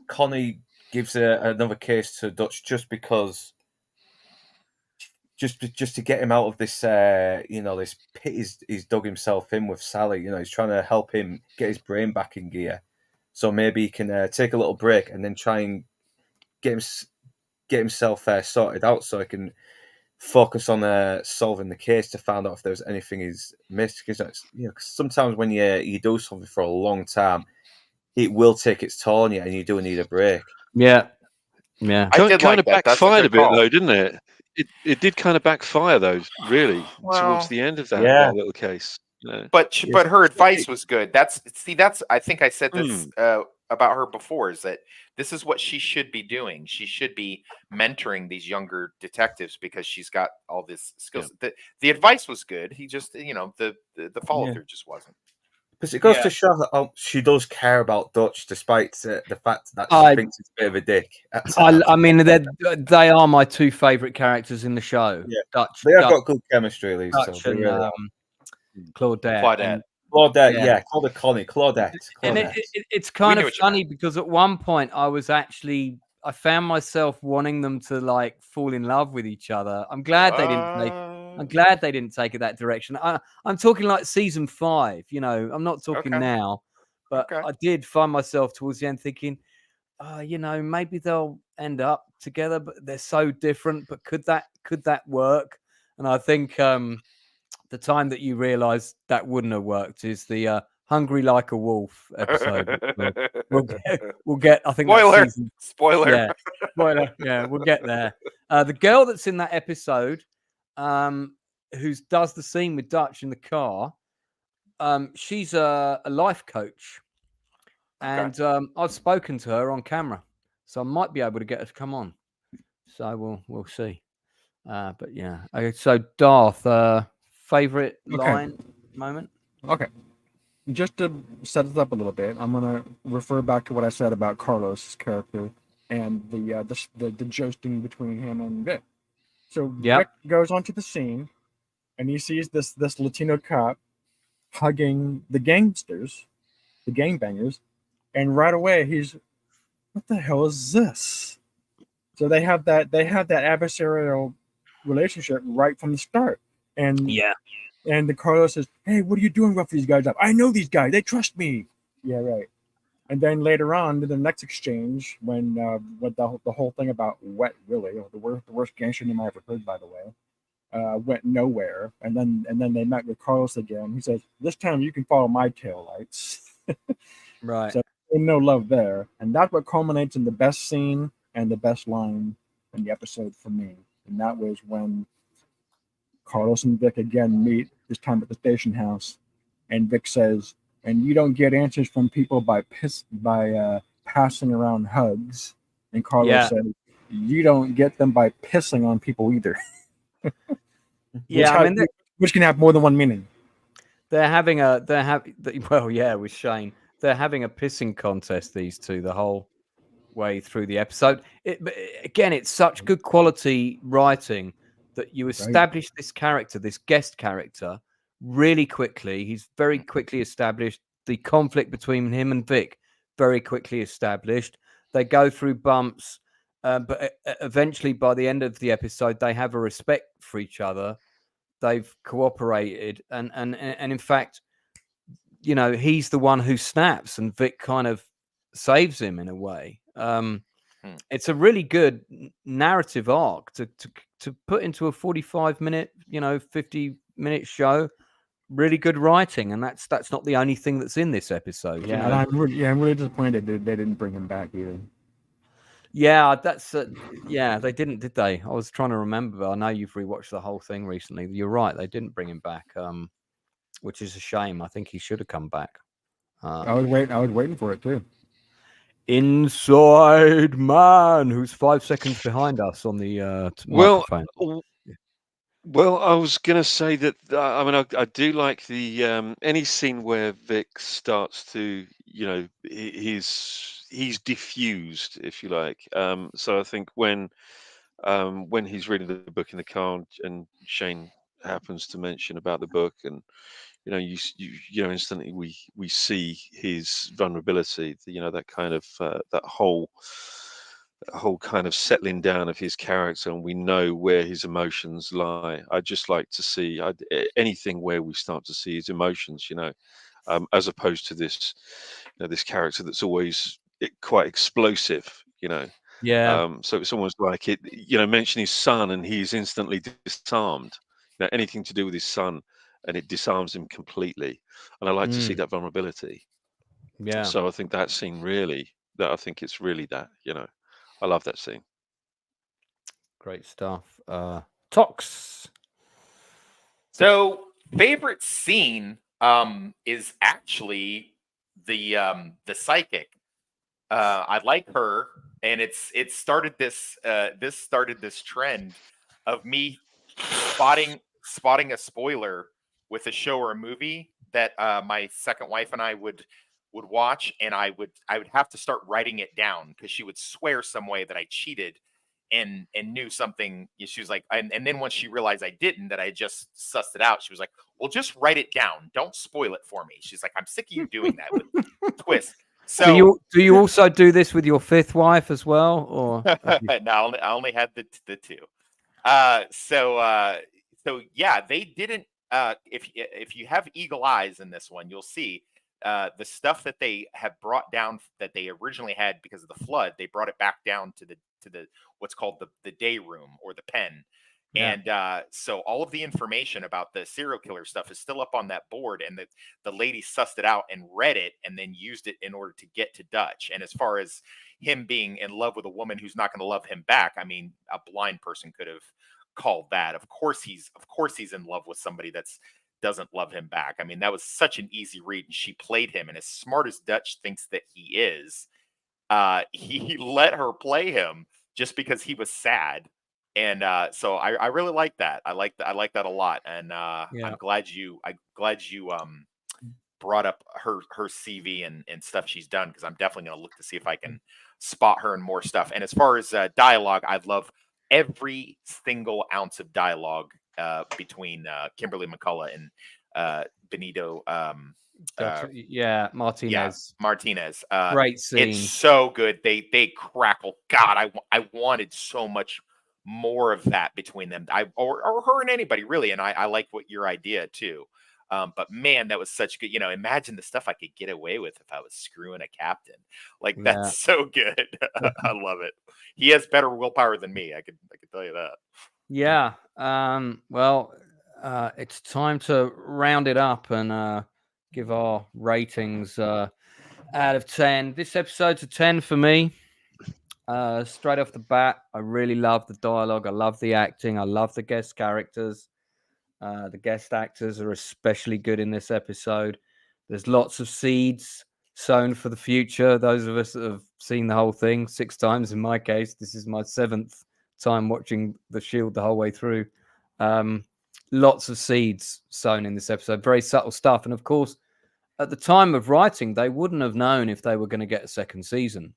Connie gives another case to Dutch just because, just to get him out of this, this pit he's dug himself in with Sally. You know, he's trying to help him get his brain back in gear, so maybe he can take a little break and then try and get himself sorted out, so he can focus on solving the case to find out if there's anything he's missed. Because sometimes when you do something for a long time, it will take its toll on you, and you do need a break. Yeah. I did kind like of that. That's backfired a a bit call. though, didn't it? It did kind of backfire though, really, towards the end of that little case. Yeah. But her advice was good. That's I think I said this about her before, is that this is what she should be doing. She should be mentoring these younger detectives because she's got all this skills. The advice was good. He just, the follow through just wasn't. Because it goes to show that she does care about Dutch, despite the fact that she thinks it's a bit of a dick. I mean, they are my 2 favorite characters in the show. Yeah, Dutch. They have got good chemistry, these Dutch and really Claudette. Claudette, call her Connie. Claudette. And it's kind of funny because at one point I found myself wanting them to like fall in love with each other. I'm glad they didn't take it that direction. I'm talking like season 5, you know, I'm not talking now, but I did find myself towards the end thinking, maybe they'll end up together, but they're so different, but could that work? And I think, the time that you realize that wouldn't have worked is the Hungry Like a Wolf episode. We'll get, I think, spoiler. Yeah, spoiler. Yeah, we'll get there. The girl that's in that episode, who does the scene with Dutch in the car, she's a life coach, and I've spoken to her on camera, so I might be able to get her to come on. So we'll see. But yeah, okay, so Darth, favorite line moment? Okay. Just to set it up a little bit, I'm gonna refer back to what I said about Carlos' character and the jousting between him and Vic. So Vic goes onto the scene, and he sees this Latino cop hugging the gangsters, the gangbangers, and right away he's, what the hell is this? So they have that adversarial relationship right from the start, and and the Carlos says, "Hey, what are you doing roughing these guys up? I know these guys. They trust me." Yeah, right. And then later on, in the next exchange, when what the whole thing about Wet Willie, or the worst gangster name I ever heard, by the way, went nowhere. And then they met with Carlos again. He says, "This time you can follow my taillights." Right. So no love there, and that's what culminates in the best scene and the best line in the episode for me. And that was when Carlos and Vic again meet, this time at the station house, and Vic says, "And you don't get answers from people by passing around hugs." And Carlos says, "You don't get them by pissing on people either." Which can have more than one meaning. With Shane, they're having a pissing contest, these two, the whole way through the episode. It's such good quality writing that you establish this character, this guest character, really quickly. He's very quickly established the conflict between him and Vic. Very quickly established. They go through bumps, but eventually, by the end of the episode, they have a respect for each other. They've cooperated, and in fact, you know, he's the one who snaps, and Vic kind of saves him in a way. It's a really good narrative arc to put into a 45-minute, 50-minute show. Really good writing, and that's not the only thing that's in this episode. Yeah, and I'm really disappointed that they didn't bring him back either. Yeah, that's yeah, they didn't, did they? I was trying to remember, but I know you've rewatched the whole thing recently. You're right, they didn't bring him back, which is a shame. I think he should have come back. I was waiting for it too. Inside Man, who's 5 seconds behind us on the microphone. Well, I was going to say that I mean I do like the any scene where Vic starts to, he's diffused, if you like. So I think when he's reading the book in the car and Shane happens to mention about the book, and instantly we see his vulnerability, that kind of that whole kind of settling down of his character, and we know where his emotions lie. I'd just like to see anything where we start to see his emotions, as opposed to this this character that's always quite explosive. Yeah. So it's almost like it, mention his son and he's instantly disarmed. Anything to do with his son, and it disarms him completely. And I like to see that vulnerability. Yeah. So I think that scene I think it's really that, I love that scene. Great stuff. Tox. So favorite scene is actually the psychic. I like her, and it started this started this trend of me spotting a spoiler with a show or a movie that my second wife and I would watch, and I would have to start writing it down because she would swear some way that I cheated and knew something. She was like, and then once she realized I didn't, that I just sussed it out, she was like, well, just write it down, don't spoil it for me. She's like, I'm sick of you doing that with twists. So do you also do this with your fifth wife as well, or no, I only had the two. So yeah, they didn't. If you have eagle eyes in this one, you'll see the stuff that they have brought down that they originally had because of the flood. They brought it back down to the what's called the day room or the pen. Yeah. And so all of the information about the serial killer stuff is still up on that board, and the lady sussed it out and read it and then used it in order to get to Dutch. And as far as him being in love with a woman who's not going to love him back, I mean, a blind person could have called that. Of course he's in love with somebody that's doesn't love him back. I mean, that was such an easy read, and she played him. And as smart as Dutch thinks that he is, he let her play him just because he was sad. And so I really like that. I like that a lot. And I'm glad you brought up her CV and stuff she's done, because I'm definitely going to look to see if I can spot her in more stuff. And as far as dialogue, I love every single ounce of dialogue between Kimberly McCullough and Benito. Martinez. Yeah, Martinez. Great scene. It's so good. They crackle. God, I wanted so much more of that between them. Or her and anybody really. And I like what your idea too. But man, that was such good. Imagine the stuff I could get away with if I was screwing a captain. Like, that's so good. I love it. He has better willpower than me. I could tell you that. Yeah. Well, it's time to round it up and give our ratings out of 10. This episode's a 10 for me. Straight off the bat, I really love the dialogue. I love the acting. I love the guest characters. The guest actors are especially good in this episode. There's lots of seeds sown for the future. Those of us that have seen the whole thing 6 times, in my case, this is my 7th time watching The Shield the whole way through. Lots of seeds sown in this episode. Very subtle stuff. And of course, at the time of writing, they wouldn't have known if they were going to get a second season.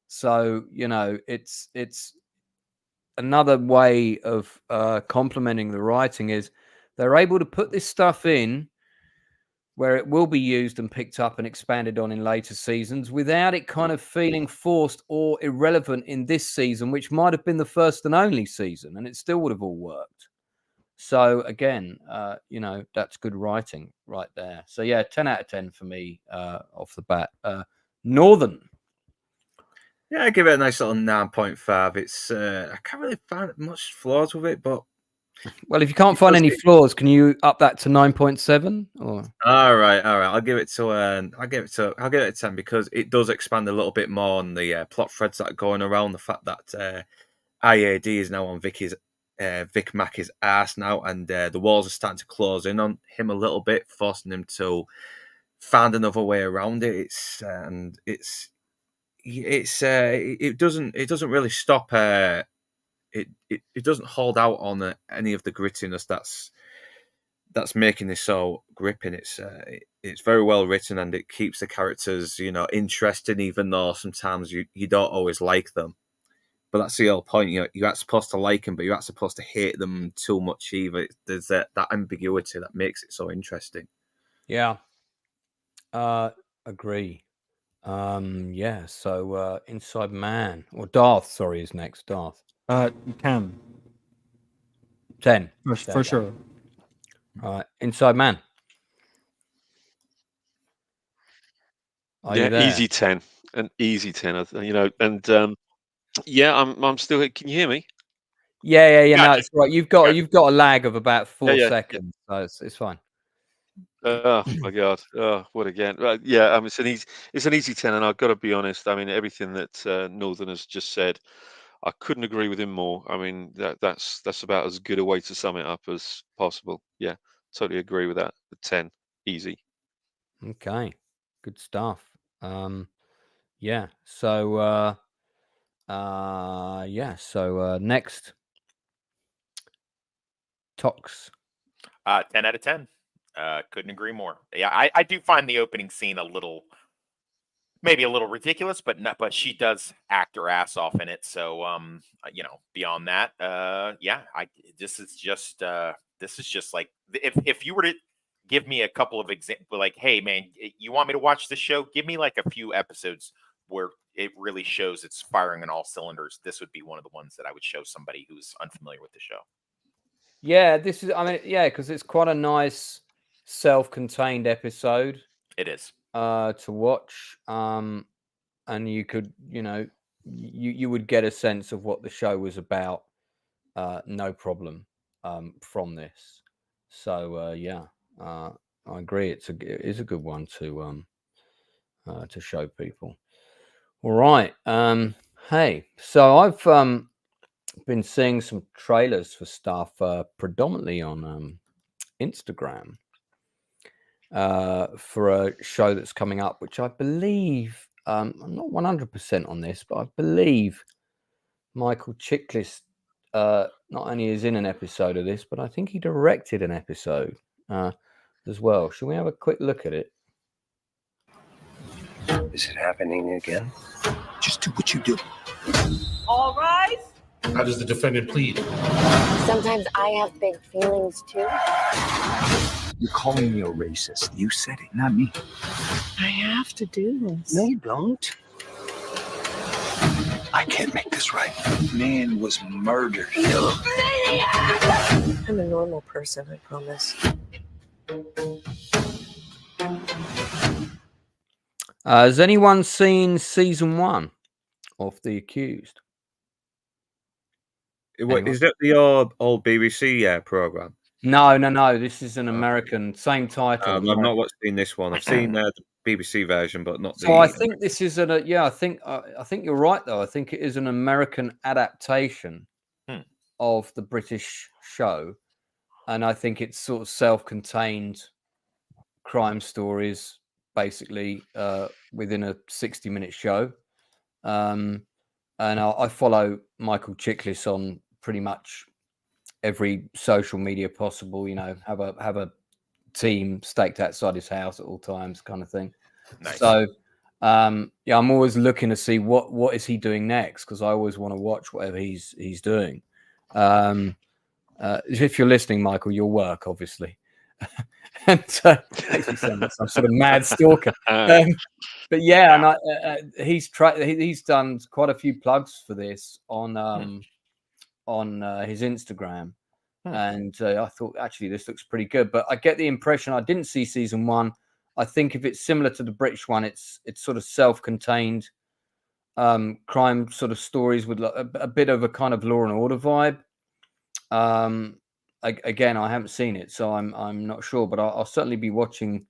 So, it's another way of complementing the writing is they're able to put this stuff in where it will be used and picked up and expanded on in later seasons without it kind of feeling forced or irrelevant in this season, which might have been the first and only season, and it still would have all worked. So again, that's good writing right there. So yeah, 10 out of 10 for me off the bat. Northern. Yeah, I give it a nice little 9.5. It's I can't really find much flaws with it, but well, if you can't find any flaws, can you up that to 9.7? Or all right. I'll give it to a 10 because it does expand a little bit more on the plot threads that are going around. The fact that IAD is now on Vic Mackey's ass now, and the walls are starting to close in on him a little bit, forcing him to find another way around it. It doesn't really stop. It doesn't hold out on any of the grittiness that's making this so gripping. It's very well written, and it keeps the characters interesting, even though sometimes you don't always like them. But that's the whole point. You aren't supposed to like them, but you aren't supposed to hate them too much either. There's that ambiguity that makes it so interesting. Yeah, agree. Yeah. So Inside Man or Darth, sorry, is next. Darth. 10. 10 for sure. Inside Man. Are you there? Easy 10, an easy 10. Yeah, I'm still here. Can you hear me? Yeah. Gotcha. No, it's right. You've got a lag of about 4 seconds, so it's fine. Oh my God! Oh, what again? Yeah, it's an easy 10, and I've got to be honest. I mean, everything that Northern has just said, I couldn't agree with him more. I mean, that's about as good a way to sum it up as possible. Yeah, totally agree with that. The 10, easy. Okay, good stuff. Yeah. So next, Tox. 10 out of 10. Couldn't agree more. Yeah, I do find the opening scene maybe a little ridiculous, but she does act her ass off in it. So beyond that, this is just like if you were to give me a couple of examples, like, hey man, you want me to watch this show? Give me like a few episodes where it really shows it's firing on all cylinders. This would be one of the ones that I would show somebody who's unfamiliar with the show. Yeah, because it's quite a nice self-contained episode. It is to watch, and you could, you would get a sense of what the show was about, no problem, from this. So I agree. It is a good one to show people. All right. Hey, so I've been seeing some trailers for stuff, predominantly on Instagram, for a show that's coming up, which I believe, I'm not 100% on this, but I believe Michael Chiklis not only is in an episode of this, but I think he directed an episode as well. Shall we have a quick look at it? Is it happening again? Just do what you do. All rise. How does the defendant plead? Sometimes I have big feelings too. You're calling me a racist. You said it, not me. I have to do this. No, you don't. I can't make this right. Man was murdered. You maniac! I'm a normal person, I promise. Has anyone seen season 1 of The Accused? Is that the old BBC program? No. This is an American, same title. I've not seen this one. I've seen the BBC version, but not. So I think this is I think you're right though. I think it is an American adaptation of the British show, and I think it's sort of self-contained crime stories, basically within a 60-minute show. And I follow Michael Chiklis on pretty much every social media possible. Have a team staked outside his house at all times, kind of thing. Nice. So I'm always looking to see what is he doing next, because I always want to watch whatever he's doing. If you're listening, Michael, your work, obviously. And makes me sound like some sort of mad stalker. But yeah, and he's done quite a few plugs for this on his Instagram, and I thought actually this looks pretty good. But I get the impression, I didn't see season 1. I think if it's similar to the British one, it's sort of self-contained crime sort of stories with a bit of a kind of Law and Order vibe. Again, I haven't seen it, so I'm not sure, but I'll certainly be watching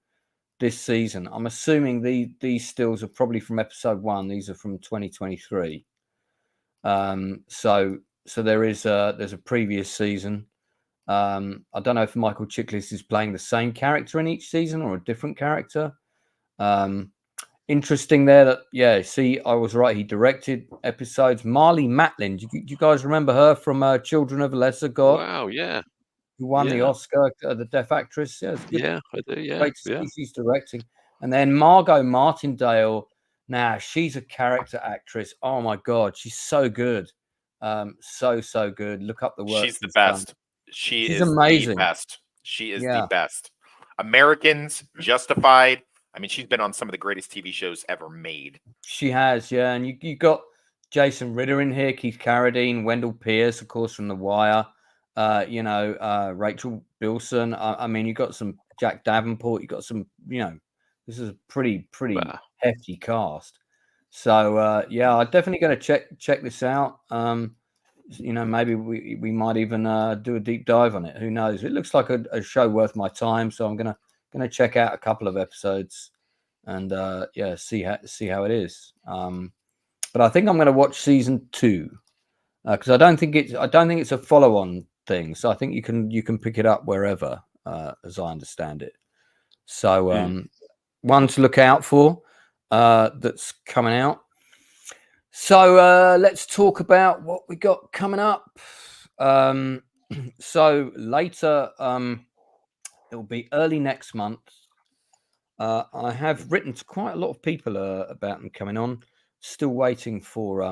this season. I'm assuming these stills are probably from episode 1. These are from 2023. So there's a previous season. I don't know if Michael Chiklis is playing the same character in each season or a different character. Interesting there that, see, I was right. He directed episodes. Marlee Matlin, do you guys remember her from Children of a Lesser God? Wow, yeah. Who won the Oscar, the deaf actress. Yeah, it's good. Yeah, I do, yeah. Great to see she's directing. And then Margot Martindale, now she's a character actress. Oh my God, she's so good. So good. Look up the work. She's the best. She's amazing. The best. She is the best. Americans, Justified. I mean, she's been on some of the greatest TV shows ever made. She has, yeah. And you got Jason Ritter in here, Keith Carradine, Wendell Pierce, of course, from The Wire. Rachel Bilson. I mean, you got some Jack Davenport. You got some, this is a pretty hefty cast. So I'm definitely going to check this out. Maybe we might even do a deep dive on it. Who knows? It looks like a show worth my time. So I'm gonna check out a couple of episodes and see how it is. But I think I'm going to watch season 2 because I don't think it's a follow-on thing. So I think you can pick it up wherever, as I understand it. So one to look out for that's coming out. So let's talk about what we got coming up. So later, it'll be early next month. I have written to quite a lot of people about them coming on. Still waiting for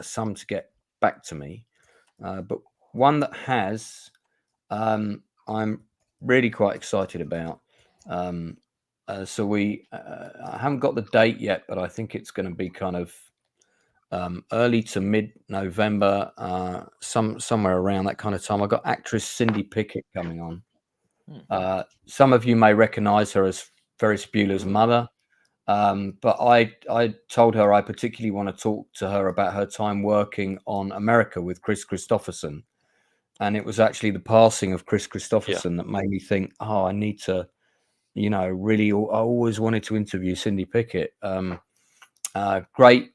some to get back to me. But one that has, I'm really quite excited about. So I haven't got the date yet, but I think it's going to be kind of early to mid-November, somewhere around that kind of time. I got actress Cindy Pickett coming on. Some of you may recognize her as Ferris Bueller's mother, but I told her I particularly want to talk to her about her time working on America with Chris Christopherson, and it was actually the passing of Chris Christopherson that made me think, I need to. Really, I always wanted to interview Cindy Pickett. Great,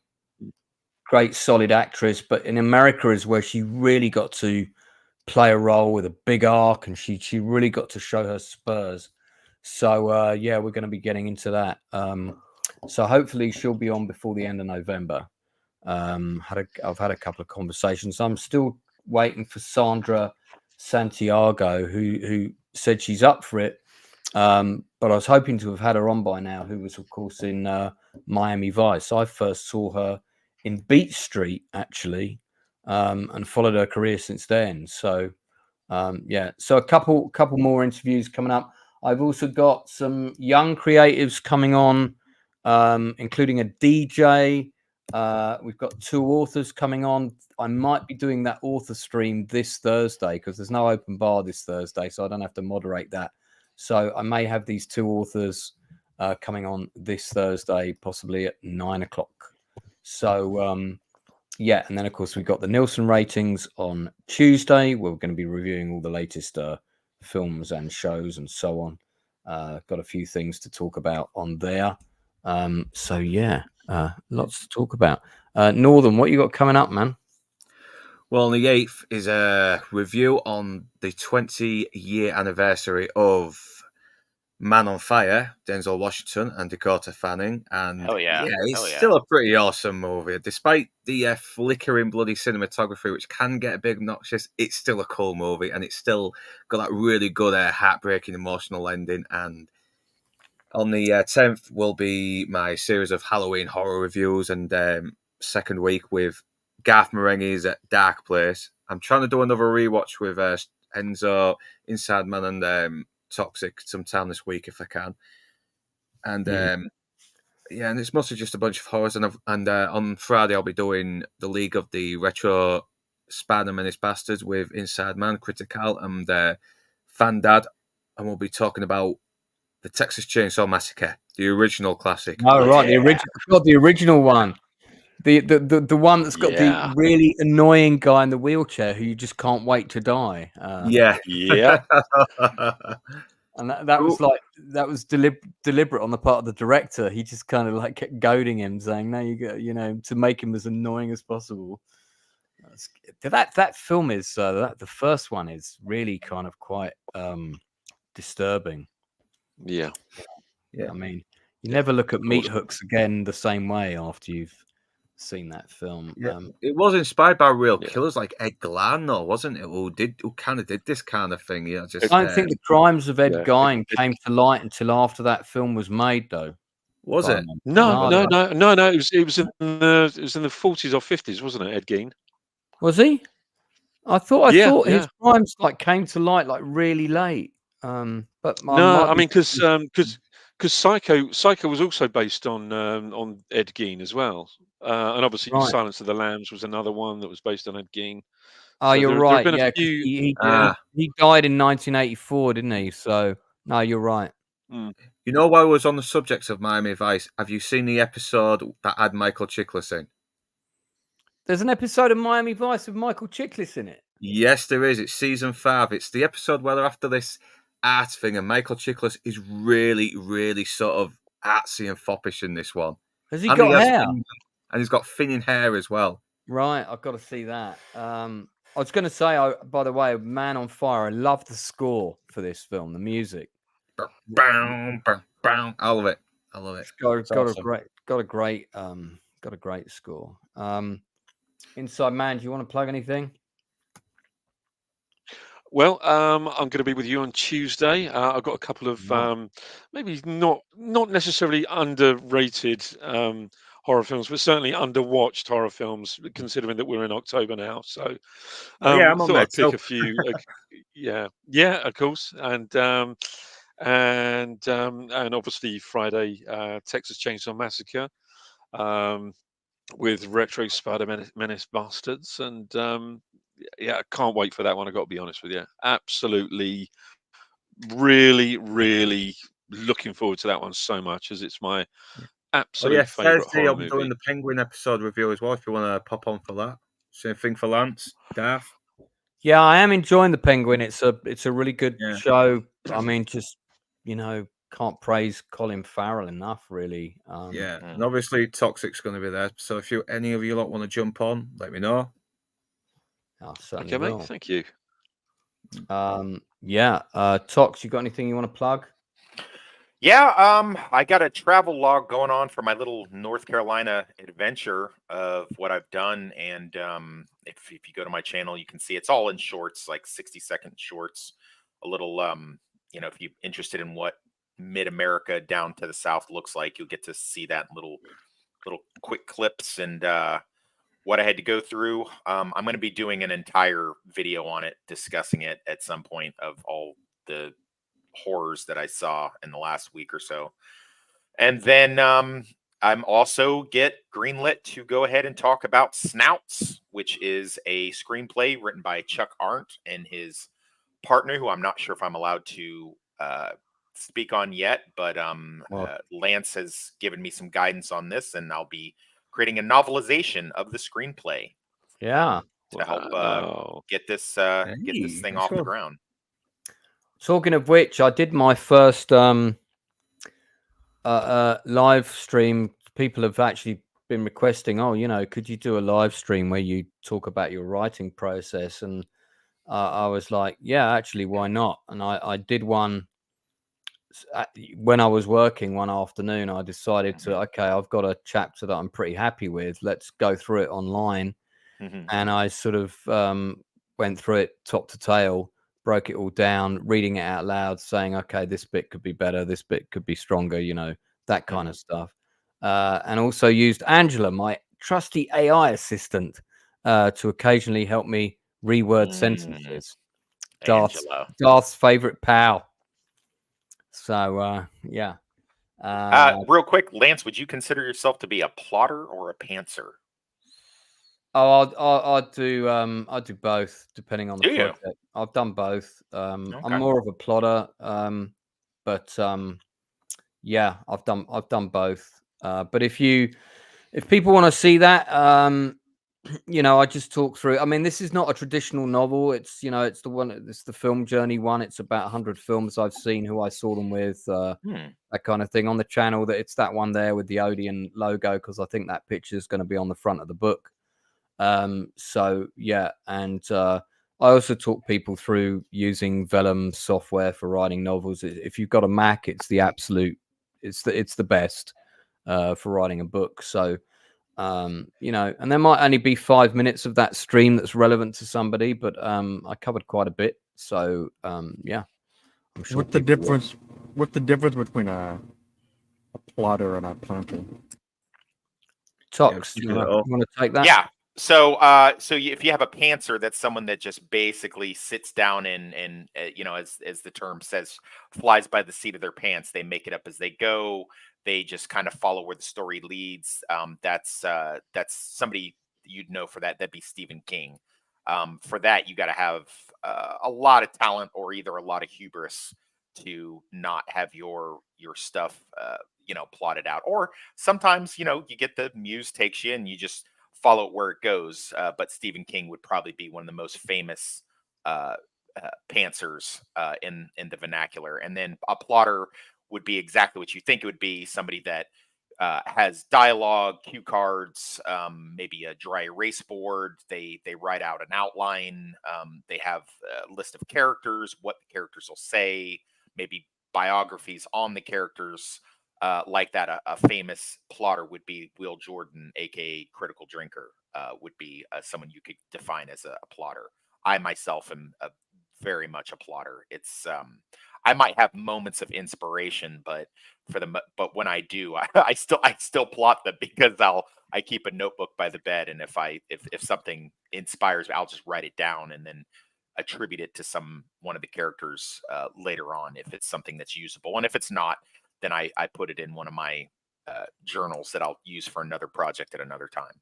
solid actress, but in America is where she really got to play a role with a big arc, and she really got to show her spurs. So we're going to be getting into that. So hopefully she'll be on before the end of November. I've had a couple of conversations. I'm still waiting for Sandra Santiago, who said she's up for it. But I was hoping to have had her on by now, who was, of course, in Miami Vice. I first saw her in Beat Street, actually, and followed her career since then. So, so a couple more interviews coming up. I've also got some young creatives coming on, including a DJ. We've got 2 authors coming on. I might be doing that author stream this Thursday because there's no open bar this Thursday, so I don't have to moderate that. So I may have these 2 authors coming on this Thursday, possibly at 9:00. So, and then, of course, we've got the Nielsen ratings on Tuesday. We're going to be reviewing all the latest films and shows and so on. Got a few things to talk about on there. Lots to talk about. Northern, what you got coming up, man? Well, on the 8th is a review on the 20-year anniversary of Man on Fire, Denzel Washington and Dakota Fanning. And it's still a pretty awesome movie. Despite the flickering bloody cinematography, which can get a bit obnoxious, it's still a cool movie. And it's still got that really good, heartbreaking, emotional ending. And on the 10th will be my series of Halloween horror reviews. And second week with Garth Marenghi's Dark Place. I'm trying to do another rewatch with Enzo, Inside Man, and Toxic sometime this week if I can. And yeah, and it's mostly just a bunch of horrors. And on Friday I'll be doing the League of the Retro Spider-Man Bastards with Inside Man, Critical, and Fan Dad, and we'll be talking about the Texas Chainsaw Massacre, the original classic. Oh right, the original. God, the original one. The one that's got the really annoying guy in the wheelchair who you just can't wait to die. Yeah. And that was like deliberate on the part of the director. He just kind of like kept goading him, saying, "No, you got, to make him as annoying as possible." That film is the first one is really kind of quite disturbing. Yeah. I mean, you never look at meat hooks again the same way after you've seen that film. Yeah. It was inspired by real killers like Ed Gein, though, wasn't it? Who kind of did this kind of thing? I don't think the crimes of Ed Gein came to light until after that film was made, though. Was it? No. It was in the 40s or 50s, wasn't it? Ed Gein. Was he? I thought his crimes like came to light like really late. But I mean, because Psycho was also based on Ed Gein as well, and obviously Silence of the Lambs was another one that was based on Ed Gein. Oh, So you're there right. have been Yeah, a few... he died in 1984, didn't he? So no, you're right. You know, while I was on the subject of Miami Vice, have you seen the episode that had Michael Chiklis in? There's an episode of Miami Vice with Michael Chiklis in it. Yes, there is. It's season 5. It's the episode where they're after this art thing, and Michael Chiklis is really, really sort of artsy and foppish in this one. Has he got hair? And he's got thinning hair as well. Right, I've got to see that. I was going to say, by the way, Man on Fire. I love the score for this film, the music. Bow, bow, bow. I love it. It's got a great score. Inside Man, do you want to plug anything? Well, I'm going to be with you on Tuesday. I've got a couple of maybe not necessarily underrated horror films, but certainly underwatched horror films, considering that we're in October now. So I'm on thought I'd that pick a few. Yeah, of course, and obviously Friday, Texas Chainsaw Massacre. With Retro Spider-Man Bastards, and I can't wait for that one. I got to be honest with you, absolutely, really, really looking forward to that one so much, as it's my absolute favorite Thursday horror I'll be movie. doing the Penguin episode review as well. If you want to pop on for that, same thing for Lance, Darth. Yeah, I am enjoying the Penguin. It's a really good show. I mean, just can't praise Colin Farrell enough, really. And obviously Toxic's going to be there. So if any of you lot want to jump on, let me know. Okay, mate. Thank you. Tox, you got anything you want to plug? Yeah, I got a travel log going on for my little North Carolina adventure of what I've done, and if you go to my channel, you can see it's all in shorts, like 60-second shorts. A little, if you're interested in what mid-America down to the south looks like, you'll get to see that in little quick clips and what I had to go through. I'm going to be doing an entire video on it, discussing it at some point, of all the horrors that I saw in the last week or so. And then I'm also get greenlit to go ahead and talk about Snouts, which is a screenplay written by Chuck Arndt and his partner, who I'm not sure if I'm allowed to speak on yet, but Lance has given me some guidance on this, and I'll be creating a novelization of the screenplay. Yeah, to help get this thing off the ground. Talking of which, I did my first live stream. People have actually been requesting, could you do a live stream where you talk about your writing process? And I was like, yeah, actually, why not? And I did one when I was working one afternoon. I decided I've got a chapter that I'm pretty happy with. Let's go through it online. And I sort of went through it top to tail, broke it all down, reading it out loud, saying, okay, this bit could be better, this bit could be stronger, that kind of stuff. And also used Angela, my trusty AI assistant, to occasionally help me reword sentences. Angela. Darth's favorite pal. So yeah. Real quick, Lance, would you consider yourself to be a plotter or a pantser? Oh, I'll do both depending on the Do you? project. I've done both. I'm Okay. more of a plotter, but yeah, I've done both. But if people want to see that, I just talk through. I mean, this is not a traditional novel. It's it's the film journey one. It's about 100 films I've seen, who I saw them with, that kind of thing on the channel. That it's that one there with the Odeon logo, because I think that picture is going to be on the front of the book. So yeah, and I also talk people through using Vellum software for writing novels. If you've got a Mac, it's the absolute, it's the best for writing a book. So and there might only be 5 minutes of that stream that's relevant to somebody, but I covered quite a bit. So yeah, I'm sure. What's the difference? What's the difference between a plotter and a planter? Tox, you want to take that? Yeah. So, if you have a pantser, that's someone that just basically sits down and as the term says, flies by the seat of their pants. They make it up as they go. They just kind of follow where the story leads. That's somebody you'd know for that. That'd be Stephen King. For that, you got to have a lot of talent or either a lot of hubris to not have your stuff plotted out. Or sometimes you get the muse takes you and you just follow it where it goes. But Stephen King would probably be one of the most famous pantsers in the vernacular. And then a plotter would be exactly what you think it would be: somebody that has dialogue, cue cards, maybe a dry erase board. They write out an outline. They have a list of characters, what the characters will say, maybe biographies on the characters. Like that, a famous plotter would be Will Jordan, aka Critical Drinker, would be someone you could define as a plotter. I myself am very much a plotter. It's I might have moments of inspiration, but but when I do, I still plot them, because I keep a notebook by the bed, and if something inspires me, I'll just write it down and then attribute it to one of the characters later on, if it's something that's usable. And if it's not, then I put it in one of my journals that I'll use for another project at another time.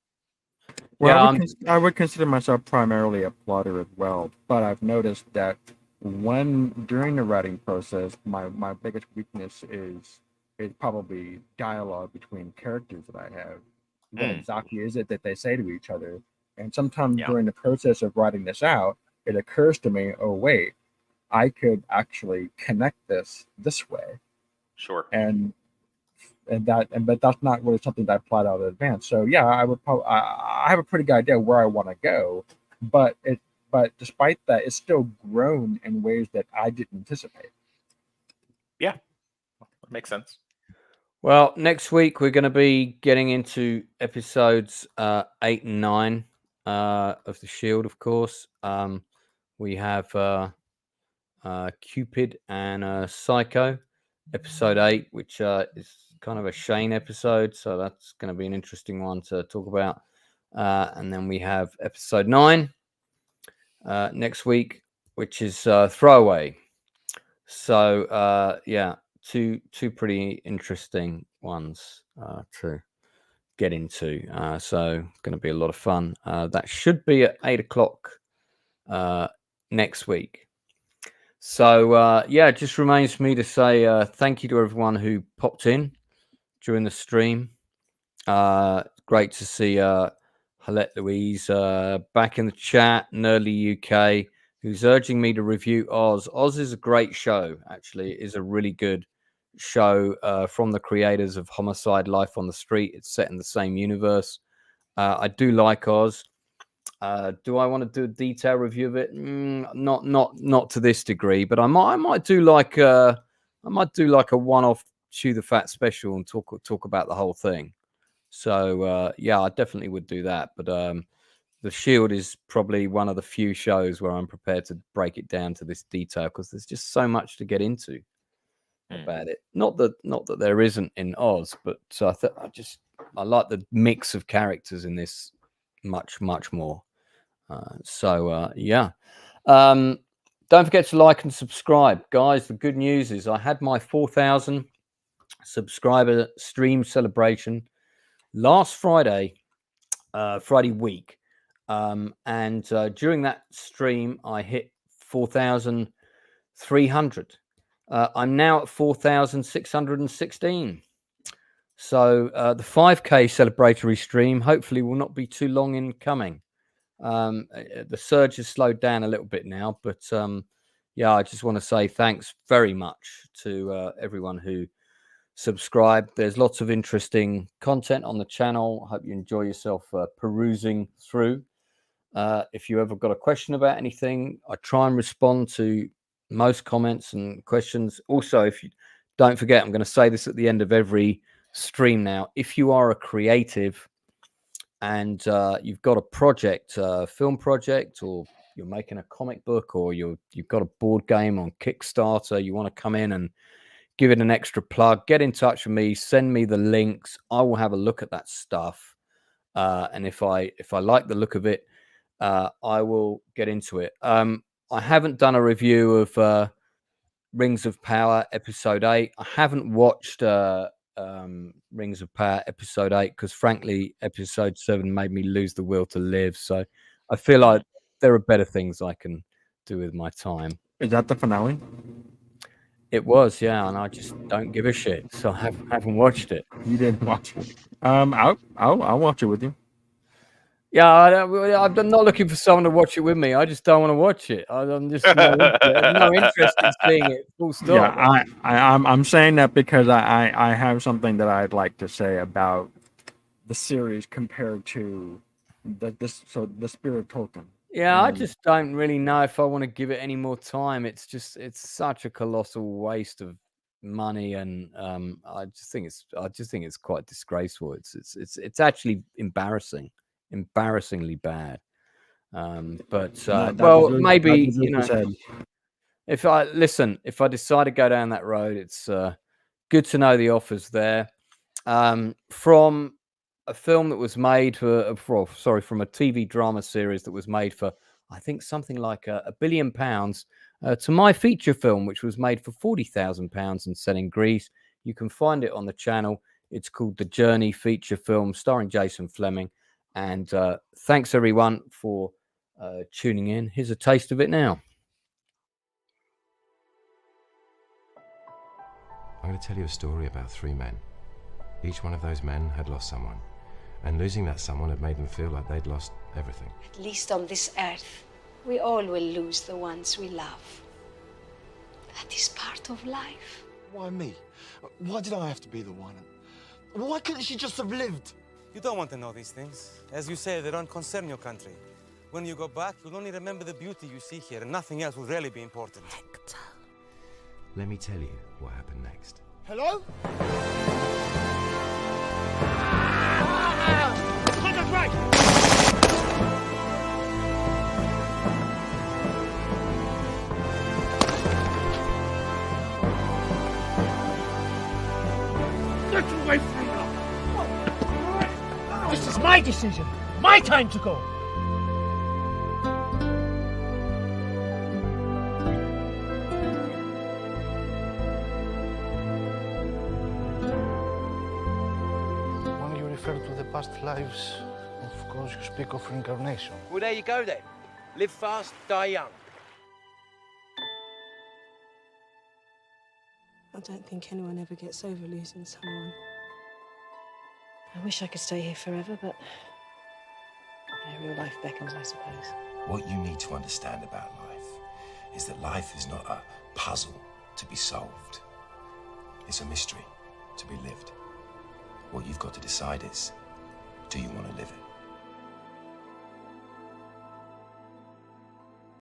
Well, yeah, I would consider myself primarily a plotter as well, but I've noticed that during the writing process, my biggest weakness is probably dialogue between characters that I have. What exactly is it that they say to each other? And sometimes during the process of writing this out, it occurs to me, oh wait, I could actually connect this way. Sure. But that's not really something that I plot out in advance. So yeah, I have a pretty good idea where I want to go, but despite that, it's still grown in ways that I didn't anticipate. Yeah, that makes sense. Well, next week we're going to be getting into episodes 8 and 9 of The Shield, of course. We have Cupid and Psycho, episode 8, which is kind of a Shane episode, so that's going to be an interesting one to talk about. And then we have episode 9 next week, which is Throwaway. So yeah, two pretty interesting ones to get into. So going to be a lot of fun. That should be at 8 o'clock next week. So yeah, it just remains me to say thank you to everyone who popped in during the stream. Great to see Halette Louise back in the chat. Nerdly UK, who's urging me to review Oz. Oz is a great show, actually. It is a really good show from the creators of Homicide: Life on the Street. It's set in the same universe. I do like Oz. Do I want to do a detailed review of it? Not to this degree, but I might do like a one-off Chew the Fat special and talk about the whole thing. So yeah, I definitely would do that. But The Shield is probably one of the few shows where I'm prepared to break it down to this detail, because there's just so much to get into about it. Not that there isn't in Oz, but I like the mix of characters in this much more. Yeah. Don't forget to like and subscribe, guys. The good news is I had my 4,000 subscriber stream celebration last Friday week, and during that stream I hit 4,300. I'm now at 4,616. So the 5K celebratory stream hopefully will not be too long in coming. The surge has slowed down a little bit now, but yeah, I just want to say thanks very much to everyone who subscribed. There's lots of interesting content on the channel. I hope you enjoy yourself perusing through. If you ever got a question about anything, I try and respond to most comments and questions. Also, if you don't forget, I'm going to say this at the end of every stream now. If you are a creative and you've got a project, a film project, or you're making a comic book, or you've got a board game on Kickstarter, you want to come in and give it an extra plug, get in touch with me, send me the links. I will have a look at that stuff. And if I like the look of it, I will get into it. I haven't done a review of Rings of Power episode 8. I haven't watched Rings of Power episode 8 because frankly episode 7 made me lose the will to live. So I feel like there are better things I can do with my time. Is that the finale? It was, yeah, and I just don't give a shit, so I haven't watched it. You didn't watch it. I'll watch it with you. Yeah, I'm not looking for someone to watch it with me. I just don't want to watch it. I'm just no interest in seeing it. Full stop. Yeah, I'm saying that because I have something that I'd like to say about the series compared to the Spirit Token. Yeah, I just don't really know if I want to give it any more time. It's such a colossal waste of money, and I just think it's quite disgraceful. It's actually embarrassingly bad. Well, maybe if I decide to go down that road, it's good to know the offer's there. From a film that was made from a TV drama series that was made for, I think, something like £1 billion, to my feature film, which was made for £40,000 and set in Greece. You can find it on the channel. It's called The Journey feature film, starring Jason Fleming. And thanks everyone for tuning in. Here's a taste of it now. I'm going to tell you a story about 3 men. Each one of those men had lost someone, and losing that someone had made them feel like they'd lost everything. At least on this earth, we all will lose the ones we love. That is part of life. Why me? Why did I have to be the one? Why couldn't she just have lived? You don't want to know these things. As you say, they don't concern your country. When you go back, you'll only remember the beauty you see here, and nothing else will really be important. Hector. Let me tell you what happened next. Hello? Contact right! Get away from me! This is my decision. My time to go. When you refer to the past lives, of course you speak of reincarnation. Well, there you go then. Live fast, die young. I don't think anyone ever gets over losing someone. I wish I could stay here forever, but real life beckons, I suppose. What you need to understand about life is that life is not a puzzle to be solved. It's a mystery to be lived. What you've got to decide is, do you want to live it?